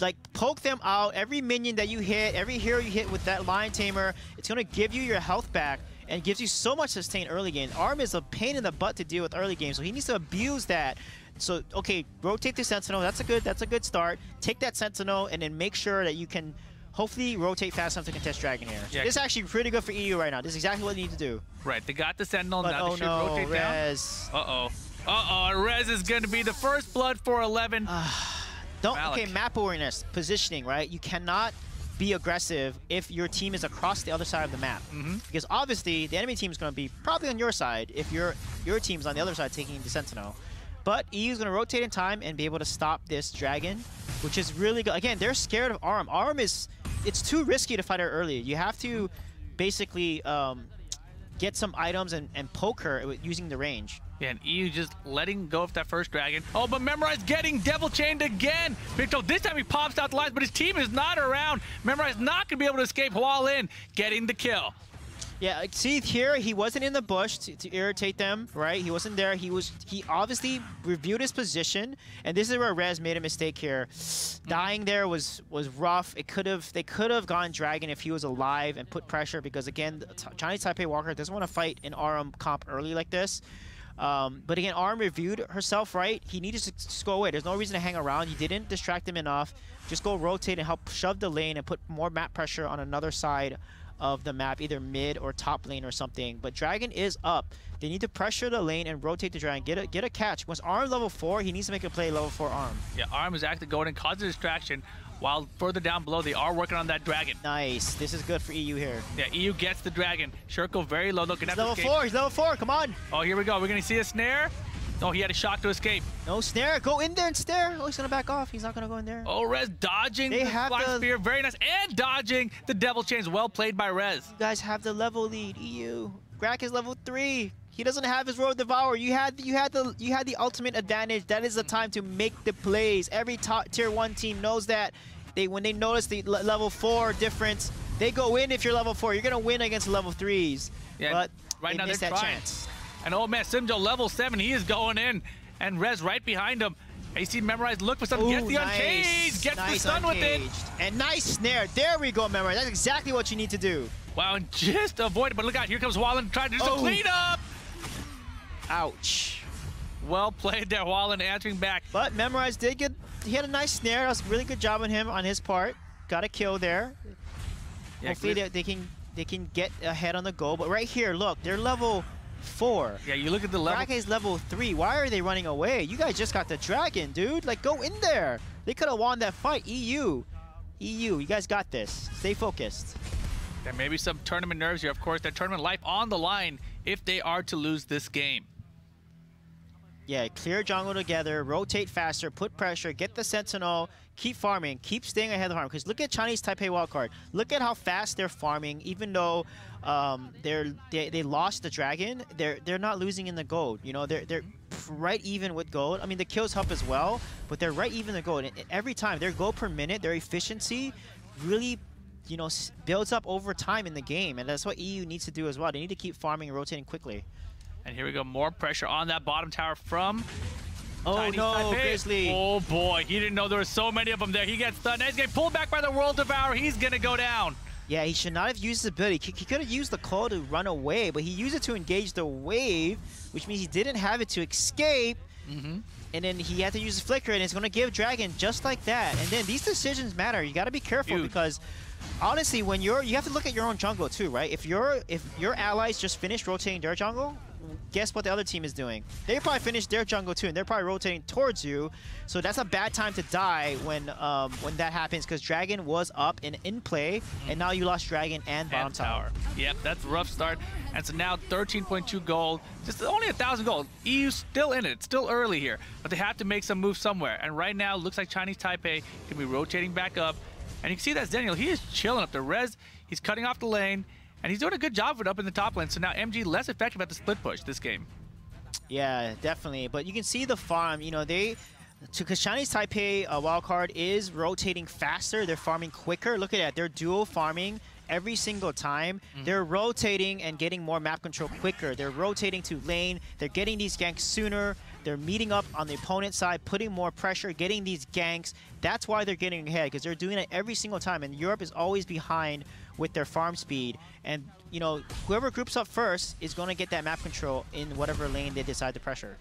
like, poke them out. Every minion that you hit, every hero you hit with that Lion Tamer, it's gonna give you your health back. and gives you so much sustain early game. ARM is a pain in the butt to deal with early game, so he needs to abuse that. So okay, rotate the Sentinel. That's a good start. Take that Sentinel and then make sure that you can hopefully rotate fast enough to contest Dragon here. Yeah. This is actually pretty good for EU right now. This is exactly what they need to do. Right, they got the Sentinel. But, now they should rotate Rez. down. Uh-oh, Rez is going to be the first blood for 11. Okay, map awareness, positioning, right? You cannot be aggressive if your team is across the other side of the map. Because obviously, the enemy team is going to be probably on your side if your team's on the other side taking the Sentinel. But EU is going to rotate in time and be able to stop this Dragon, which is really good. Again, they're scared of ARM. ARM is, it's too risky to fight her early. You have to basically get some items and poke her using the range. Yeah, and EU just letting go of that first Dragon. Oh, but Memorize getting Devil Chained again. Victor, this time he pops out the lines, but his team is not around. Memorize not going to be able to escape while in, getting the kill. Yeah, see here, he wasn't in the bush to irritate them, right? He wasn't there. He obviously reviewed his position, and this is where Rez made a mistake here. Dying there was rough. They could have gone Dragon if he was alive and put pressure, because again, Chinese Taipei Walker doesn't want to fight an ARM comp early like this. But again, ARM reviewed herself right. He needed to just go away. There's no reason to hang around. You didn't distract him enough. Just go rotate and help shove the lane and put more map pressure on another side of the map, either mid or top lane or something. But Dragon is up. They need to pressure the lane and rotate the Dragon. Get a catch. Once ARM level 4, he needs to make a play level 4 ARM. Yeah, ARM is actually going and causing a distraction, while further down below they are working on that Dragon. Nice. This is good for EU here. Yeah, EU gets the Dragon. Shurko very low, looking at level 4. He's level 4. Come on. Oh, here we go. We're going to see a snare. No, he had a shot to escape. No snare. Go in there and stare. Oh, he's going to back off. He's not going to go in there. Oh, Rez dodging the Fly Spear. Very nice. And dodging the Devil Chains. Well played by Rez. You guys have the level lead, EU. Grak is level 3. He doesn't have his Road Devour. You had the ultimate advantage. That is the time to make the plays. Every top tier 1 team knows that. When they notice the level 4 difference, they go in if you're level 4. You're going to win against level 3s. Yeah, but right now they're that trying. Chance. And oh man, Simjo level 7, he is going in. And Rez right behind him. AC Memorize, look for something. Gets the uncaged, gets the stun with it. And nice snare. There we go, Memorize. That's exactly what you need to do. Wow, and just avoid it. But look out, here comes Wallen trying to do some cleanup. Ouch. Well played there, Wallen answering back. But Memorize did get, he had a nice snare. That was a really good job on him on his part. Got a kill there. Yeah, hopefully they can get ahead on the goal. But right here, look, they're level 4. Yeah, you look at the level. Dragon's level 3. Why are they running away? You guys just got the Dragon, dude. Like, go in there. They could have won that fight. EU, you guys got this. Stay focused. There may be some tournament nerves here, of course. Their tournament life on the line if they are to lose this game. Yeah, clear jungle together, rotate faster, put pressure, get the Sentinel, keep farming, keep staying ahead of the farm. Because look at Chinese Taipei wildcard. Look at how fast they're farming, even though they lost the Dragon. They're not losing in the gold. You know, they're right even with gold. I mean, the kills help as well, but they're right even the gold. And every time their gold per minute, their efficiency really, you know, builds up over time in the game, and that's what EU needs to do as well. They need to keep farming and rotating quickly. And here we go, more pressure on that bottom tower from Chinese Taipei. Grizzly. Oh boy, he didn't know there were so many of them there. He gets stunned. He's getting pulled back by the World Devourer. He's gonna go down. Yeah, he should not have used his ability. He could have used the call to run away, but he used it to engage the wave, which means he didn't have it to escape. And then he had to use the flicker, and it's gonna give Dragon just like that. And then these decisions matter. You gotta be careful because honestly, when you have to look at your own jungle too, right? If your allies just finished rotating their jungle, guess what the other team is doing? They probably finished their jungle too, and they're probably rotating towards you. So that's a bad time to die when that happens, because Dragon was up and in play, and now you lost Dragon and bottom tower. Yep, that's a rough start. And so now 13.2 gold, just only 1,000 gold. EU still in it. It's still early here, but they have to make some moves somewhere. And right now, it looks like Chinese Taipei can be rotating back up. And you can see that Zenial, he is chilling up there. Rez, he's cutting off the lane. And he's doing a good job of it up in the top lane. So now MG less effective at the split push this game. Yeah, definitely. But you can see the farm. You know, because Chinese Taipei wildcard is rotating faster. They're farming quicker. Look at that. They're dual farming every single time. They're rotating and getting more map control quicker. They're rotating to lane. They're getting these ganks sooner. They're meeting up on the opponent's side, putting more pressure, getting these ganks. That's why they're getting ahead, because they're doing it every single time. And Europe is always behind with their farm speed. And, you know, whoever groups up first is going to get that map control in whatever lane they decide to pressure.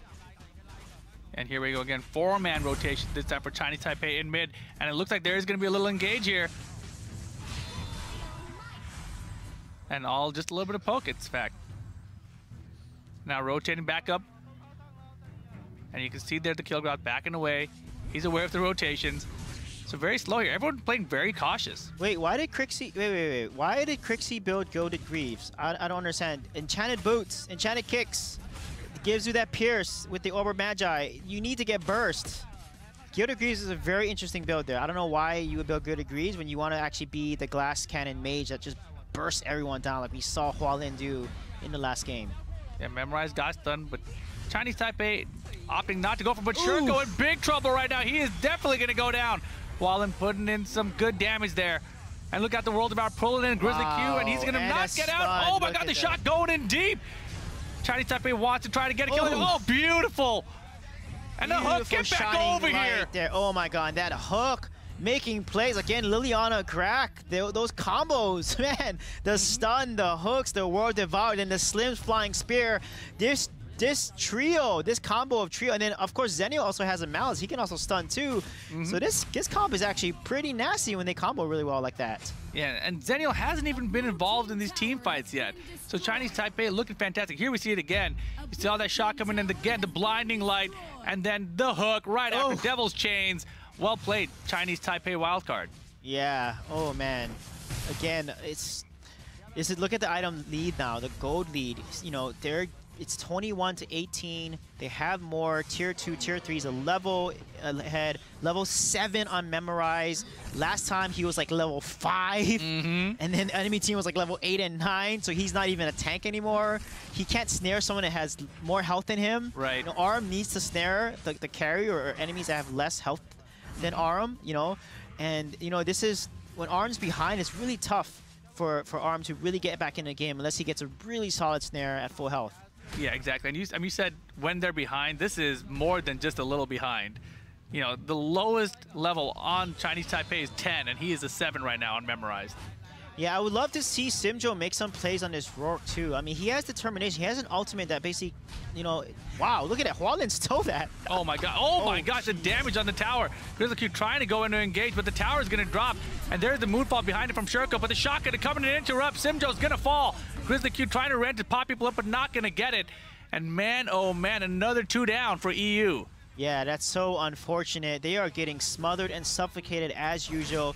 And here we go again, 4-man rotation this time for Chinese Taipei in mid. And it looks like there is going to be a little engage here. And all just a little bit of poke, it's fact. Now rotating back up. And you can see there the Killgrot backing away. He's aware of the rotations. So very slow here. Everyone playing very cautious. Wait, why did Crixie... Wait. Why did Crixie build Goated Greaves? I don't understand. Enchanted Boots, Enchanted Kicks. Gives you that pierce with the Orb Magi. You need to get burst. Gilded Greaves is a very interesting build there. I don't know why you would build Gilded Greaves when you want to actually be the glass cannon mage that just bursts everyone down like we saw Hualin do in the last game. Yeah, Memorize got stunned, but Chinese Taipei opting not to go for, but Shurko in big trouble right now. He is definitely going to go down. Hualin putting in some good damage there. And look at the World of Power pulling in Grizzly Q, and he's going to not get out. Oh my God, the shot going in deep. Chinese Taipei wants to try to get a kill. Oh, beautiful. And the hook, get back over here. There. Oh my God, that hook making plays. Again, Liliana crack. Those combos, man. The stun, the hooks, the World Devoured, and the Slim's flying spear. This trio, this combo of trio, and then of course Zenio also has a Malice. He can also stun too. So this combo is actually pretty nasty when they combo really well like that. Yeah, and Zenio hasn't even been involved in these team fights yet. So Chinese Taipei looking fantastic. Here we see it again. You see all that shot coming in again, the blinding light, and then the hook right after Devil's Chains. Well played, Chinese Taipei wildcard. Yeah. Oh man. Again, look at the item lead now, the gold lead. You know, it's 21 to 18. They have more tier 2, tier 3s, a level ahead. Level 7 on Memorize. Last time he was like level 5. And then enemy team was like level 8 and 9. So he's not even a tank anymore. He can't snare someone that has more health than him. Right. You know, Aram needs to snare the carry or enemies that have less health than Aram, you know. And, you know, this is, when Aram's behind, it's really tough for Aram to really get back in the game unless he gets a really solid snare at full health. Yeah, exactly. And you said when they're behind, this is more than just a little behind. You know, the lowest level on Chinese Taipei is 10, and he is a 7 right now on Memorized. Yeah, I would love to see Simjo make some plays on this Rourke too. I mean, he has determination. He has an ultimate that basically, you know, wow, look at that. Hualin stole that. Oh my God. Oh my gosh, the damage on the tower. Grizzly Q trying to go in to engage, but the tower is going to drop. And there's the moonfall behind it from Shurko, but the shot going to come in and interrupt. Simjo's going to fall. Grizzly Q trying to rent to pop people up, but not going to get it. And man, oh man, another 2 down for EU. Yeah, that's so unfortunate. They are getting smothered and suffocated as usual.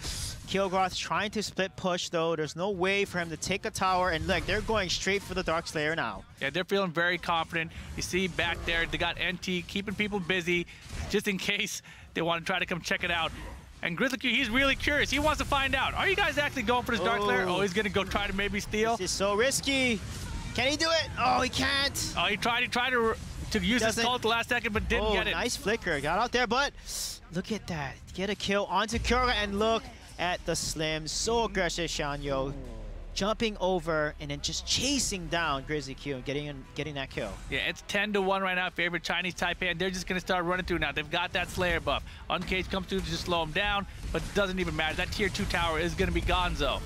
Kilgroth trying to split push though. There's no way for him to take a tower, and look, they're going straight for the Dark Slayer now. Yeah, they're feeling very confident. You see back there, they got NT keeping people busy just in case they want to try to come check it out. And Grizzly Q, he's really curious. He wants to find out. Are you guys actually going for this Dark Slayer? Oh, he's going to go try to maybe steal. This is so risky. Can he do it? Oh, he can't. Oh, he tried to use his call at the last second, but didn't get it. Nice flicker. Got out there, but look at that. Get a kill onto Kyora, and look at the Slim. So aggressive, Shanyo. Jumping over and then just chasing down Grizzly Q and getting that kill. Yeah, it's 10-1 right now, favorite Chinese Taipei, and they're just going to start running through now. They've got that Slayer buff. Uncaged comes through to just slow them down, but it doesn't even matter. That tier 2 tower is going to be gonzo.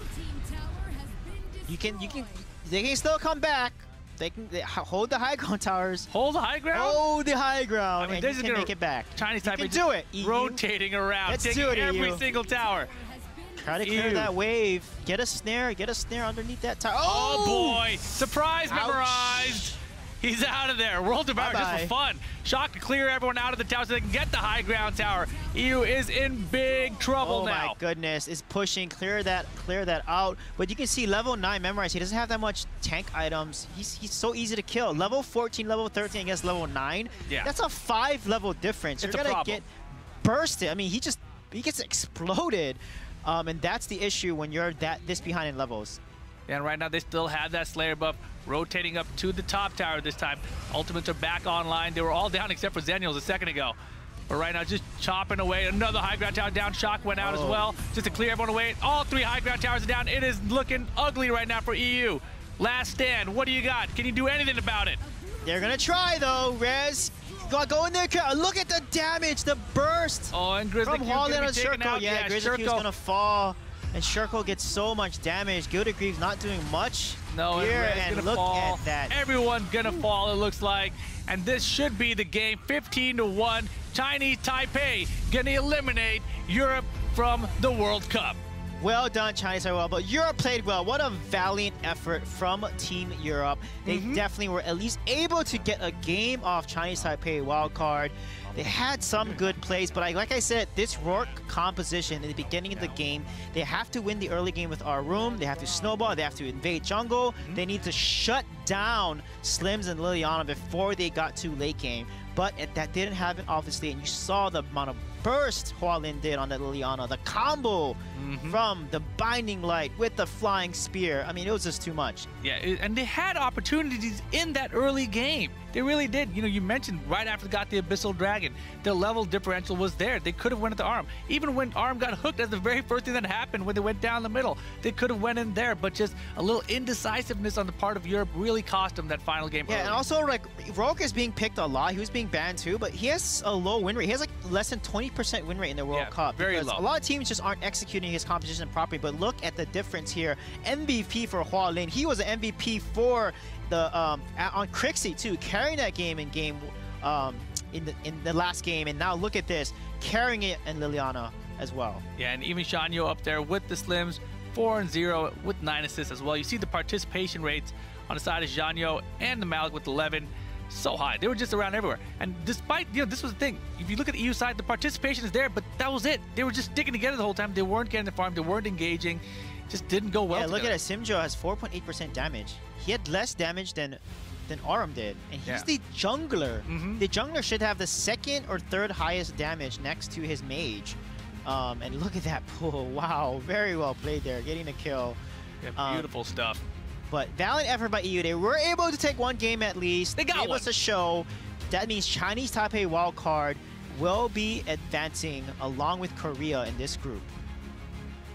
They can still come back. They hold the high ground towers. Hold the high ground? Hold the high ground, I mean, and you can make it back. Chinese Taipei can do it. Rotating around, taking every single tower. Try to clear that wave. Get a snare underneath that tower. Oh boy! Surprise, Memorized! He's out of there. World Devour just for fun. Shock to clear everyone out of the tower so they can get the high ground tower. EU is in big trouble now. Oh my goodness, is pushing, clear that out. But you can see level 9 Memorize, he doesn't have that much tank items. He's so easy to kill. Level 14, level 13 against level 9. Yeah. That's a 5 level difference. You're gonna get bursted. I mean, he gets exploded. And that's the issue when you're this behind in levels. And right now they still have that Slayer buff rotating up to the top tower this time. Ultimates are back online. They were all down except for Xenials a second ago. But right now, just chopping away. Another high ground tower down. Shock went out as well, just to clear everyone away. All 3 high ground towers are down. It is looking ugly right now for EU. Last stand. What do you got? Can you do anything about it? They're gonna try though. Rez, go in there. Look at the damage, the burst. Oh, and Grizzly from Q's Holland gonna on be taken Circle. out. Yeah, Grizzly Q's gonna fall. And Sherko gets so much damage. Gilded Greaves not doing much here, and look fall. at that. Everyone gonna fall, it looks like. And this should be the game, 15-1. Chinese Taipei gonna eliminate Europe from the World Cup. Well done, Chinese Taipei. But Europe played well. What a valiant effort from Team Europe. They definitely were at least able to get a game off Chinese Taipei wildcard. They had some good plays, but like I said, this Rourke composition in the beginning of the game, they have to win the early game with our room. They have to snowball. They have to invade jungle. They need to shut down Slims and Liliana before they got to late game. But that didn't happen, obviously, and you saw the amount of burst Hua Lin did on that Liliana. The combo from the Binding Light with the Flying Spear. I mean, it was just too much. Yeah, and they had opportunities in that early game. They really did. You know, you mentioned right after they got the Abyssal Dragon, the level differential was there. They could have went at the ARM. Even when ARM got hooked, as the very first thing that happened when they went down the middle, they could have went in there, but just a little indecisiveness on the part of Europe really cost them that final game. Yeah, early. and also, like, Rourke is being picked a lot. He was being banned too, but he has a low win rate. He has like less than 20% win rate in the World Cup. Very low. A lot of teams just aren't executing his composition properly, but look at the difference here. MVP for Hua Lin. He was an MVP for the on Crixie too, carrying that game in the last game, and now look at this, carrying it in Liliana as well. Yeah, and even Shanyo up there with the Slims, 4-0 with 9 assists as well. You see the participation rates on the side of Shanyo and the Malik with 11. So high. They were just around everywhere. And despite, you know, this was the thing. If you look at the EU side, the participation is there, but that was it. They were just sticking together the whole time. They weren't getting the farm. They weren't engaging. Just didn't go well. Yeah, look at it. Simjo has 4.8% damage. He had less damage than Aram did. And he's the jungler. The jungler should have the 2nd or 3rd highest damage next to his mage. And look at that pull. Wow. Very well played there. Getting the kill. Yeah, beautiful stuff. But valiant effort by EU. They were able to take one game at least. They got one. Us a show. That means Chinese Taipei wildcard will be advancing along with Korea in this group.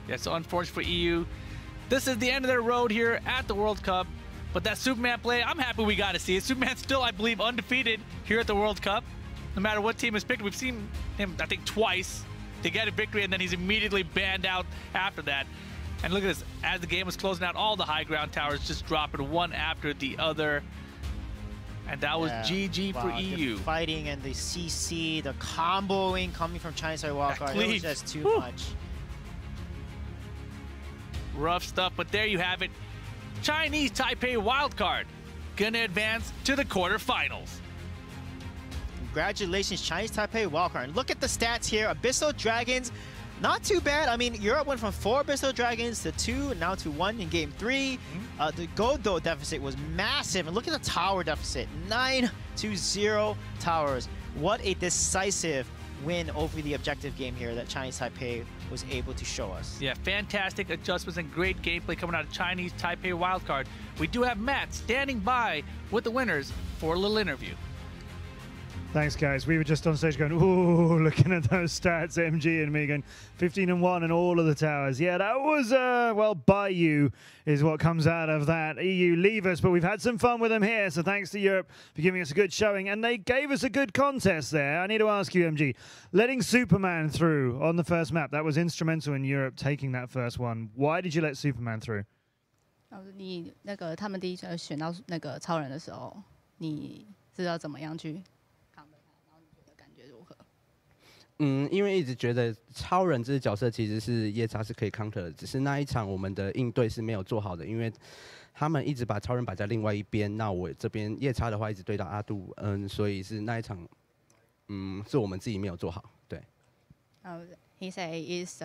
Yeah, so unfortunate for EU. This is the end of their road here at the World Cup. But that Superman play, I'm happy we got to see it. Superman's still, I believe, undefeated here at the World Cup. No matter what team is picked, we've seen him, I think, twice to get a victory, and then he's immediately banned out after that. And look at this, as the game was closing out, all the high ground towers just dropping one after the other. And that was GG for EU. The fighting and the CC, the comboing coming from Chinese Taipei wildcard, it was just too much. Rough stuff, but there you have it. Chinese Taipei wildcard gonna advance to the quarterfinals. Congratulations, Chinese Taipei wildcard. And look at the stats here. Abyssal Dragons, not too bad. I mean, Europe went from 4 Abyssal Dragons to 2, now to 1 in game 3. The gold though deficit was massive. And look at the tower deficit, 9-0 towers. What a decisive win over the objective game here that Chinese Taipei was able to show us. Yeah, fantastic adjustments and great gameplay coming out of Chinese Taipei wildcard. We do have Matt standing by with the winners for a little interview. Thanks, guys. We were just on stage going, ooh, looking at those stats, MG and me going 15-1 and all of the towers. Yeah, that was, well, by you is what comes out of that. EU leave us, but we've had some fun with them here, so thanks to Europe for giving us a good showing, and they gave us a good contest there. I need to ask you, MG, letting Superman through on the first map, that was instrumental in Europe taking that first one. Why did you let Superman through? 你那个他们第一轮选到那个超人的时候，你知道怎么样去？ 因为一直觉得超人这个角色其实是夜叉是可以 counter 的，只是那一场我们的应对是没有做好的，因为他们一直把超人摆在另外一边，那我这边夜叉的话一直对到阿杜，所以是那一场，是我们自己没有做好，对。He said is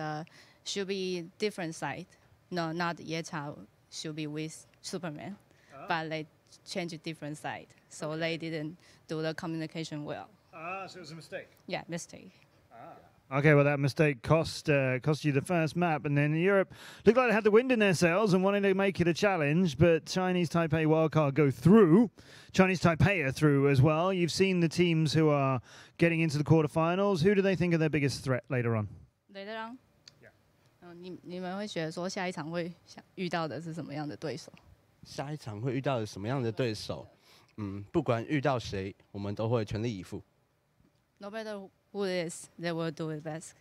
should be different side, no, not 夜叉 should be with Superman, but they change different side, so they didn't do the communication well. So it was a mistake. Yeah, mistake. Okay, well, that mistake cost you the first map, and then Europe looked like they had the wind in their sails and wanted to make it a challenge, but Chinese Taipei wildcard go through. Chinese Taipei are through as well. You've seen the teams who are getting into the quarterfinals. Who do they think are their biggest threat later on? Later on? Yeah. 你们会觉得说下一场会遇到的是什么样的对手？下一场会遇到什么样的对手？不管遇到谁，我们都会全力以赴。No matter who it is, they will do it best.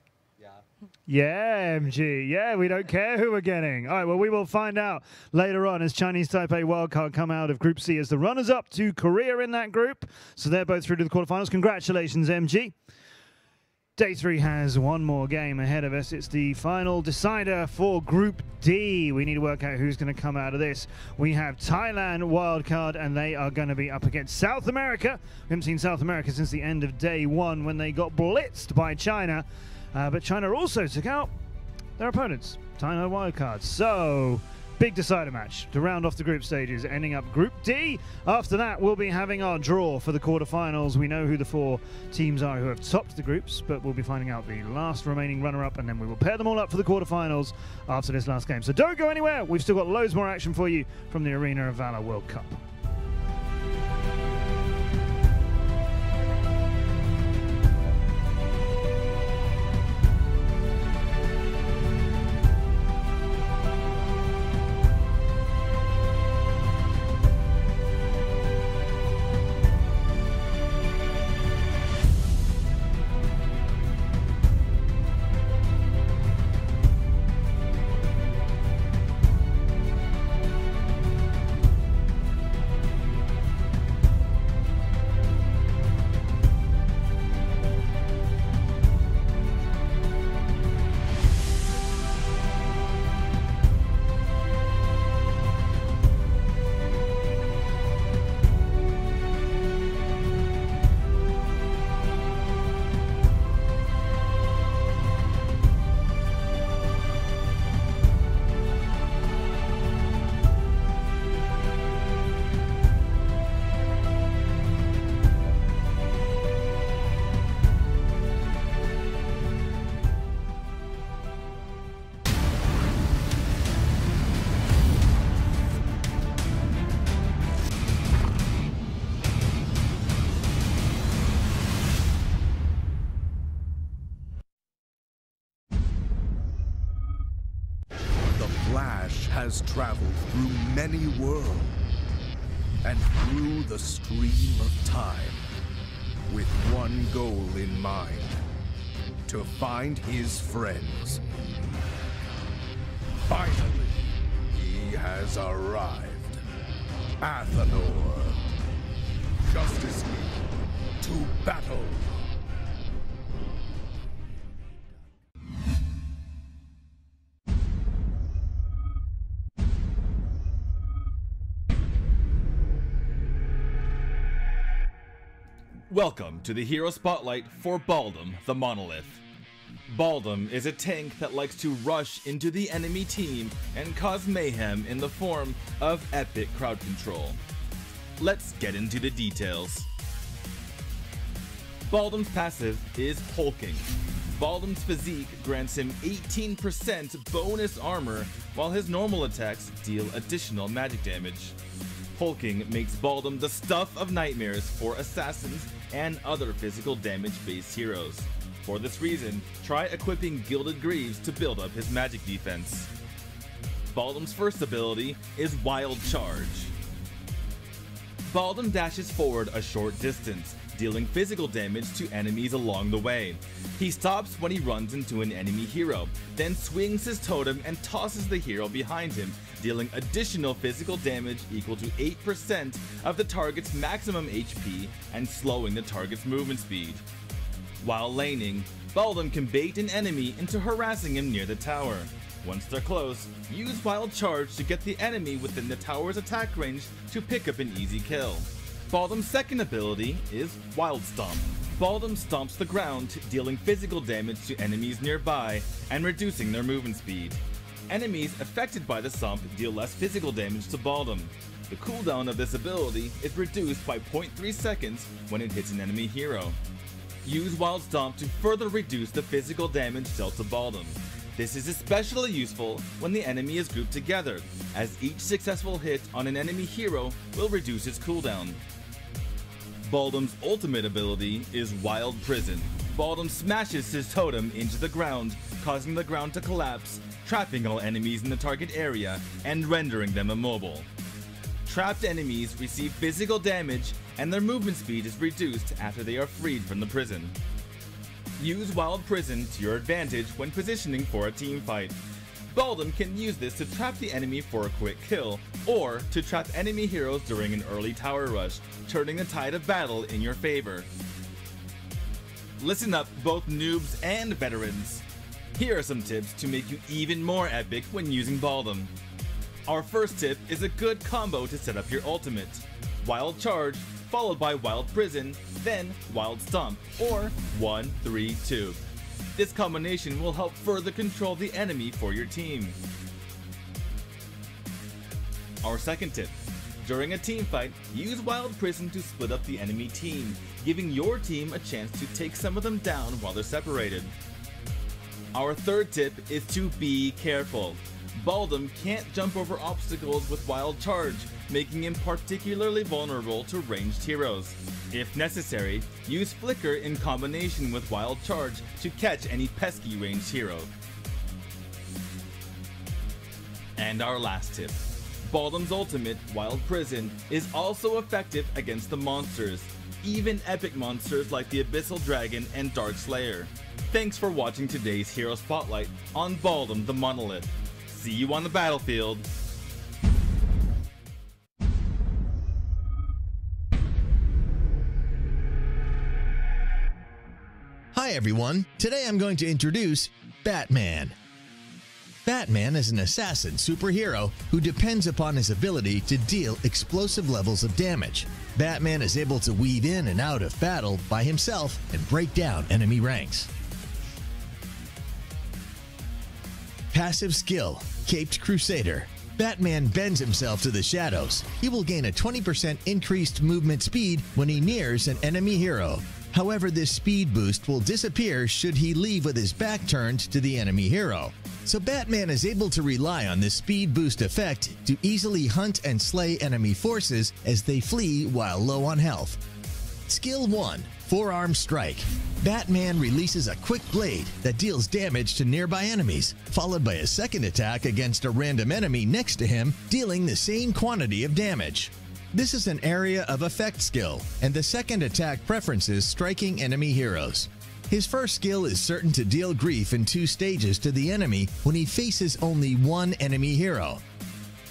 Yeah, MG. Yeah, we don't care who we're getting. All right, well, we will find out later on as Chinese Taipei wildcard come out of Group C as the runners-up to Korea in that group. So they're both through to the quarterfinals. Congratulations, MG. Day 3 has one more game ahead of us. It's the final decider for Group D. We need to work out who's going to come out of this. We have Thailand wildcard, and they are going to be up against South America. We haven't seen South America since the end of Day 1 when they got blitzed by China. But China also took out their opponents, Thailand wildcard. So, big decider match to round off the group stages, ending up Group D. After that, we'll be having our draw for the quarterfinals. We know who the 4 teams are who have topped the groups, but we'll be finding out the last remaining runner-up, and then we will pair them all up for the quarterfinals after this last game. So don't go anywhere. We've still got loads more action for you from the Arena of Valor World Cup. Has traveled through many worlds and through the stream of time with one goal in mind: to find his friends. Finally, he has arrived. Athanor. Justice League to battle. Welcome to the Hero Spotlight for Baldum the Monolith. Baldum is a tank that likes to rush into the enemy team and cause mayhem in the form of epic crowd control. Let's get into the details. Baldum's passive is Hulking. Baldum's physique grants him 18% bonus armor, while his normal attacks deal additional magic damage. Hulking makes Baldum the stuff of nightmares for assassins and other physical damage-based heroes. For this reason, try equipping Gilded Greaves to build up his magic defense. Baldum's first ability is Wild Charge. Baldum dashes forward a short distance, dealing physical damage to enemies along the way. He stops when he runs into an enemy hero, then swings his totem and tosses the hero behind him, dealing additional physical damage equal to 8% of the target's maximum HP and slowing the target's movement speed. While laning, Baldum can bait an enemy into harassing him near the tower. Once they're close, use Wild Charge to get the enemy within the tower's attack range to pick up an easy kill. Baldum's second ability is Wild Stomp. Baldum stomps the ground, dealing physical damage to enemies nearby and reducing their movement speed. Enemies affected by the stomp deal less physical damage to Baldum. The cooldown of this ability is reduced by 0.3 seconds when it hits an enemy hero. use Wild Stomp to further reduce the physical damage dealt to Baldum. This is especially useful when the enemy is grouped together, as each successful hit on an enemy hero will reduce its cooldown. Baldum's ultimate ability is Wild Prison. Baldum smashes his totem into the ground, causing the ground to collapse, trapping all enemies in the target area and rendering them immobile. Trapped enemies receive physical damage and their movement speed is reduced after they are freed from the prison. Use Wild Prison to your advantage when positioning for a team fight. Baldum can use this to trap the enemy for a quick kill, or to trap enemy heroes during an early tower rush, turning the tide of battle in your favor. Listen up, both noobs and veterans. Here are some tips to make you even more epic when using Baldum. Our first tip is a good combo to set up your ultimate. Wild Charge, followed by Wild Prison, then Wild Stomp, or 1-3-2. This combination will help further control the enemy for your team. Our second tip. During a team fight, use Wild Prison to split up the enemy team, giving your team a chance to take some of them down while they're separated. Our third tip is to be careful. Baldum can't jump over obstacles with Wild Charge, making him particularly vulnerable to ranged heroes. If necessary, use Flicker in combination with Wild Charge to catch any pesky ranged hero. And our last tip. Baldum's ultimate, Wild Prison, is also effective against the monsters, even epic monsters like the Abyssal Dragon and Dark Slayer. Thanks for watching today's Hero Spotlight on Baldum the Monolith. See you on the battlefield. Hi everyone, today I'm going to introduce Batman. Batman is an assassin superhero who depends upon his ability to deal explosive levels of damage. Batman is able to weave in and out of battle by himself and break down enemy ranks. Passive skill, Caped Crusader. Batman bends himself to the shadows. He will gain a 20% increased movement speed when he nears an enemy hero. However, this speed boost will disappear should he leave with his back turned to the enemy hero. So Batman is able to rely on this speed boost effect to easily hunt and slay enemy forces as they flee while low on health. Skill 1, Forearm Strike. Batman releases a quick blade that deals damage to nearby enemies, followed by a second attack against a random enemy next to him, dealing the same quantity of damage. This is an area of effect skill, and the second attack preferences striking enemy heroes. His first skill is certain to deal grief in 2 stages to the enemy when he faces only one enemy hero.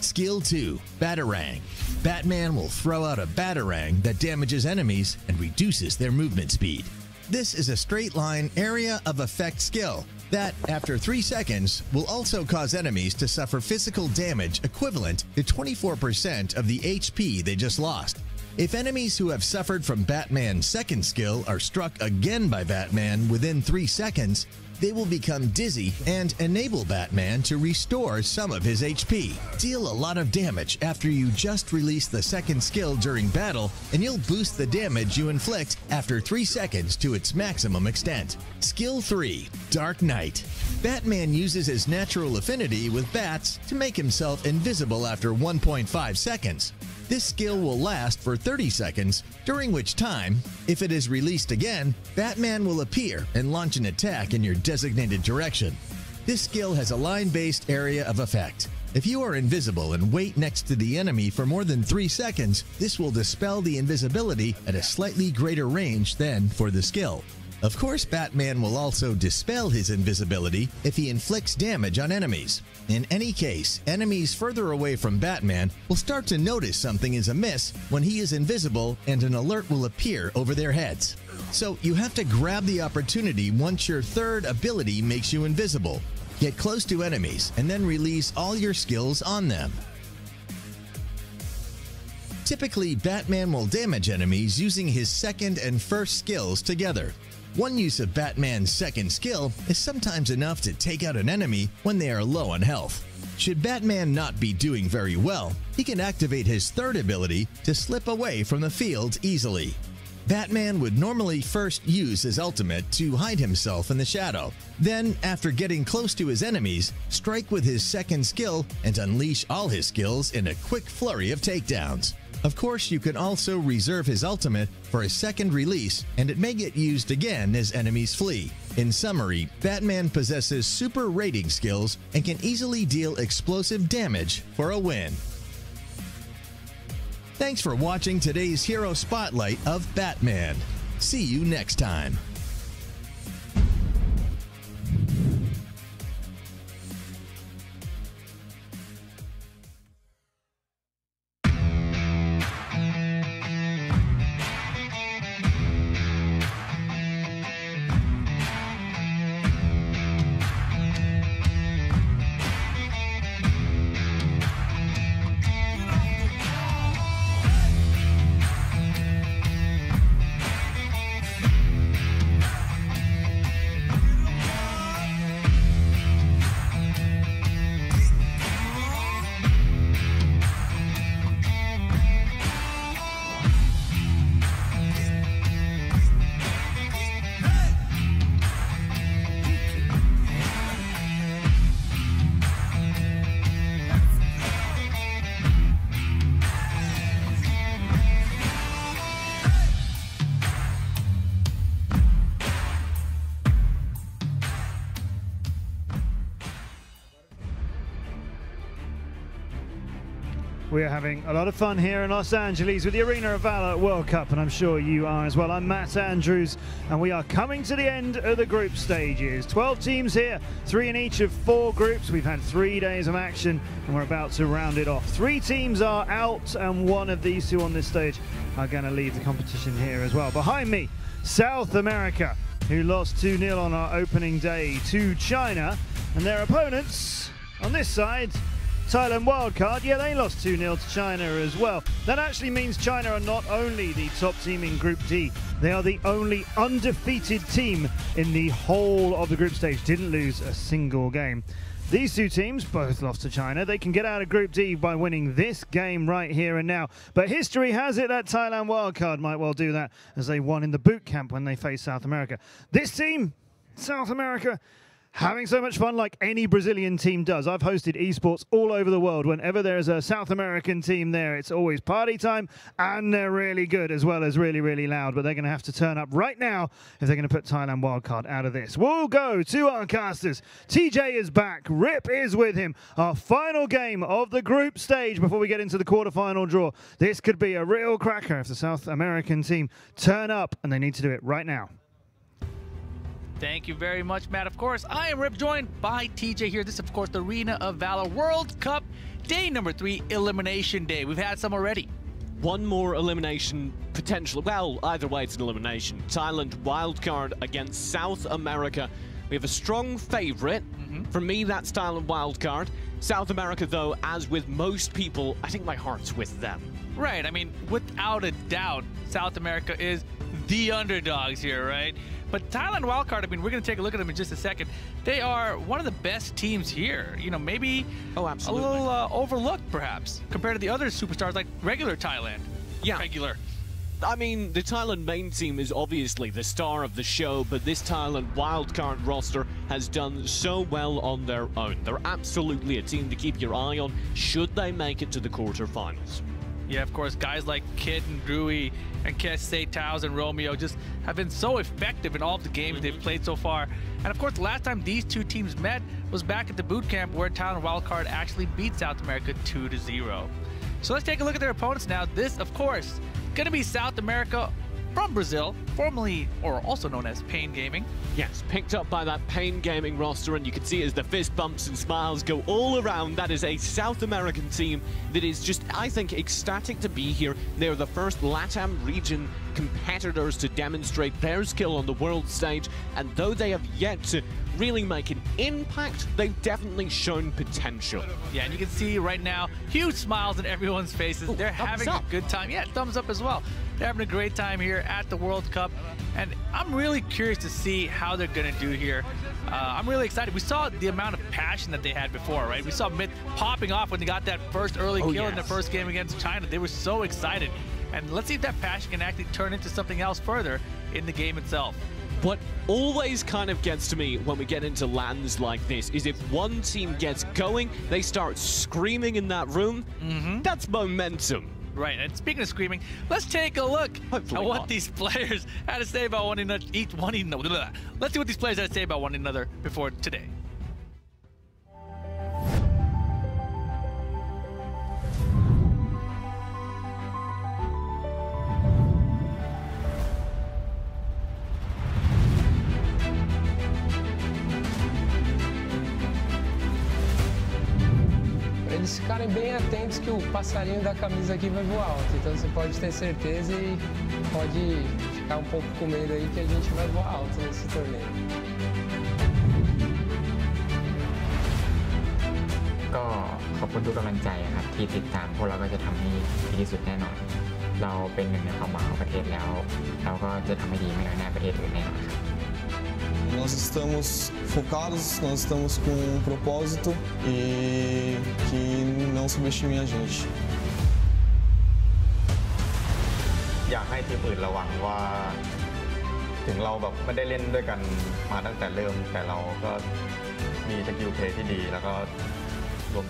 Skill 2, Batarang. Batman will throw out a Batarang that damages enemies and reduces their movement speed. This is a straight line area of effect skill that, after 3 seconds, will also cause enemies to suffer physical damage equivalent to 24% of the HP they just lost. If enemies who have suffered from Batman's second skill are struck again by Batman within 3 seconds, they will become dizzy and enable Batman to restore some of his HP. Deal a lot of damage after you just release the second skill during battle, and you'll boost the damage you inflict after 3 seconds to its maximum extent. Skill 3, Dark Knight. Batman uses his natural affinity with bats to make himself invisible after 1.5 seconds. This skill will last for 30 seconds, during which time, if it is released again, Batman will appear and launch an attack in your designated direction. This skill has a line-based area of effect. If you are invisible and wait next to the enemy for more than 3 seconds, this will dispel the invisibility at a slightly greater range than for the skill. Of course, Batman will also dispel his invisibility if he inflicts damage on enemies. In any case, enemies further away from Batman will start to notice something is amiss when he is invisible, and an alert will appear over their heads. So you have to grab the opportunity once your third ability makes you invisible. Get close to enemies and then release all your skills on them. Typically, Batman will damage enemies using his second and first skills together. One use of Batman's second skill is sometimes enough to take out an enemy when they are low on health. Should Batman not be doing very well, he can activate his third ability to slip away from the field easily. Batman would normally first use his ultimate to hide himself in the shadow. Then, after getting close to his enemies, strike with his second skill and unleash all his skills in a quick flurry of takedowns. Of course, you can also reserve his ultimate for a second release, and it may get used again as enemies flee. In summary, Batman possesses super rating skills and can easily deal explosive damage for a win. Thanks for watching today's Hero Spotlight of Batman. See you next time. We are having a lot of fun here in Los Angeles with the Arena of Valor World Cup, and I'm sure you are as well. I'm Matt Andrews, and we are coming to the end of the group stages. 12 teams here, 3 in each of 4 groups. We've had 3 days of action, and we're about to round it off. 3 teams are out, and 1 of these 2 on this stage are going to leave the competition here as well. Behind me, South America, who lost 2-0 on our opening day to China, and their opponents on this side, Thailand wildcard, yeah, they lost 2-0 to China as well. That actually means China are not only the top team in Group D, they are the only undefeated team in the whole of the group stage. Didn't lose a single game. These 2 teams both lost to China. They can get out of Group D by winning this game right here and now. But history has it that Thailand wildcard might well do that, as they won in the boot camp when they faced South America. This team, South America, having so much fun like any Brazilian team does. I've hosted esports all over the world. Whenever there's a South American team there, it's always party time, and they're really good as well as really, really loud. But they're going to have to turn up right now if they're going to put Thailand wildcard out of this. We'll go to our casters. TJ is back. Rip is with him. Our final game of the group stage before we get into the quarterfinal draw. This could be a real cracker if the South American team turn up, and they need to do it right now. Thank you very much, Matt. Of course, I am Rip, joined by TJ here. This is, of course, the Arena of Valor World Cup, day number 3, Elimination Day. We've had some already. One more elimination potential. Well, either way, it's an elimination. Thailand wildcard against South America. We have a strong favorite. For me, that's Thailand wildcard. South America, though, as with most people, I think my heart's with them. Right. I mean, without a doubt, South America is the underdogs here, right? But Thailand wildcard, I mean, we're going to take a look at them in just a second. They are one of the best teams here. You know, maybe a little overlooked, perhaps, compared to the other superstars like regular Thailand. Yeah. Regular. I mean, the Thailand main team is obviously the star of the show, but this Thailand wildcard roster has done so well on their own. They're absolutely a team to keep your eye on should they make it to the quarterfinals. Yeah, of course, guys like Kid and Rui and Kesse, Taos, and Romeo just have been so effective in all of the games they've played so far. And of course, the last time these 2 teams met was back at the boot camp where Thailand wildcard actually beat South America 2-0. So let's take a look at their opponents now. This, of course, going to be South America from Brazil, formerly or also known as Pain Gaming. Yes, picked up by that Pain Gaming roster, and you can see as the fist bumps and smiles go all around. That is a South American team that is just, I think, ecstatic to be here. They're the first LATAM region competitors to demonstrate their skill on the world stage, and though they have yet to really make an impact, they've definitely shown potential. Yeah, and you can see right now, huge smiles on everyone's faces. They're having a good time. Yeah, thumbs up as well. They're having a great time here at the World Cup, and I'm really curious to see how they're going to do here. I'm really excited. We saw the amount of passion that they had before, right? We saw Myth popping off when they got that first early kill in the first game against China. They were so excited. And let's see if that passion can actually turn into something else further in the game itself. What always kind of gets to me when we get into lands like this is if one team gets going, they start screaming in that room. That's momentum. Right, and speaking of screaming, let's take a look at what these players had to say about one another. Let's see what these players had to say about one another before today. Eles ficarem bem atentos que o passarinho da camisa aqui vai voar alto. Então você pode ter certeza e pode ficar um pouco com medo aí que a gente vai voar alto nesse torneio. ก็ขอบคุณทุกกำลังใจครับที่ติดตามพวกเราก็จะทำให้ดีที่สุดแน่นอนเราเป็นหนึ่งในความหวังของประเทศแล้วเราก็จะทำให้ดีไม่น้อยหน้าประเทศอื่นแน่นอนครับ Nós estamos focados, nós estamos com um propósito e que não subestime a gente. อยากให้ทีมอื่นระวังว่าถึงเราแบบไม่ได้เล่นด้วยกันมาตั้งแต่เริ่มแต่เราก็มีสกิลเพลย์ที่ดีแล้วก็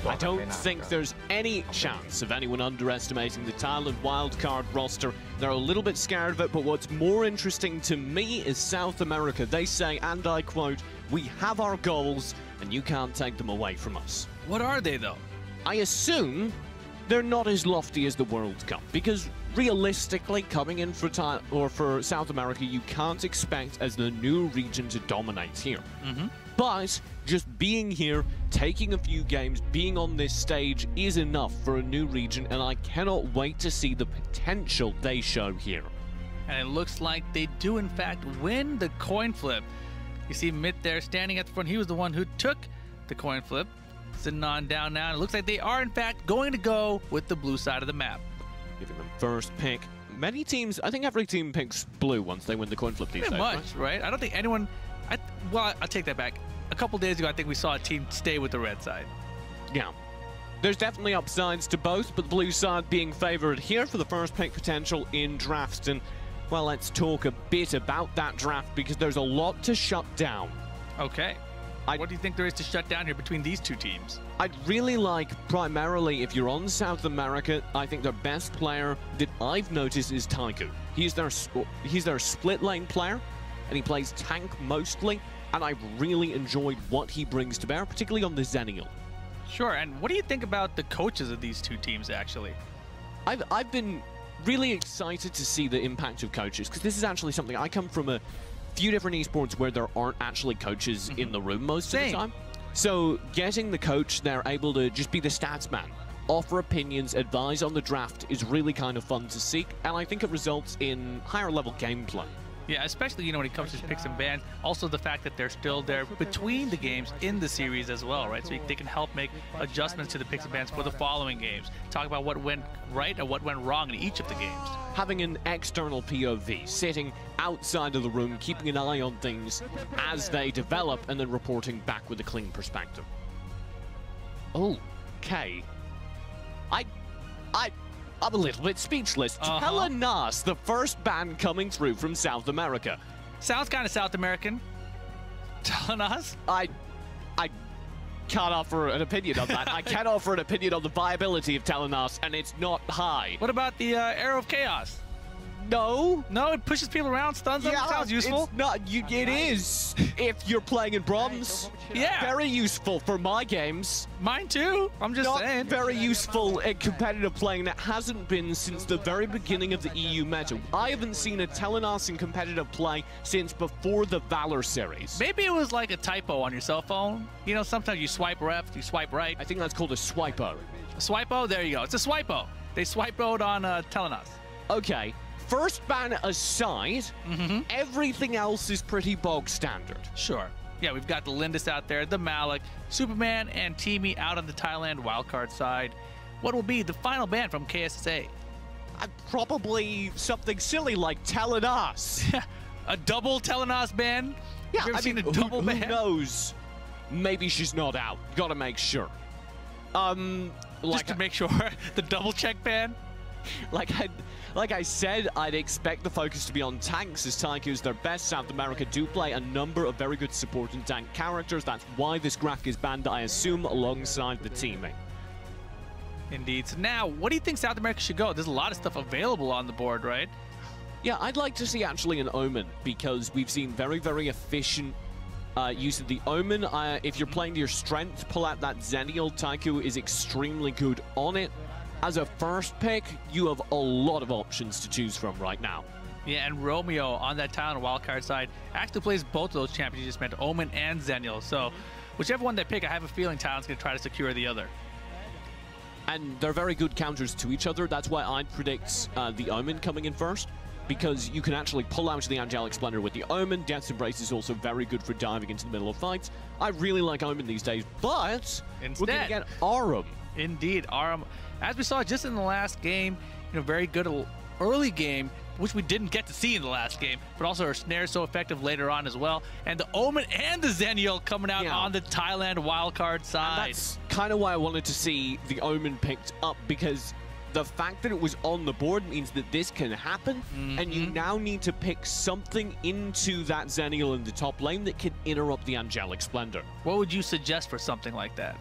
I don't think there's any chance of anyone underestimating the Thailand wildcard roster. They're a little bit scared of it, but what's more interesting to me is South America. They say, and I quote, "We have our goals, and you can't take them away from us." What are they, though? I assume they're not as lofty as the World Cup, because realistically, coming in for South America, you can't expect as the new region to dominate here. But just being here, taking a few games, being on this stage is enough for a new region, and I cannot wait to see the potential they show here. And it looks like they do, in fact, win the coin flip. You see Mitt there standing at the front. He was the one who took the coin flip. Sitting on down now. And it looks like they are, in fact, going to go with the blue side of the map. Giving them first pick. Many teams, I think every team picks blue once they win the coin flip these days. Pretty much, right? I don't think anyone... Well, I'll take that back. A couple days ago, I think we saw a team stay with the red side. Yeah. There's definitely upsides to both, but the blue side being favored here for the first pick potential in drafts. And, well, let's talk a bit about that draft because there's a lot to shut down. Okay. What do you think there is to shut down here between these two teams? I'd really like, primarily, if you're on South America, I think their best player that I've noticed is Taiku. He's their split lane player, and he plays tank mostly, and I've really enjoyed what he brings to bear, particularly on the Xennial. Sure, and what do you think about the coaches of these two teams, actually? I've been really excited to see the impact of coaches, because this is actually something, I come from a few different esports where there aren't actually coaches in the room most of the time. So getting the coach there able to just be the stats man, offer opinions, advise on the draft is really kind of fun to see, and I think it results in higher level gameplay. Yeah, especially, when it comes to picks and bans. Also the fact that they're still there between the games in the series as well, right? So they can help make adjustments to the picks and bans for the following games. Talk about what went right and what went wrong in each of the games. Having an external POV, sitting outside of the room, keeping an eye on things as they develop, and then reporting back with a clean perspective. Okay. I'm a little bit speechless. Telenas, the first ban coming through from South America. Sounds kind of South American. Telenas? I can't offer an opinion on that. I can offer an opinion on the viability of Telenas, and it's not high. What about the Arrow of Chaos? No. No, it pushes people around, stuns them. Sounds useful. It's not. It is. If you're playing in bronze. Yeah. Very useful for my games. Mine too. I'm just saying. Not very useful in competitive playing. That hasn't been since the very beginning of the EU meta. I haven't seen a Telenas in competitive play since before the Valor series. Maybe it was like a typo on your cell phone. Sometimes you swipe left, you swipe right. I think that's called a swipo. A swipo? There you go. It's a swipo. They swipoed on Telenas. Okay. First ban aside, everything else is pretty bog standard. Sure. Yeah, we've got the Lindis out there, the Malik, Superman, and Teamy out on the Thailand wildcard side. What will be the final ban from KSSA? Probably something silly like Telenas. A double Telenas ban? Yeah, Have you ever seen a double ban? Who knows? Maybe she's not out. Gotta make sure. Just to make sure, the double check ban? like I said, I'd expect the focus to be on tanks, as Taiku's their best. South America do play a number of very good support and tank characters. That's why this Graf is banned, I assume, alongside the teaming. Indeed. So now, what do you think South America should go? There's a lot of stuff available on the board, right? Yeah, I'd like to see actually an Omen, because we've seen very, very efficient use of the Omen. If you're playing to your strength, pull out that Zenial. Taiku is extremely good on it. As a first pick, you have a lot of options to choose from right now. Yeah, and Romeo on that Thailand wildcard side actually plays both of those champions you just mentioned, Omen and Zenial. So whichever one they pick, I have a feeling Thailand's going to try to secure the other. And they're very good counters to each other. That's why I'd predict the Omen coming in first, because you can actually pull out the Angelic Splendor with the Omen. Death's Embrace is also very good for diving into the middle of fights. I really like Omen these days, but we're going to get Arum. Indeed, Arum, as we saw just in the last game, very good early game, which we didn't get to see in the last game, but also her snare is so effective later on as well. And the Omen and the Zenial coming out on the Thailand wildcard side. And that's kind of why I wanted to see the Omen picked up, because the fact that it was on the board means that this can happen, and you now need to pick something into that Zenial in the top lane that can interrupt the Angelic Splendor. What would you suggest for something like that?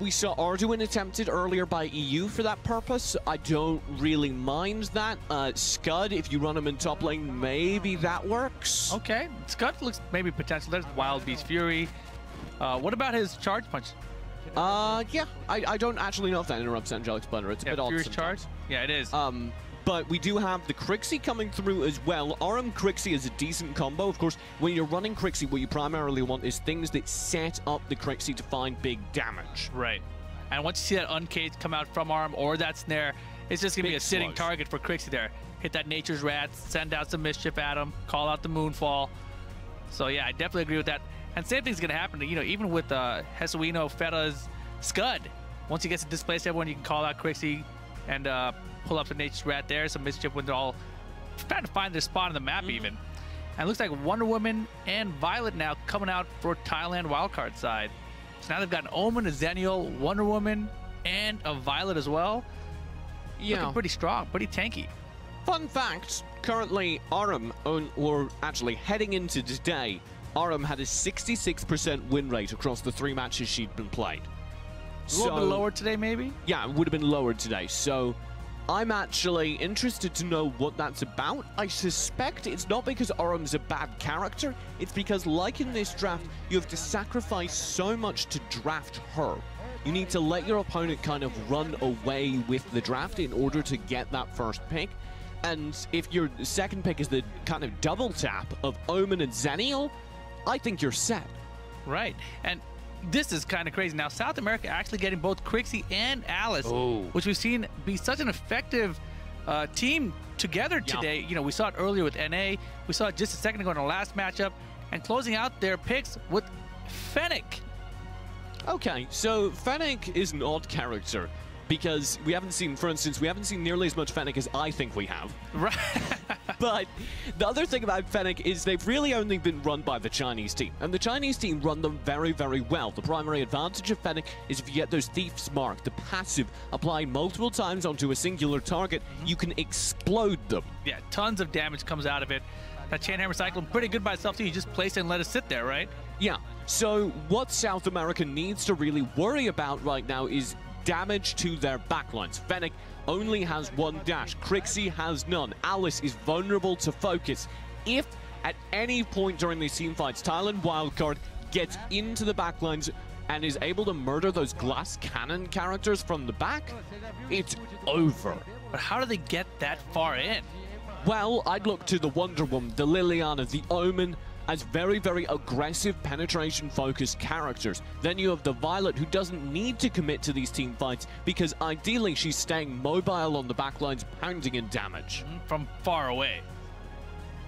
We saw Arduin attempted earlier by EU for that purpose. I don't really mind that. Scud, if you run him in top lane, maybe that works. Okay, Scud looks maybe potential. There's Wild Beast Fury. What about his charge punch? Yeah, I don't actually know if that interrupts Angelic Splendor. It's a bit odd Fury's sometimes. charge? Yeah, it is. But we do have the Crixie coming through as well. Arum Crixie is a decent combo. Of course, when you're running Crixie, what you primarily want is things that set up the Crixie to find big damage. Right. And once you see that Uncaged come out from Arum or that snare, it's just going to be a sitting target for Crixie there. Hit that Nature's Wrath, send out some mischief at him, call out the Moonfall. So yeah, I definitely agree with that. And same thing's going to happen, even with Hesuino, Feta's Scud. Once he gets to displace everyone, you can call out Crixie and pull up the Nature's Wrath there, some mischief when they're all trying to find their spot on the map even. And it looks like Wonder Woman and Violet now coming out for Thailand wildcard side. So now they've got an Omen, a Zenial, Wonder Woman, and a Violet as well. Yeah. Looking pretty strong, pretty tanky. Fun fact, currently Arum, or actually heading into today, Arum had a 66% win rate across the 3 matches she'd been played. A little bit lower today, maybe? Yeah, it would have been lower today. So I'm actually interested to know what that's about. I suspect it's not because Arum's a bad character. It's because, like in this draft, you have to sacrifice so much to draft her. You need to let your opponent kind of run away with the draft in order to get that first pick. And if your second pick is the kind of double tap of Omen and Zenial, I think you're set. Right. And this is kind of crazy. Now, South America actually getting both Crixie and Alice, which we've seen be such an effective team together today. We saw it earlier with NA. We saw it just a second ago in our last matchup. And closing out their picks with Fennec. Okay, so Fennec is an odd character, because we haven't seen, for instance, we haven't seen nearly as much Fennec as I think we have. Right. But the other thing about Fennec is they've really only been run by the Chinese team, and the Chinese team run them very, very well. The primary advantage of Fennec is if you get those Thief's Mark, the passive, applied multiple times onto a singular target, you can explode them. Yeah, tons of damage comes out of it. That Chain Hammer Cyclone, pretty good by itself too. You just place it and let it sit there, right? Yeah, so what South America needs to really worry about right now is damage to their backlines. Fennec only has 1 dash. Crixie has none. Alice is vulnerable to focus. If at any point during these team fights, Thailand wildcard gets into the backlines and is able to murder those glass cannon characters from the back, it's over. But how do they get that far in? Well, I'd look to the Wonder Woman, the Liliana, the Omen, as very, very aggressive, penetration-focused characters. Then you have the Violet, who doesn't need to commit to these team fights because ideally she's staying mobile on the backlines, pounding in damage. From far away.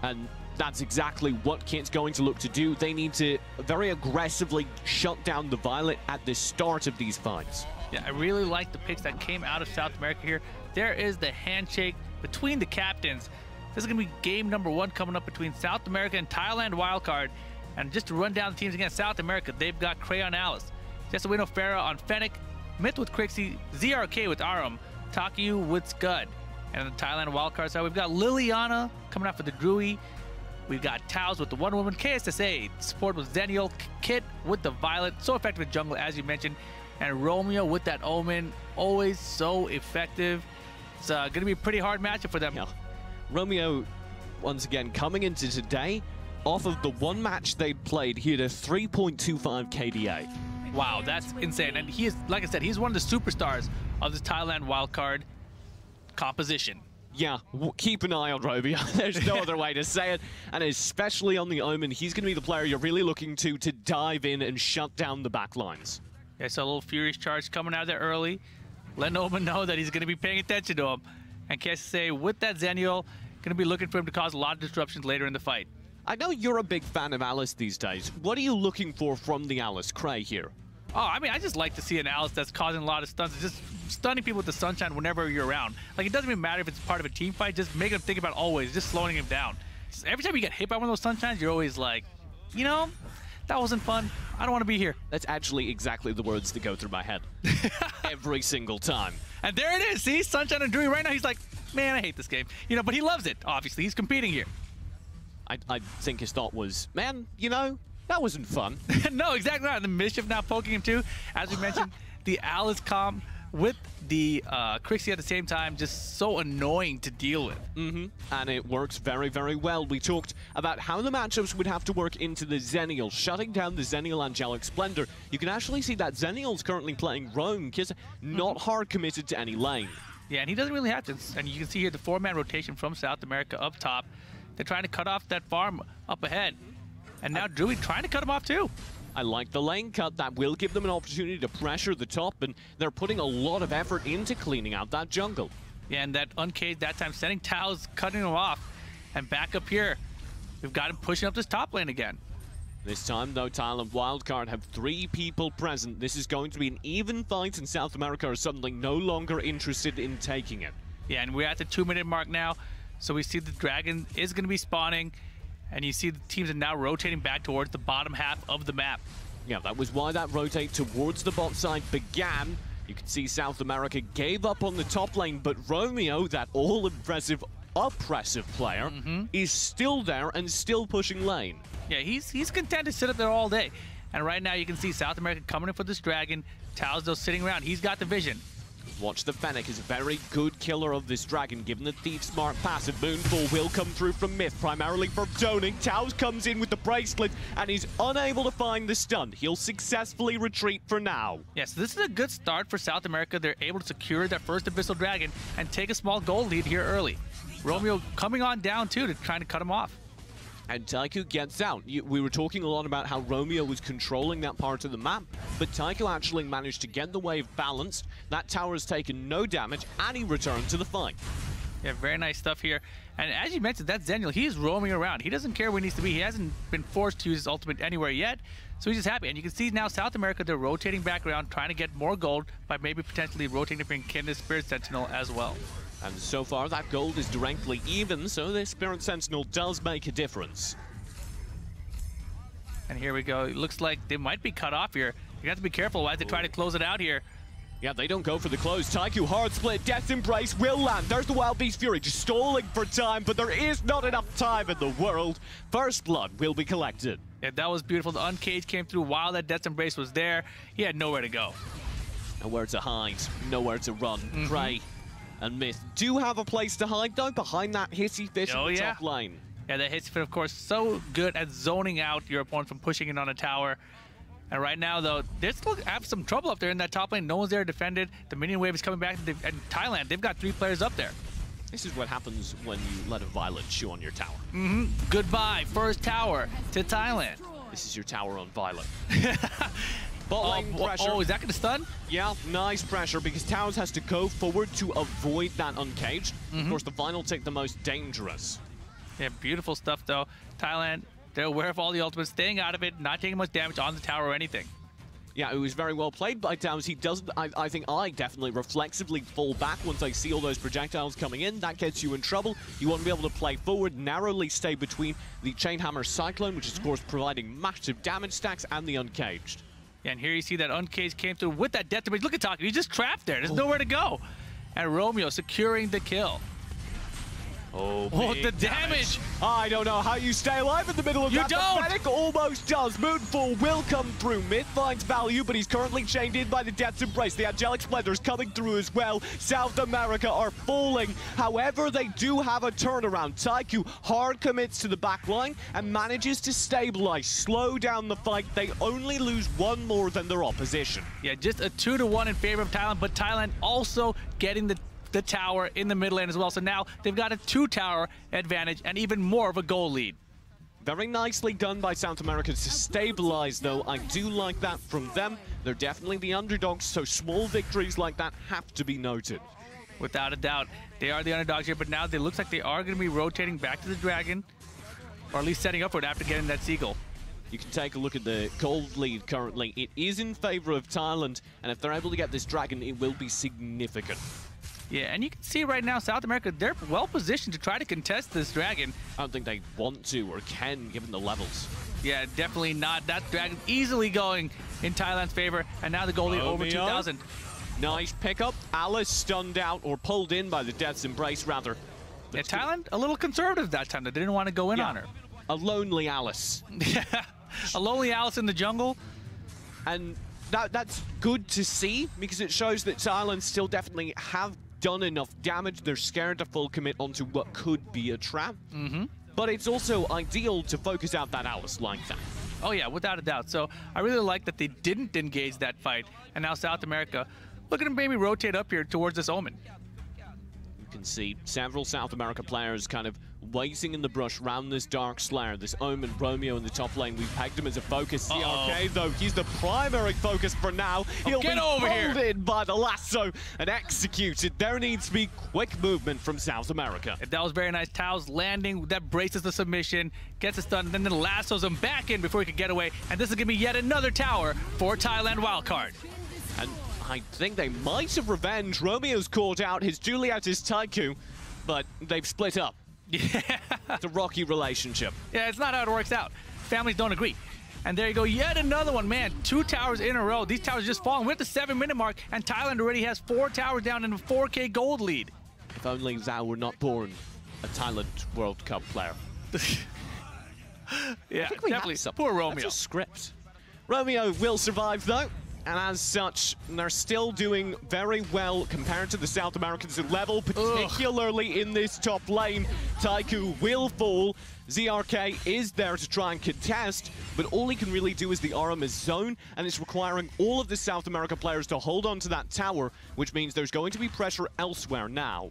And that's exactly what Kit's going to look to do. They need to very aggressively shut down the Violet at the start of these fights. Yeah, I really like the picks that came out of South America here. There is the handshake between the captains. This is going to be game number 1 coming up between South America and Thailand wildcard. And just to run down the teams against South America, they've got Crayon Alice, Jesuino Farah on Fennec, Myth with Crixie, ZRK with Arum, Takiyu with Scud, And on the Thailand wildcard side, we've got Liliana coming out for the Drui. We've got Taos with the Wonder Woman, KSSA support with Zenial, Kit with the Violet, so effective in jungle as you mentioned, and Romeo with that Omen, always so effective. It's going to be a pretty hard matchup for them. Yeah. Romeo, once again, coming into today, off of the one match they played, he had a 3.25 KDA. Wow, that's insane. And he is, like I said, he's one of the superstars of this Thailand wildcard composition. Yeah, keep an eye on Romeo. There's no other way to say it. And especially on the Omen, he's going to be the player you're really looking to dive in and shut down the back lines. Yeah, so a little Furious Charge coming out there early. Letting Omen know that he's going to be paying attention to him. And KSSA, with that Zenial, going to be looking for him to cause a lot of disruptions later in the fight. I know you're a big fan of Alice these days. What are you looking for from the Alice Cray here? Oh, I mean, I just like to see an Alice that's causing a lot of stunts. It's just stunning people with the sunshine whenever you're around. Like, it doesn't even matter if it's part of a team fight. Just make them think about always, just slowing him down. So every time you get hit by one of those sunshines, you're always like, you know, that wasn't fun. I don't want to be here. That's actually exactly the words that go through my head. Every single time. And there it is. See, Sunshine and Drui right now, he's like, man, I hate this game. You know, but he loves it, obviously. He's competing here. I think his thought was, man, you know, that wasn't fun. No, exactly right. The Mischief now poking him too. As we mentioned, the Alice comp with the Crixie at the same time, just so annoying to deal with. And it works very, very well. We talked about how the matchups would have to work into the Zenial, shutting down the Zenial Angelic Splendor. You can actually see that Zenial's currently playing Roam, because not hard committed to any lane. Yeah, and he doesn't really have to. And you can see here the 4-man rotation from South America up top. They're trying to cut off that farm up ahead. And now Drui trying to cut him off too. I like the lane cut. That will give them an opportunity to pressure the top, and they're putting a lot of effort into cleaning out that jungle. Yeah, and that Uncaged that time sending Taos, cutting him off. And back up here, we've got him pushing up this top lane again. This time, though, Thailand wildcard have 3 people present. This is going to be an even fight, and South America are suddenly no longer interested in taking it. Yeah, and we're at the 2-minute mark now. So we see the Dragon is going to be spawning. And you see the teams are now rotating back towards the bottom half of the map. Yeah, that was why that rotate towards the bot side began. You can see South America gave up on the top lane, but Romeo, that all-impressive, oppressive player, is still there and still pushing lane. Yeah, he's content to sit up there all day. And right now you can see South America coming in for this Dragon. Taos, though, sitting around. He's got the vision. Watch the Fennec is a very good killer of this dragon, given the Thief Smart passive. Moonfall will come through from Myth, primarily from zoning. Taos comes in with the bracelet, and he's unable to find the stun. He'll successfully retreat for now. Yes, this is a good start for South America. They're able to secure their first Abyssal Dragon and take a small gold lead here early. Romeo coming on down, too, to trying to cut him off. And Taiko gets out. We were talking a lot about how Romeo was controlling that part of the map, but Taiko actually managed to get the wave balanced. That tower has taken no damage, and he returned to the fight. Yeah, very nice stuff here. And as you mentioned, that Zenial, he is roaming around. He doesn't care where he needs to be. He hasn't been forced to use his ultimate anywhere yet, so he's just happy. And you can see now South America, they're rotating back around, trying to get more gold by maybe potentially rotating to bring Kindred Spirit Sentinel as well. And so far, that gold is directly even, so the Spirit Sentinel does make a difference. And here we go. It looks like they might be cut off here. You have to be careful as they try to close it out here. Yeah, they don't go for the close. Taiku hard split. Death Embrace will land. There's the Wild Beast Fury just stalling for time, but there is not enough time in the world. First blood will be collected. Yeah, that was beautiful. The Uncaged came through while that Death Embrace was there. He had nowhere to go. Nowhere to hide. Nowhere to run. Prey and Myth do have a place to hide, though, behind that Hissy Fish in the top lane. Yeah, that Hissy Fish, of course, so good at zoning out your opponent from pushing in on a tower. And right now, though, they still have some trouble up there in that top lane. No one's there to defend it. The minion wave is coming back. And Thailand, they've got 3 players up there. This is what happens when you let a Violet chew on your tower. Goodbye, first tower to Thailand. This is your tower on Violet. Bot lane pressure. Oh, is that going to stun? Yeah, nice pressure, because Taos has to go forward to avoid that Uncaged. Of course, the final tick the most dangerous. Yeah, beautiful stuff, though. Thailand, they're aware of all the ultimates, staying out of it, not taking much damage on the tower or anything. Yeah, it was very well played by Taos. He doesn't, I think I definitely reflexively fall back once I see all those projectiles coming in. That gets you in trouble. You want to be able to play forward, narrowly stay between the Chainhammer Cyclone, which is, of course, providing massive damage stacks, and the Uncaged. Yeah, and here you see that Uncaged came through with that Death Embrace. Look at Taku, he's just trapped there. There's nowhere to go. And Romeo securing the kill. Oh, the damage! I don't know how you stay alive in the middle of that. You don't! The Fennec almost does. Moonfall will come through. Mid finds value, but he's currently chained in by the Death's Embrace. The Angelic Splendor's coming through as well. South America are falling. However, they do have a turnaround. Taiku hard commits to the back line and manages to stabilize, slow down the fight. They only lose one more than their opposition. Yeah, just a 2-1 in favor of Thailand, but Thailand also getting the tower in the mid lane as well. So now they've got a 2-tower advantage and even more of a goal lead. Very nicely done by South America to stabilize, though. I do like that from them. They're definitely the underdogs, so small victories like that have to be noted. Without a doubt, they are the underdogs here, but now it looks like they are going to be rotating back to the Dragon, or at least setting up for it after getting that Seagull. You can take a look at the gold lead currently. It is in favor of Thailand, and if they're able to get this Dragon, it will be significant. Yeah, and you can see right now, South America, they're well positioned to try to contest this Dragon. I don't think they want to or can, given the levels. Yeah, definitely not. That Dragon easily going in Thailand's favor, and now the goal lead over 2,000. Nice pickup. Alice stunned out, or pulled in by the Death's Embrace, rather. Yeah, Thailand, a little conservative that time. They didn't want to go in on her. A lonely Alice. Yeah, a lonely Alice in the jungle. And that's good to see, because it shows that Thailand still definitely have done enough damage. They're scared to full commit onto what could be a trap. But it's also ideal to focus out that Alice like that. Oh yeah, without a doubt. So I really like that they didn't engage that fight, and now South America looking to maybe rotate up here towards this Omen. You can see several South America players kind of waiting in the brush around this Dark Slayer, this Omen. Romeo in the top lane. We've pegged him as a focus. CRK, though, he's the primary focus for now. He'll be pulled in by the lasso and executed. There needs to be quick movement from South America. That was very nice. Tao's landing, that braces the submission, gets a stun, and then lassos him back in before he could get away. And this is going to be yet another tower for Thailand wildcard. And I think they might have revenge. Romeo's caught out. His Juliet is Taiku, but they've split up. Yeah. It's a rocky relationship. Yeah, it's not how it works out. Families don't agree. And there you go, yet another one, man. 2 towers in a row. These towers just falling. We're at the 7-minute mark, and Thailand already has 4 towers down in a 4K gold lead. If only Zhao were not born a Thailand World Cup player. Yeah, definitely. Poor Romeo. That's a script. Romeo will survive, though. And as such, they're still doing very well compared to the South Americans in level, particularly in this top lane. Taiku will fall. ZRK is there to try and contest, but all he can really do is the Aramis zone, and it's requiring all of the South America players to hold on to that tower, which means there's going to be pressure elsewhere now.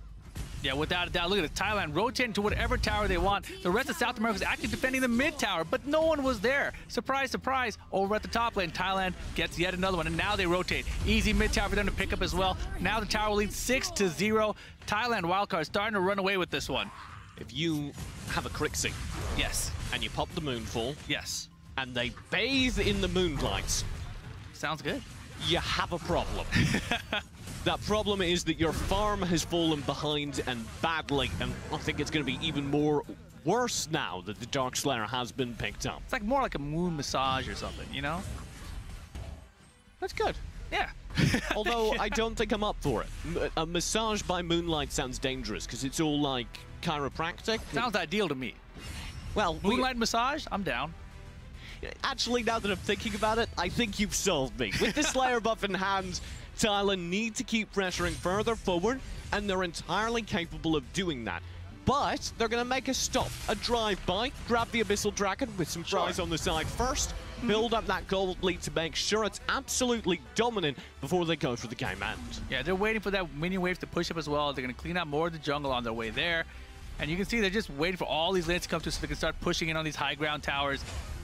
Yeah, without a doubt. Look at it. Thailand rotating to whatever tower they want. The rest of South America was actually defending the mid tower, but no one was there. Surprise, surprise. Over at the top lane, Thailand gets yet another one, and now they rotate. Easy mid tower for them to pick up as well. Now the tower leads 6-0. Thailand wildcard starting to run away with this one. If you have a Crixie, yes, and you pop the Moonfall, yes, and they bathe in the moonlight, sounds good. You have a problem. That problem is that your farm has fallen behind and badly, and I think it's going to be even worse now that the Dark Slayer has been picked up. It's like more like a moon massage or something, you know? That's good. Yeah. Although I don't think I'm up for it. A massage by moonlight sounds dangerous because it's all like chiropractic. Sounds ideal to me. Well, moonlight massage, I'm down. Actually, now that I'm thinking about it, I think you've solved me. With the Slayer buff in hand, Thailand need to keep pressuring further forward, and they're entirely capable of doing that. But they're going to make a stop, a drive-by, grab the Abyssal Dragon with some fries on the side first, build up that gold lead to make sure it's absolutely dominant before they go for the game end. Yeah, they're waiting for that minion wave to push up as well. They're going to clean out more of the jungle on their way there. And you can see they're just waiting for all these lanes to come through so they can start pushing in on these high ground towers.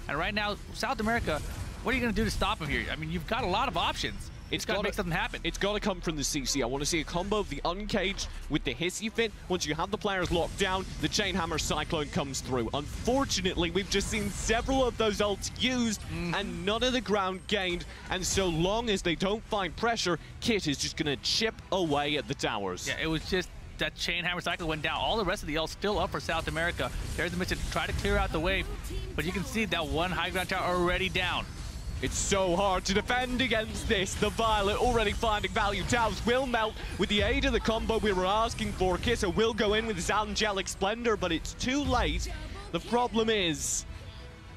And right now, South America, what are you going to do to stop them here? I mean, you've got a lot of options. It's got to make something happen. It's got to come from the CC. I want to see a combo of the Uncaged with the Hissy Fit. Once you have the players locked down, the Chainhammer Cyclone comes through. Unfortunately, we've just seen several of those ults used and none of the ground gained. And so long as they don't find pressure, Kit is just going to chip away at the towers. Yeah, it was just that Chainhammer Cyclone went down. All the rest of the ults still up for South America. There's the mission to try to clear out the wave. But you can see that one high ground tower already down. It's so hard to defend against this. The Violet already finding value. Towers will melt with the aid of the combo we were asking for. Kissa will go in with his Angelic Splendor, but it's too late. The problem is,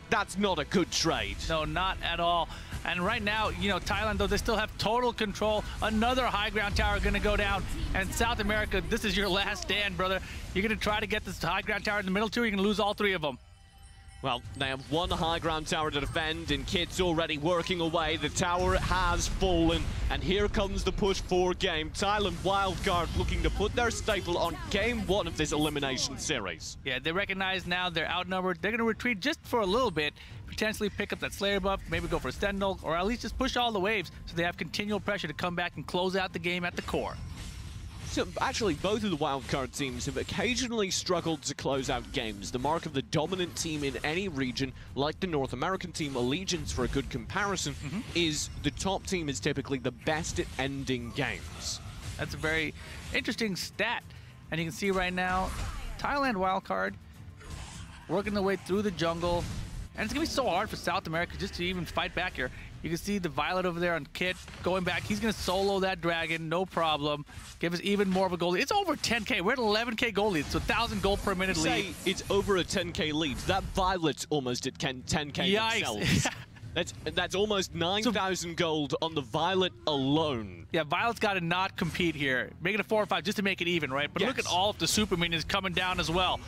that's not a good trade. No, not at all. And right now, you know, Thailand, though, they still have total control. Another high ground tower going to go down. And South America, this is your last stand, brother. You're going to try to get this high ground tower in the middle, too. You're going to lose all 3 of them. Well, they have one high ground tower to defend, and Kit's already working away. The tower has fallen, and here comes the push for game. Thailand wildcard looking to put their staple on game 1 of this elimination series. Yeah, they recognize now they're outnumbered. They're going to retreat just for a little bit, potentially pick up that Slayer buff, maybe go for a Sentinel, or at least just push all the waves so they have continual pressure to come back and close out the game at the core. So actually, both of the wildcard teams have occasionally struggled to close out games. The mark of the dominant team in any region, like the North American team, Allegiance for a good comparison, is the top team is typically the best at ending games. That's a very interesting stat. And you can see right now, Thailand wildcard working their way through the jungle. And it's going to be so hard for South America just to even fight back here. You can see the Violet over there on Kit going back. He's going to solo that dragon, no problem. Give us even more of a gold lead. It's over 10K. We're at 11K gold lead, so 1,000 gold per minute lead. It's over a 10K lead. That Violet's almost at 10K themselves. That's almost 9,000 gold on the Violet alone. Yeah, Violet's got to not compete here. Make it a 4 or 5 just to make it even, right? But look at all of the super minions coming down as well.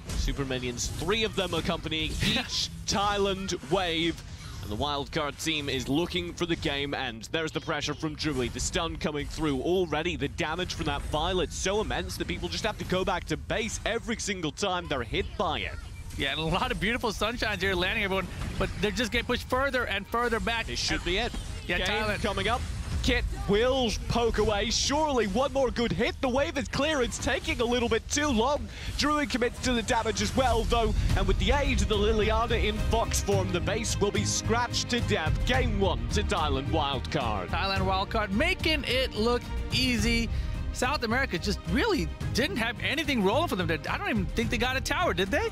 Super minions, 3 of them accompanying each Thailand wave. And the wildcard team is looking for the game end. There's the pressure from Drewy, the stun coming through. Already the damage from that Violet so immense that people just have to go back to base every single time they're hit by it. Yeah, and a lot of beautiful sunshines here landing everyone, but they're just getting pushed further and further back. This should be it. Yeah, Game Thailand coming up. Kit will poke away. Surely one more good hit. The wave is clear. It's taking a little bit too long. Druid commits to the damage as well, though. And with the aid of the Liliana in Fox form, the base will be scratched to death. Game 1 to Thailand wildcard. Thailand wildcard making it look easy. South America just really didn't have anything rolling for them. I don't even think they got a tower, did they?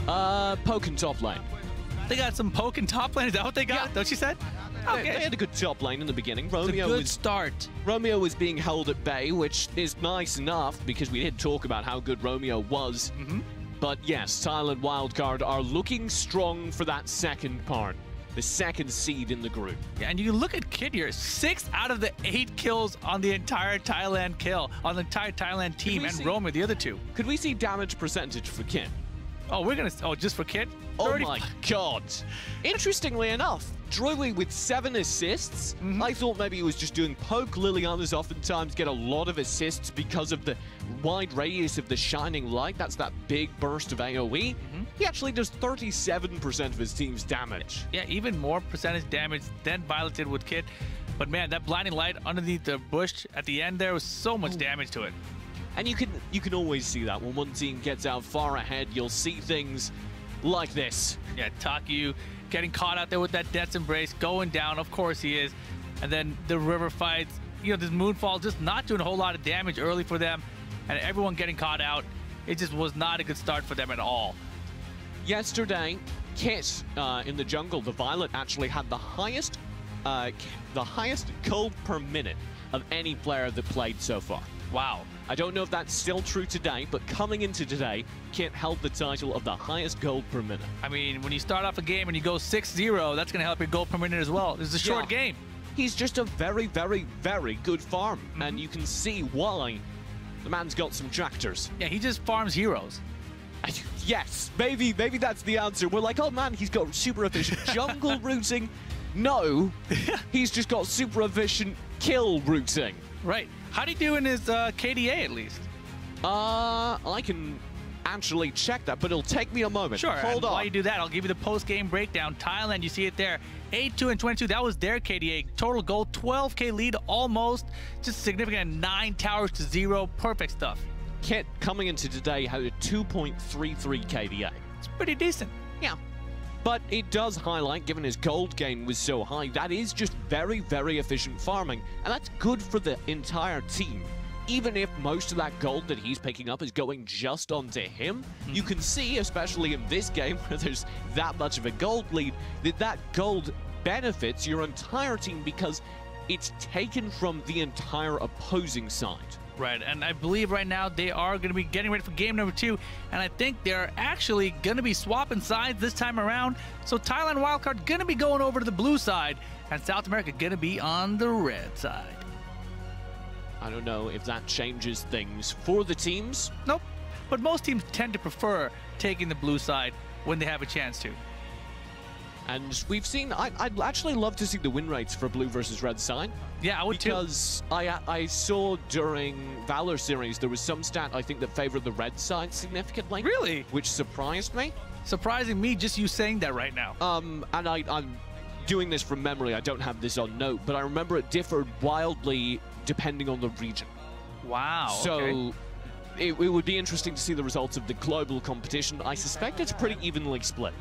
Poke and top lane. They got some poke and top lane. Is that what they got? Yeah. Don't you said? Okay. They had a good top lane in the beginning. Romeo was start. Romeo was being held at bay, which is nice enough because we did talk about how good Romeo was. But yes, Thailand wildcard are looking strong for that second part, the second seed in the group. Yeah, and you look at Kid here, 6 out of the 8 kills on the entire Thailand Thailand team, and Romeo the other 2. Could we see damage percentage for Kid? Oh, we're gonna. Oh, just for Kid? Oh my God! Interestingly enough, Drury with 7 assists. I thought maybe he was just doing poke. Liliana's oftentimes get a lot of assists because of the wide radius of the shining light. That's that big burst of AoE. He actually does 37% of his team's damage. Yeah, even more percentage damage than Violet did with Kid. But man, that blinding light underneath the bush at the end there was so much damage to it. And you can always see that when one team gets out far ahead, you'll see things like this. Yeah, Taku getting caught out there with that Death's Embrace, going down, of course he is. And then the river fights, you know, this Moonfall just not doing a whole lot of damage early for them. And everyone getting caught out. It just was not a good start for them at all. Yesterday, Kit in the jungle, the Violet actually had the highest gold per minute of any player that played so far. Wow. I don't know if that's still true today, but coming into today, Kit held the title of the highest gold per minute. I mean, when you start off a game and you go 6-0, that's going to help your gold per minute as well. This is a short game. He's just a very, very, very good farm, and you can see why the man's got some tractors. Yeah, he just farms heroes. Yes, maybe that's the answer. We're like, oh man, he's got super efficient jungle routing. No, he's just got super efficient kill routing. Right. How'd he do in his KDA at least? I can actually check that, but it'll take me a moment. Sure. Hold on. While you do that, I'll give you the post-game breakdown. Thailand, you see it there. 8-2 and 22. That was their KDA. Total gold, 12K lead almost. Just significant. 9 towers to 0. Perfect stuff. Kit coming into today had a 2.33 KDA. It's pretty decent. Yeah. But it does highlight, given his gold gain was so high, that is just very, very efficient farming. And that's good for the entire team. even if most of that gold that he's picking up is going just onto him, you can see, especially in this game where there's that much of a gold lead, that gold benefits your entire team because it's taken from the entire opposing side. Right, and I believe right now they are going to be getting ready for game number 2, and I think they're actually going to be swapping sides this time around. So Thailand wildcard going to be going over to the blue side, and South America going to be on the red side. I don't know if that changes things for the teams. Nope, but most teams tend to prefer taking the blue side when they have a chance to. And we've seen, I'd actually love to see the win rates for blue versus red side. Yeah, I would too. Because I saw during Valor series, there was some stat I think that favored the red side significantly. Really? Which surprised me. Surprising me, just you saying that right now. And I'm doing this from memory, I don't have this on note, but I remember it differed wildly depending on the region. Wow, So okay. it would be interesting to see the results of the global competition. I suspect it's pretty evenly split.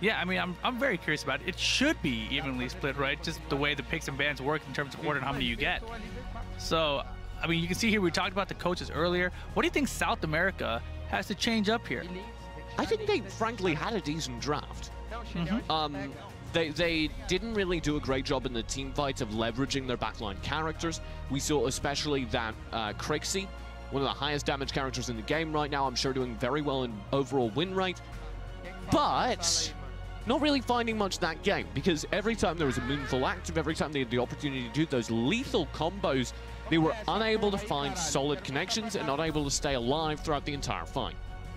Yeah, I mean, I'm very curious about it. It should be evenly split, right? Just the way the picks and bans work in terms of order and how many you get. So, I mean, you can see here we talked about the coaches earlier. What do you think South America has to change up here? I think they frankly had a decent draft. They didn't really do a great job in the team fights of leveraging their backline characters. We saw especially that Crixie, one of the highest damage characters in the game right now, I'm sure doing very well in overall win rate. But not really finding much that game, because every time there was a Moonfall active, every time they had the opportunity to do those lethal combos, they were unable to find solid connections and not able to stay alive throughout the entire fight.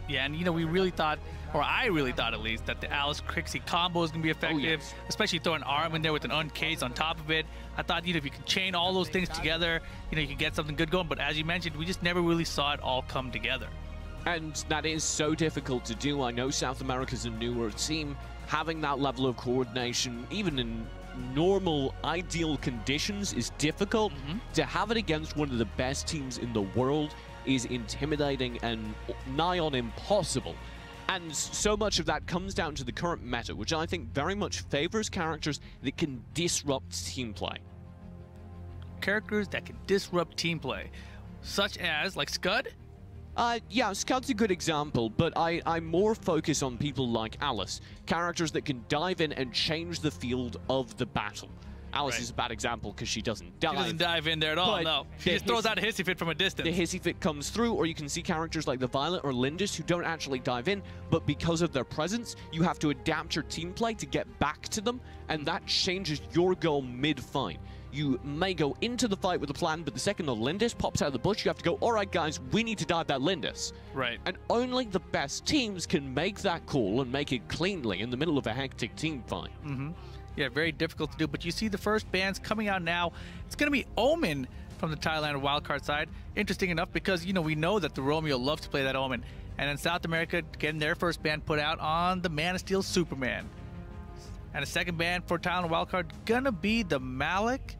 Yeah, and you know, we really thought, or I really thought at least, that the Alice Crixie combo is going to be effective, especially throwing Arm in there with an uncase on top of it. I thought, you know, if you could chain all those things together, you know, you could get something good going. But as you mentioned, we just never really saw it all come together. And that is so difficult to do. I know South America's a newer team. Having that level of coordination, even in normal, ideal conditions, is difficult. To have it against one of the best teams in the world is intimidating and nigh on impossible. And so much of that comes down to the current meta, which I think very much favors characters that can disrupt team play. Characters that can disrupt team play, such as, like, Scud? Yeah, Scud's a good example, but I more focus on people like Alice, characters that can dive in and change the field of the battle. Alice is a bad example because she doesn't dive. She doesn't dive in there at all, no. She just throws out a hissy fit from a distance. The hissy fit comes through, or you can see characters like the Violet or Lindis who don't actually dive in, but because of their presence, you have to adapt your team play to get back to them, and that changes your goal mid-fight. You may go into the fight with a plan, but the second the Lindis pops out of the bush, you have to go, all right, guys, we need to dive that Lindis. Right. And only the best teams can make that call and make it cleanly in the middle of a hectic team fight. Yeah, very difficult to do, but you see the first bans coming out now. It's going to be Omen from the Thailand wildcard side. Interesting enough because, you know, we know that the Romeo loves to play that Omen. And then South America getting their first ban put out on the Man of Steel Superman. And a second ban for Thailand wildcard going to be the Malik.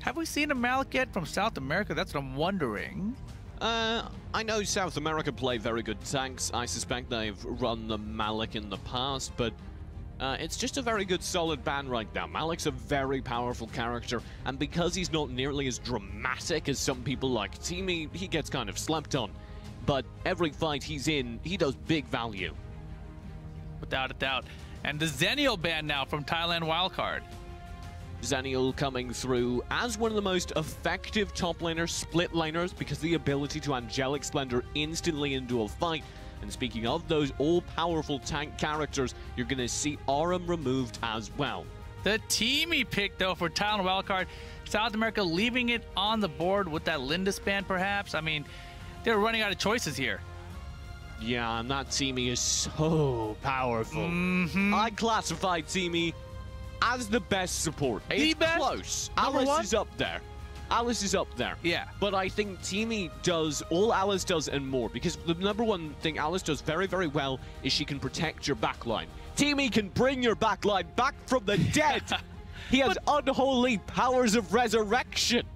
Have we seen a Malik yet from South America? That's what I'm wondering. I know South America play very good tanks. I suspect they've run the Malik in the past, but it's just a very good solid ban right now. Malik's a very powerful character, and because he's not nearly as dramatic as some people like Teamy, he gets kind of slept on. But every fight he's in, he does big value. Without a doubt. And the Zenial ban now from Thailand wildcard. Zenial coming through as one of the most effective top laners, split laners, because the ability to Angelic Splendor instantly into a fight. And speaking of those all-powerful tank characters, you're going to see Aram removed as well. The Teamy pick, though, for Thailand wildcard. South America leaving it on the board with that Lindis ban, perhaps. I mean, they're running out of choices here. Yeah, and that Teamy is so powerful. I classify Teamy as the best support. It's close. Alice is up there. Alice is up there. Yeah. But I think Teamy does all Alice does and more, because the number one thing Alice does very, very well is she can protect your backline. Teamy can bring your backline back from the dead. He has unholy powers of resurrection.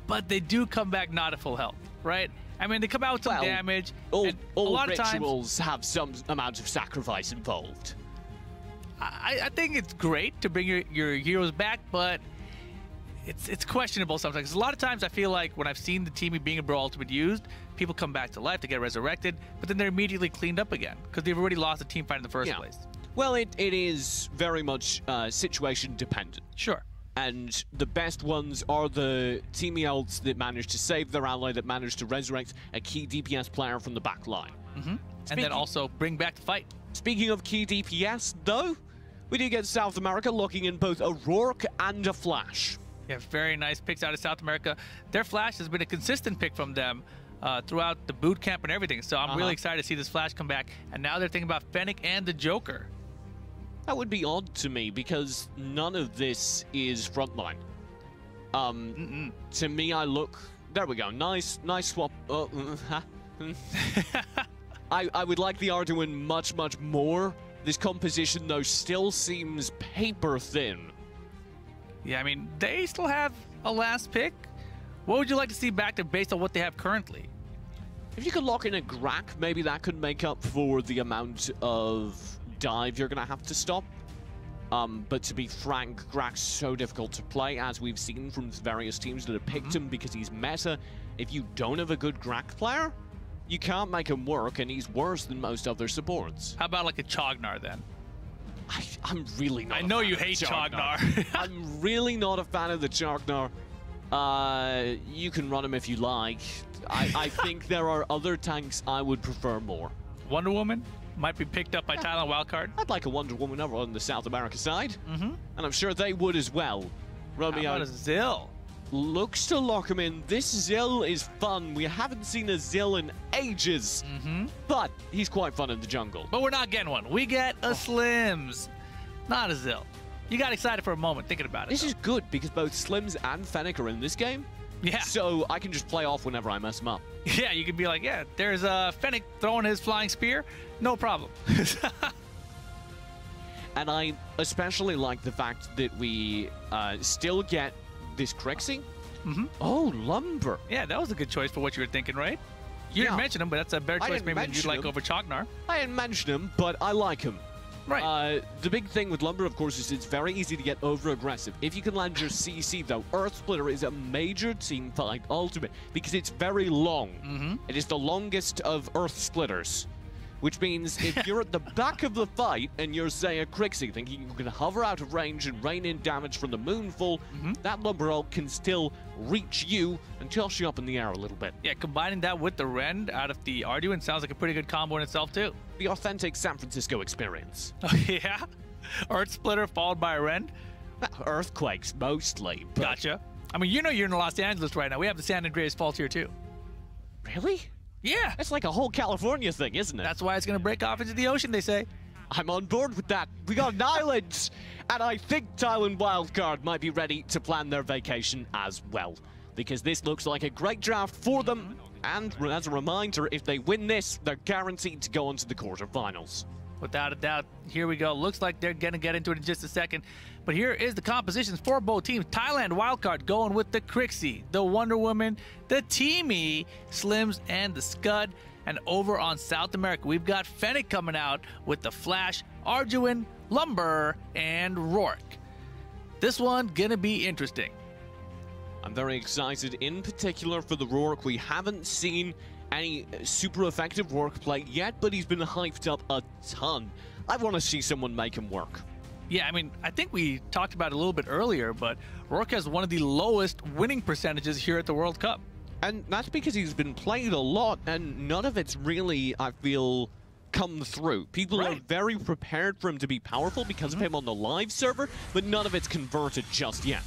But they do come back not at full health, right? I mean, they come out with some damage. All a lot rituals have some amount of sacrifice involved. I think it's great to bring your heroes back, but it's questionable sometimes. A lot of times I feel like when I've seen the Team being a Bro Ultimate used, people come back to life, they get resurrected, but then they're immediately cleaned up again because they've already lost the team fight in the first place. Well, it is very much situation dependent. Sure. And the best ones are the team ults that manage to save their ally, that manage to resurrect a key DPS player from the back line. And then also bring back the fight. Speaking of key DPS, though, we do get South America locking in both a Rourke and a Flash. Yeah, very nice picks out of South America. Their Flash has been a consistent pick from them throughout the boot camp and everything. So I'm really excited to see this Flash come back. And now they're thinking about Fennec and the Joker. That would be odd to me because none of this is frontline. To me, I look... There we go. Nice swap. I would like the Arduin much, much more. This composition, though, still seems paper thin. Yeah, I mean, they still have a last pick. What would you like to see back there based on what they have currently? If you could lock in a Grak, maybe that could make up for the amount of dive you're going to have to stop. But to be frank, Grak's so difficult to play, as we've seen from various teams that have picked him because he's meta. If you don't have a good Grak player, you can't make him work, and he's worse than most other supports. How about like a Chognar then? I'm really not. I know you hate Chognar. I'm really not a fan of the Chognar. You can run him if you like. I think there are other tanks I would prefer more. Wonder Woman might be picked up by Thailand wildcard. I'd like a Wonder Woman over on the South America side. And I'm sure they would as well. Romeo. How about a Zill? Looks to lock him in. This Zill is fun. We haven't seen a Zill in ages. But he's quite fun in the jungle. But we're not getting one. We get a Slims, not a Zill. You got excited for a moment thinking about it. This is good because both Slims and Fennec are in this game. Yeah. So I can just play off whenever I mess them up. Yeah, you can be like, yeah, there's Fennec throwing his flying spear. No problem. And I especially like the fact that we still get this Crixie. Oh, Lumber. Yeah, that was a good choice for what you were thinking, right? You didn't mention him, but that's a better choice maybe than you'd like over Chognar. I didn't mention him, but I like him. Right. The big thing with Lumber, of course, is it's very easy to get over-aggressive. If you can land your CC, though, Earth Splitter is a major team fight ultimate because it's very long. It is the longest of Earth Splitters, which means if you're at the back of the fight and you're, say, a Crixie, thinking you can hover out of range and rain in damage from the Moonfall, that Lumber ult can still reach you and toss you up in the air a little bit. Yeah, combining that with the Rend out of the Arduin sounds like a pretty good combo in itself, too. The authentic San Francisco experience. Oh, yeah? Earth Splitter followed by a Rend? Earthquakes, mostly. But... Gotcha. I mean, you know you're in Los Angeles right now. We have the San Andreas Fault here, too. Really? Yeah. That's like a whole California thing, isn't it? That's why it's going to break off into the ocean, they say. I'm on board with that. We got an island. And I think Thailand Wildcard might be ready to plan their vacation as well. Because this looks like a great draft for them. And as a reminder, if they win this, they're guaranteed to go on to the quarterfinals. Without a doubt, here we go. Looks like they're going to get into it in just a second. But here is the compositions for both teams. Thailand Wildcard going with the Crixie, the Wonder Woman, the Teamy, Slims, and the Scud. And over on South America, we've got Fennec coming out with the Flash, Arduin, Lumber, and Rourke. This one going to be interesting. I'm very excited, in particular for the Rourke. We haven't seen any super effective Rourke play yet, but he's been hyped up a ton. I want to see someone make him work. Yeah, I mean, I think we talked about it a little bit earlier, but Rourke has one of the lowest winning percentages here at the World Cup. And that's because he's been played a lot, and none of it's really, I feel, come through. People are very prepared for him to be powerful because of him on the live server, but none of it's converted just yet.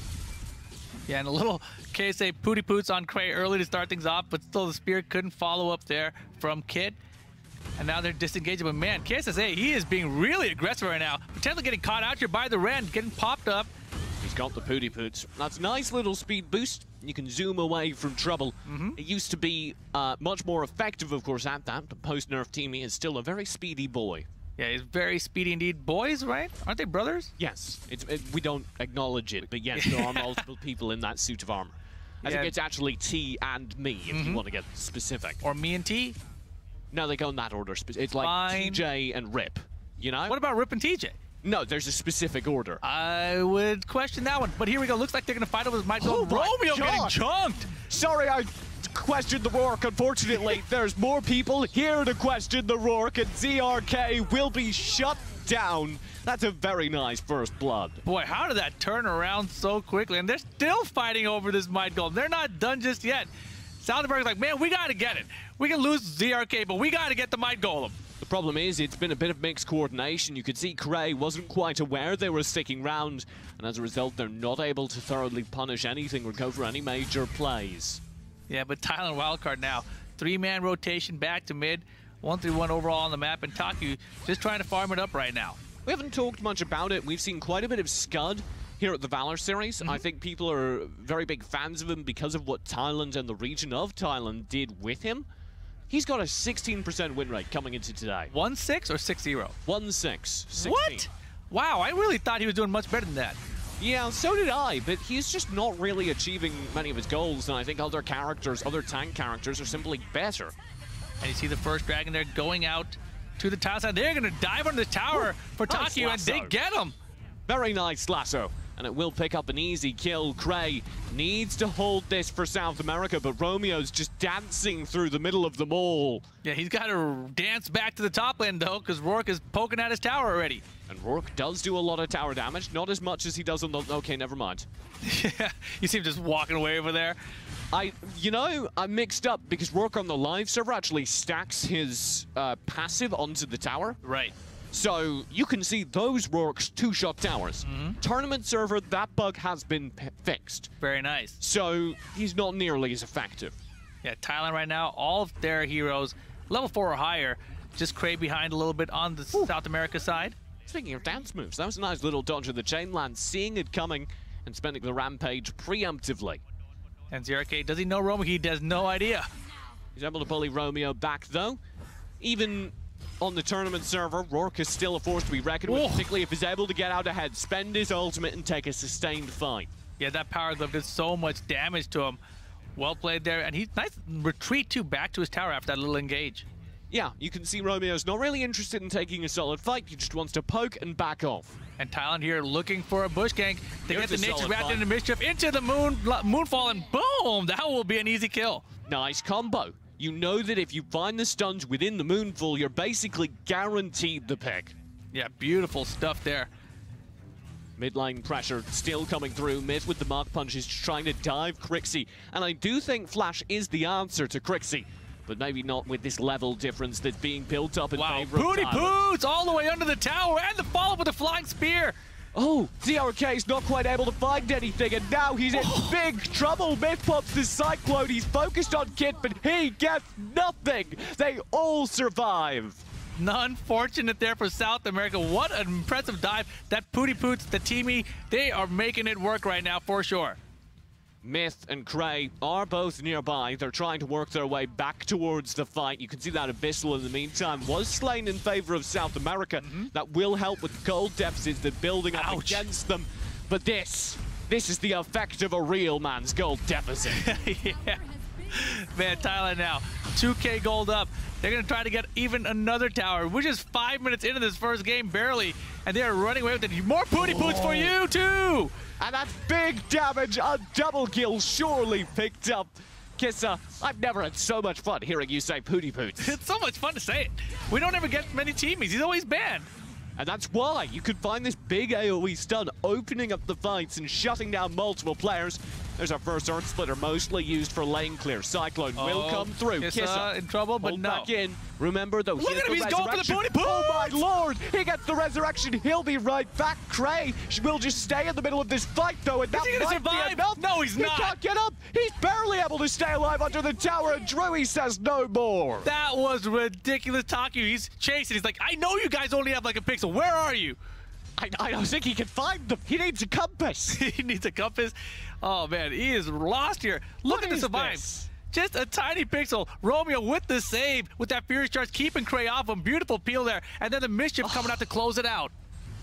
Yeah, and a little KSA Pooty Poots on Cray early to start things off, but still the Spear couldn't follow up there from Kid. And now they're disengaging, but man, KSSA, he is being really aggressive right now. Potentially getting caught out here by the Rend, getting popped up. He's got the Pooty Poots. That's a nice little speed boost. You can zoom away from trouble. It used to be much more effective, of course, at that. The post-nerf Teamy is still a very speedy boy. Yeah, he's very speedy indeed. Boys, right? Aren't they brothers? Yes. We don't acknowledge it, but yes, there are multiple people in that suit of armor. I think it's actually T and me, if you want to get specific. Or me and T? No, they go in that order. It's like TJ and Rip, you know? What about Rip and TJ? No, there's a specific order. I would question that one, but here we go. Looks like they're going to fight over this Might Gold. Romeo getting chunked. Sorry, I questioned the Rourke. Unfortunately, there's more people here to question the Rourke, and ZRK will be shut down. That's a very nice first blood. Boy, how did that turn around so quickly? And they're still fighting over this Might Gold. They're not done just yet. South America's like, man, we got to get it. We can lose ZRK, but we got to get the Might Golem. The problem is it's been a bit of mixed coordination. You could see Cray wasn't quite aware they were sticking round, and as a result, they're not able to thoroughly punish anything or go for any major plays. Yeah, but Thailand wildcard now. 3-man rotation back to mid. 1-3-1 overall on the map, and Taku just trying to farm it up right now. We haven't talked much about it. We've seen quite a bit of Scud here at the Valor series. I think people are very big fans of him because of what Thailand and the region of Thailand did with him. He's got a 16% win rate coming into today. 1-6 or 6-0? 1-6. What? Wow, I really thought he was doing much better than that. Yeah, so did I, but he's just not really achieving many of his goals, and I think other characters, other tank characters, are simply better. And you see the first dragon there going out to the tower side. They're going to dive on the tower for Nice Taku, and they get him. Very nice lasso. And it will pick up an easy kill. Cray needs to hold this for South America, but Romeo's just dancing through the middle of them all. Yeah, he's got to dance back to the top lane, though, because Rourke is poking at his tower already. And Rourke does do a lot of tower damage, not as much as he does on the... Okay, never mind. Yeah, you see him just walking away over there. I'm mixed up because Rourke on the live server actually stacks his passive onto the tower. Right. So you can see those Rourke's 2-shot towers. Tournament server, that bug has been fixed. Very nice. So he's not nearly as effective. Yeah, Thailand right now, all of their heroes, level 4 or higher, just Cray behind a little bit on the South America side. Speaking of dance moves, that was a nice little dodge of the chainland, seeing it coming and spending the rampage preemptively. And ZRK, does he know Romeo? He has no idea. He's able to bully Romeo back, though. Even on the tournament server, Rourke is still a force to be reckoned with, particularly if he's able to get out ahead, spend his ultimate, and take a sustained fight. Yeah, that power glove did so much damage to him. Well played there, and he's nice retreat, too, back to his tower after that little engage. Yeah, you can see Romeo's not really interested in taking a solid fight. He just wants to poke and back off. And Thailand here looking for a bush gank to get the nature wrapped into mischief into the moonfall, and boom! That will be an easy kill. Nice combo. You know that if you find the stuns within the moonfall, you're basically guaranteed the pick. Yeah, beautiful stuff there. Mid-lane pressure still coming through. Myth with the mark punches trying to dive Crixie. And I do think Flash is the answer to Crixie, but maybe not with this level difference that's being built up in favor of Pooty Thailand. Poots all the way under the tower, and the follow-up with a flying spear. Oh, ZRK's not quite able to find anything, and now he's in big trouble. Myth pops the Cyclone. He's focused on Kit, but he gets nothing. They all survive. Unfortunate there for South America. What an impressive dive. That Pooty Poots, the teamie, they are making it work right now for sure. Myth and Cray are both nearby. They're trying to work their way back towards the fight. You can see that Abyssal, in the meantime, was slain in favor of South America. That will help with gold deficits that are building up against them. But this is the effect of a real man's gold deficit. Yeah. Man, Thailand now, 2K gold up. They're going to try to get even another tower. We're just 5 minutes into this first game, barely, and they are running away with it. More Pooty Poots for you, too! And that's big damage. A double kill surely picked up. Kissa, I've never had so much fun hearing you say Pooty Poots. It's so much fun to say it. We don't ever get many teamies. He's always banned. And that's why you could find this big AoE stun opening up the fights and shutting down multiple players. There's our first Earth Splitter, mostly used for lane clear. Cyclone will come through. Kissa in trouble, but no. Back in. Remember, though, look at him, he's going for the Pooty Poots! Oh, my lord! He gets the resurrection. He'll be right back. Cray will just stay in the middle of this fight, though, and that might be enough. No, he's not. He can't get up. He's barely able to stay alive under the tower, and Drewy says no more. That was ridiculous. Taku, he's chasing. He's like, I know you guys only have like a pixel. Where are you? I don't think he can find them. He needs a compass. He needs a compass. Oh, man, he is lost here. Look at the survive. Just a tiny pixel. Romeo with the save, with that Furious Charge, keeping Cray off him. Beautiful peel there. And then the Mischief coming out to close it out.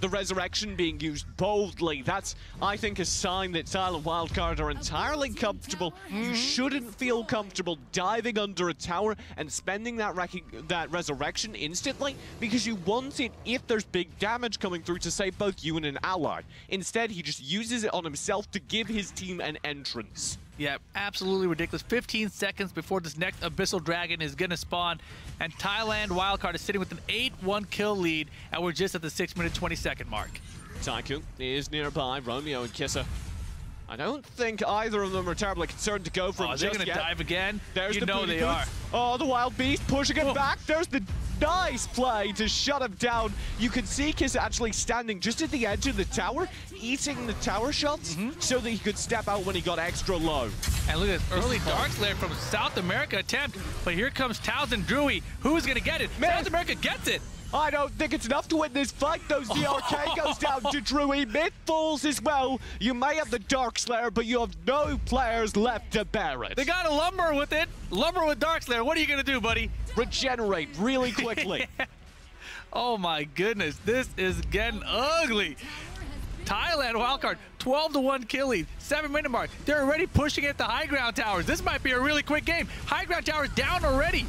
the resurrection being used boldly. That's, I think, a sign that Thailand Wildcard are entirely comfortable. You shouldn't feel comfortable diving under a tower and spending that resurrection instantly, because you want it if there's big damage coming through to save both you and an ally. Instead, he just uses it on himself to give his team an entrance. Yeah, absolutely ridiculous. 15 seconds before this next Abyssal Dragon is going to spawn, and Thailand Wildcard is sitting with an 8-1 kill lead, and we're just at the 6-minute 20-second mark. Taiku is nearby, Romeo and Kissa. I don't think either of them are terribly concerned to go for him. They're going to dive again? There's you the know they are. Oh, the Wild Beast pushing it back. There's the nice play to shut him down. You can see Kissa actually standing just at the edge of the tower, eating the tower shots so that he could step out when he got extra low. And look at this early Darkslayer from South America attempt, but here comes Taos and Drewy. Who's going to get it? South America gets it. I don't think it's enough to win this fight, though. ZRK goes down to Drewy. Mid falls as well. You may have the Darkslayer, but you have no players left to bear it. They got a Lumber with it. Lumber with Darkslayer. What are you going to do, buddy? Regenerate really quickly. Oh, my goodness. This is getting ugly. Thailand Wildcard, 12-1 kill lead, 7-minute mark. They're already pushing at the high ground towers. This might be a really quick game. High ground towers down already.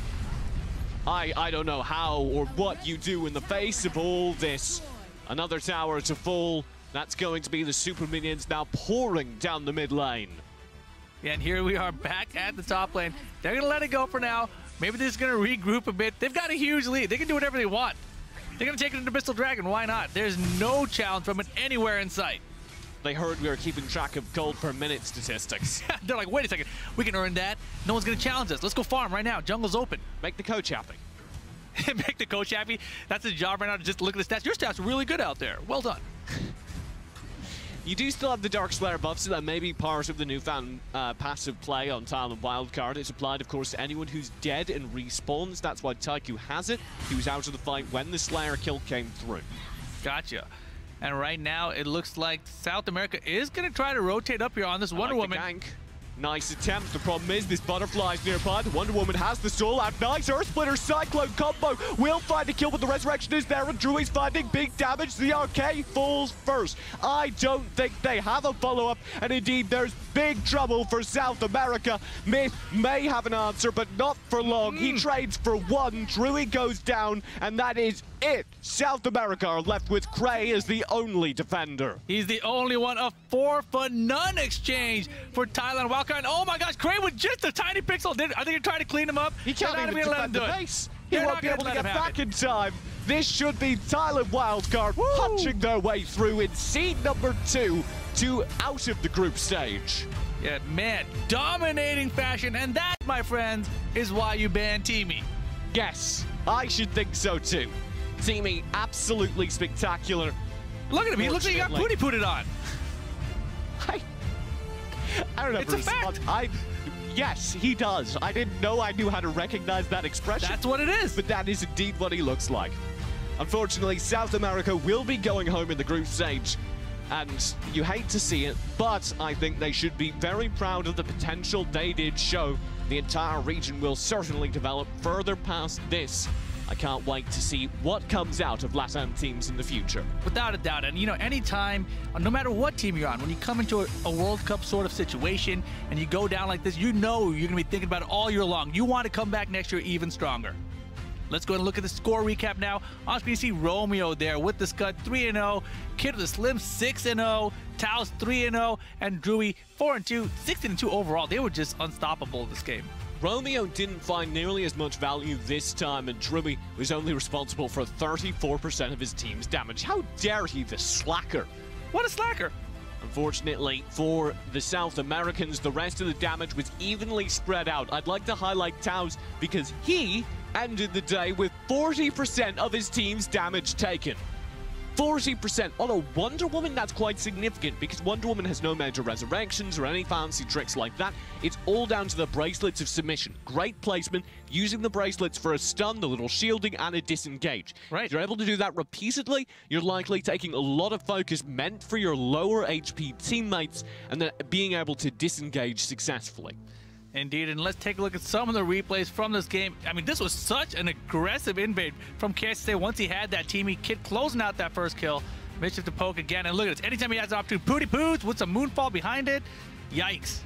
I don't know how or what you do in the face of all this. Another tower to fall. That's going to be the super minions now pouring down the mid lane. Yeah, and here we are back at the top lane. They're going to let it go for now. Maybe they're just going to regroup a bit. They've got a huge lead. They can do whatever they want. They're going to take it into Abyssal Dragon. Why not? There's no challenge from it anywhere in sight. They heard we were keeping track of gold per minute statistics. They're like, wait a second. We can earn that. No one's going to challenge us. Let's go farm right now. Jungle's open. Make the coach happy. Make the coach happy. That's his job right now, to just look at the stats. Your stats are really good out there. Well done. You do still have the Darkslayer buff, so that may be part of the newfound passive play on Thailand Wildcard. It's applied, of course, to anyone who's dead and respawns. That's why Taiku has it. He was out of the fight when the Slayer kill came through. Gotcha. And right now, it looks like South America is going to try to rotate up here on this Wonder Woman. Gank. Nice attempt. The problem is this butterfly's nearby. The Wonder Woman has the stall out. Nice Earth Splitter Cyclone combo. Will find a kill, but the Resurrection is there, and Drewy's finding big damage. The RK falls first. I don't think they have a follow-up, and indeed there's big trouble for South America. Myth may have an answer, but not for long. He trades for one. Drewy goes down, and that is it. South America are left with Cray as the only defender. He's the only one. A 4-for-none exchange for Thailand Wildcard. And oh my gosh, Cray with just a tiny pixel. Are they trying to clean him up? He can't even defend the base. He won't be able to get back in time. This should be Thailand Wildcard punching their way through in seed number 2 to out of the group stage. Yeah, man, dominating fashion. And that, my friends, is why you banned Teamy. Yes, I should think so too. Teamy, absolutely spectacular. Look at him. He looks like he got pooty-pooted on. I don't know. It's a fact. Yes, he does. I didn't know I knew how to recognize that expression. That's what it is. But that is indeed what he looks like. Unfortunately, South America will be going home in the group stage. And you hate to see it, but I think they should be very proud of the potential they did show. The entire region will certainly develop further past this. I can't wait to see what comes out of LATAM teams in the future. Without a doubt. And, you know, anytime, no matter what team you're on, when you come into a World Cup sort of situation and you go down like this, you know you're going to be thinking about it all year long. You want to come back next year even stronger. Let's go and look at the score recap now. On screen, you see Romeo there with the Scud 3-0, Kid with the Slim 6-0, Taos 3-0, and Drewy 4-2, 16-2 overall. They were just unstoppable this game. Romeo didn't find nearly as much value this time, and Drewy was only responsible for 34% of his team's damage. How dare he, the slacker? What a slacker! Unfortunately for the South Americans, the rest of the damage was evenly spread out. I'd like to highlight Taos because he ended the day with 40% of his team's damage taken. 40%. Although Wonder Woman, that's quite significant because Wonder Woman has no major resurrections or any fancy tricks like that. It's all down to the bracelets of submission. Great placement, using the bracelets for a stun, the little shielding, and a disengage. Right. If you're able to do that repeatedly, you're likely taking a lot of focus meant for your lower HP teammates and then being able to disengage successfully. Indeed, and let's take a look at some of the replays from this game. I mean, this was such an aggressive invade from KSA once he had that Teamy Kid closing out that first kill. Mischief to poke again, and look at this. Anytime he has an opportunity, Pooty Poos with some Moonfall behind it. Yikes.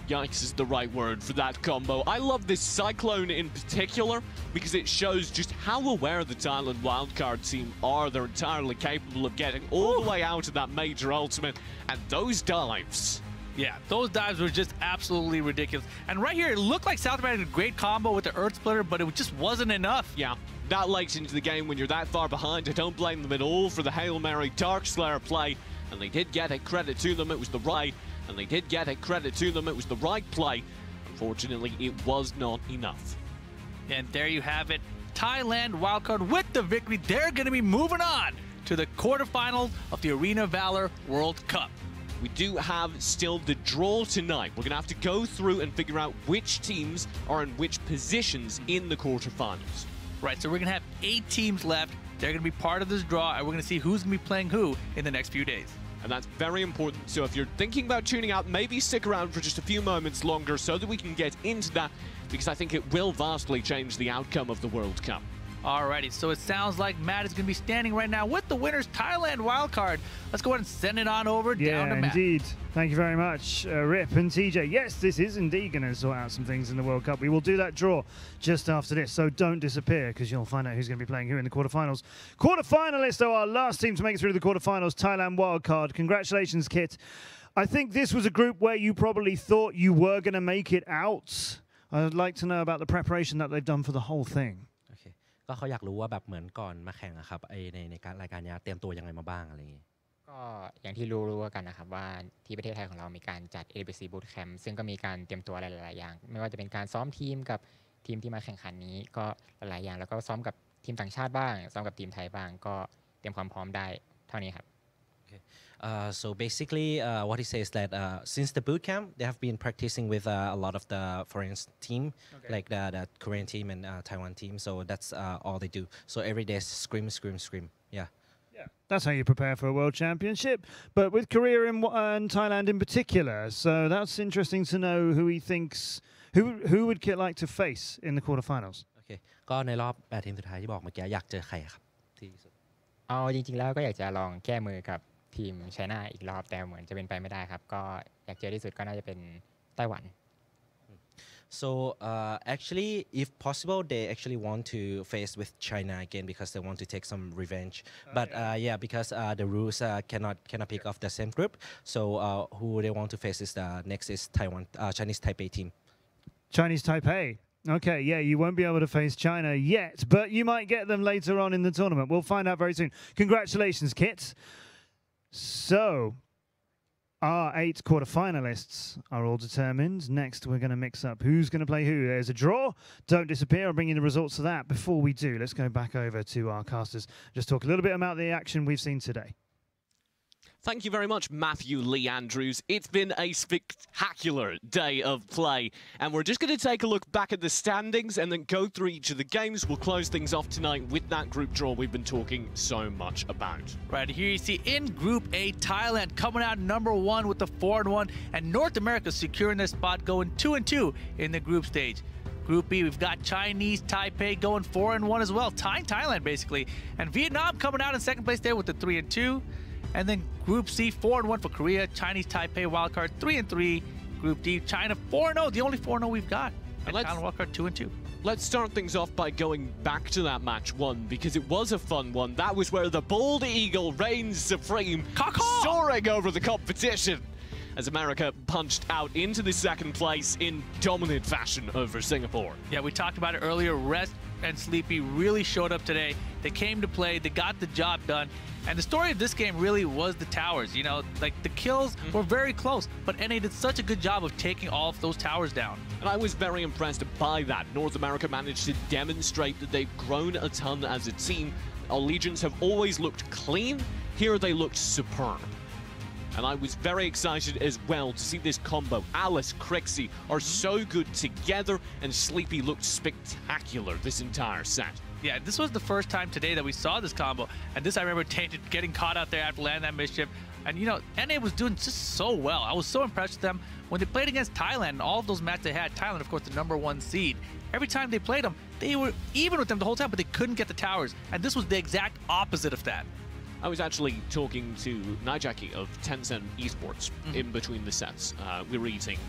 Yikes is the right word for that combo. I love this Cyclone in particular because it shows just how aware the Thailand wildcard team are. They're entirely capable of getting all the way out of that major ultimate, and those dives. Yeah, those dives were just absolutely ridiculous. And right here, it looked like South America had a great combo with the Earth Splitter, but it just wasn't enough. Yeah, that late into the game when you're that far behind, I don't blame them at all for the Hail Mary Dark Slayer play. And they did get a credit to them, it was the right. And they did get a credit to them, it was the right play. Unfortunately, it was not enough. And there you have it. Thailand wildcard with the victory. They're going to be moving on to the quarterfinals of the Arena Valor World Cup. We do have still the draw tonight. We're going to have to go through and figure out which teams are in which positions in the quarterfinals. Right, so we're going to have 8 teams left. They're going to be part of this draw, and we're going to see who's going to be playing who in the next few days. And that's very important. So if you're thinking about tuning out, maybe stick around for just a few moments longer so that we can get into that, because I think it will vastly change the outcome of the World Cup. Alrighty, so it sounds like Matt is going to be standing right now with the winner's Thailand wildcard. Let's go ahead and send it on over down to Matt. Yeah, indeed. Thank you very much, Rip and TJ. Yes, this is indeed going to sort out some things in the World Cup. We will do that draw just after this, so don't disappear because you'll find out who's going to be playing who in the quarterfinals. Quarterfinalists, though, our last team to make it through the quarterfinals, Thailand wildcard. Congratulations, Kit. I think this was a group where you probably thought you were going to make it out. I'd like to know about the preparation that they've done for the whole thing. ก็เขาอยากรู้ว่าแบบเหมือนก่อนมาแข่งอะครับในการรายการนี้เตรียมตัวยังไงมาบ้างอะไรอย่างงี้ก็อย่างที่รู้กันนะครับว่าที่ประเทศไทยของเรามีการจัด ABC Boot Camp ซึ่งก็มีการเตรียมตัวหลายๆอย่างไม่ว่าจะเป็นการซ้อมทีมกับทีมที่มาแข่งขันนี้ก็หลายๆอย่างแล้วก็ซ้อมกับทีมต่างชาติบ้างซ้อมกับทีมไทยบ้างก็เตรียมความพร้อมได้เท่านี้ครับ So basically, what he says that since the boot camp, they have been practicing with a lot of the foreign team, like the Korean team and Taiwan team. So that's all they do. So every day, scream, scream, scream. Yeah. That's how you prepare for a world championship. But with Korea and Thailand in particular, so that's interesting to know who he thinks, who would Kit like to face in the quarterfinals? Okay. ก็ในรอบ8ทีมสุดท้ายที่บอกเมื่อกี้อยากเจอใครครับที่สุดเอาจริงๆแล้วก็อยากจะลองแก้มือกับทีมไชน่าอีกรอบแต่เหมือนจะเป็นไปไม่ได้ครับก็อยากเจอที่สุดก็น่าจะเป็นไต้หวัน So actually, if possible, they actually want to face with China again because they want to take some revenge. But yeah, because the rules cannot pick off the same group. So who they want to face is next is Taiwan Chinese Taipei team. Chinese Taipei. Okay, yeah, you won't be able to face China yet, but you might get them later on in the tournament. We'll find out very soon. Congratulations, Kit. So, our 8 quarterfinalists are all determined. Next, we're going to mix up who's going to play who. There's a draw. Don't disappear. I'll bring you the results of that. Before we do, let's go back over to our casters. Just talk a little bit about the action we've seen today. Thank you very much, Matthew Lee Andrews. It's been a spectacular day of play. And we're just going to take a look back at the standings and then go through each of the games. We'll close things off tonight with that group draw we've been talking so much about. Right here you see in Group A, Thailand coming out #1 with the 4-1, and North America securing their spot going 2-2 in the group stage. Group B, we've got Chinese Taipei going 4-1 as well, tying Thailand basically. And Vietnam coming out in second place there with the 3-2. And then Group C, 4-1 for Korea. Chinese Taipei wildcard 3-3. Group D, China 4-0, the only 4-0 we've got. And Thailand wildcard 2-2. Let's start things off by going back to that match 1 because it was a fun one. That was where the bald eagle reigns supreme, soaring over the competition as America punched out into the second place in dominant fashion over Singapore. Yeah, we talked about it earlier. Rest and Sleepy really showed up today. They came to play, they got the job done. And the story of this game really was the towers. You know, like the kills were very close, but NA did such a good job of taking all of those towers down. And I was very impressed by that. North America managed to demonstrate that they've grown a ton as a team. Our Legions have always looked clean. Here they looked superb. And I was very excited as well to see this combo. Alice, Crixie are so good together, and Sleepy looked spectacular this entire set. Yeah, this was the first time today that we saw this combo. And this I remember Tainted getting caught out there after landing that mischief. And you know, NA was doing just so well. I was so impressed with them. When they played against Thailand and all of those matches they had, Thailand, of course, the #1 seed. Every time they played them, they were even with them the whole time, but they couldn't get the towers. And this was the exact opposite of that. I was actually talking to Naijaki of Tencent Esports in between the sets. We were eating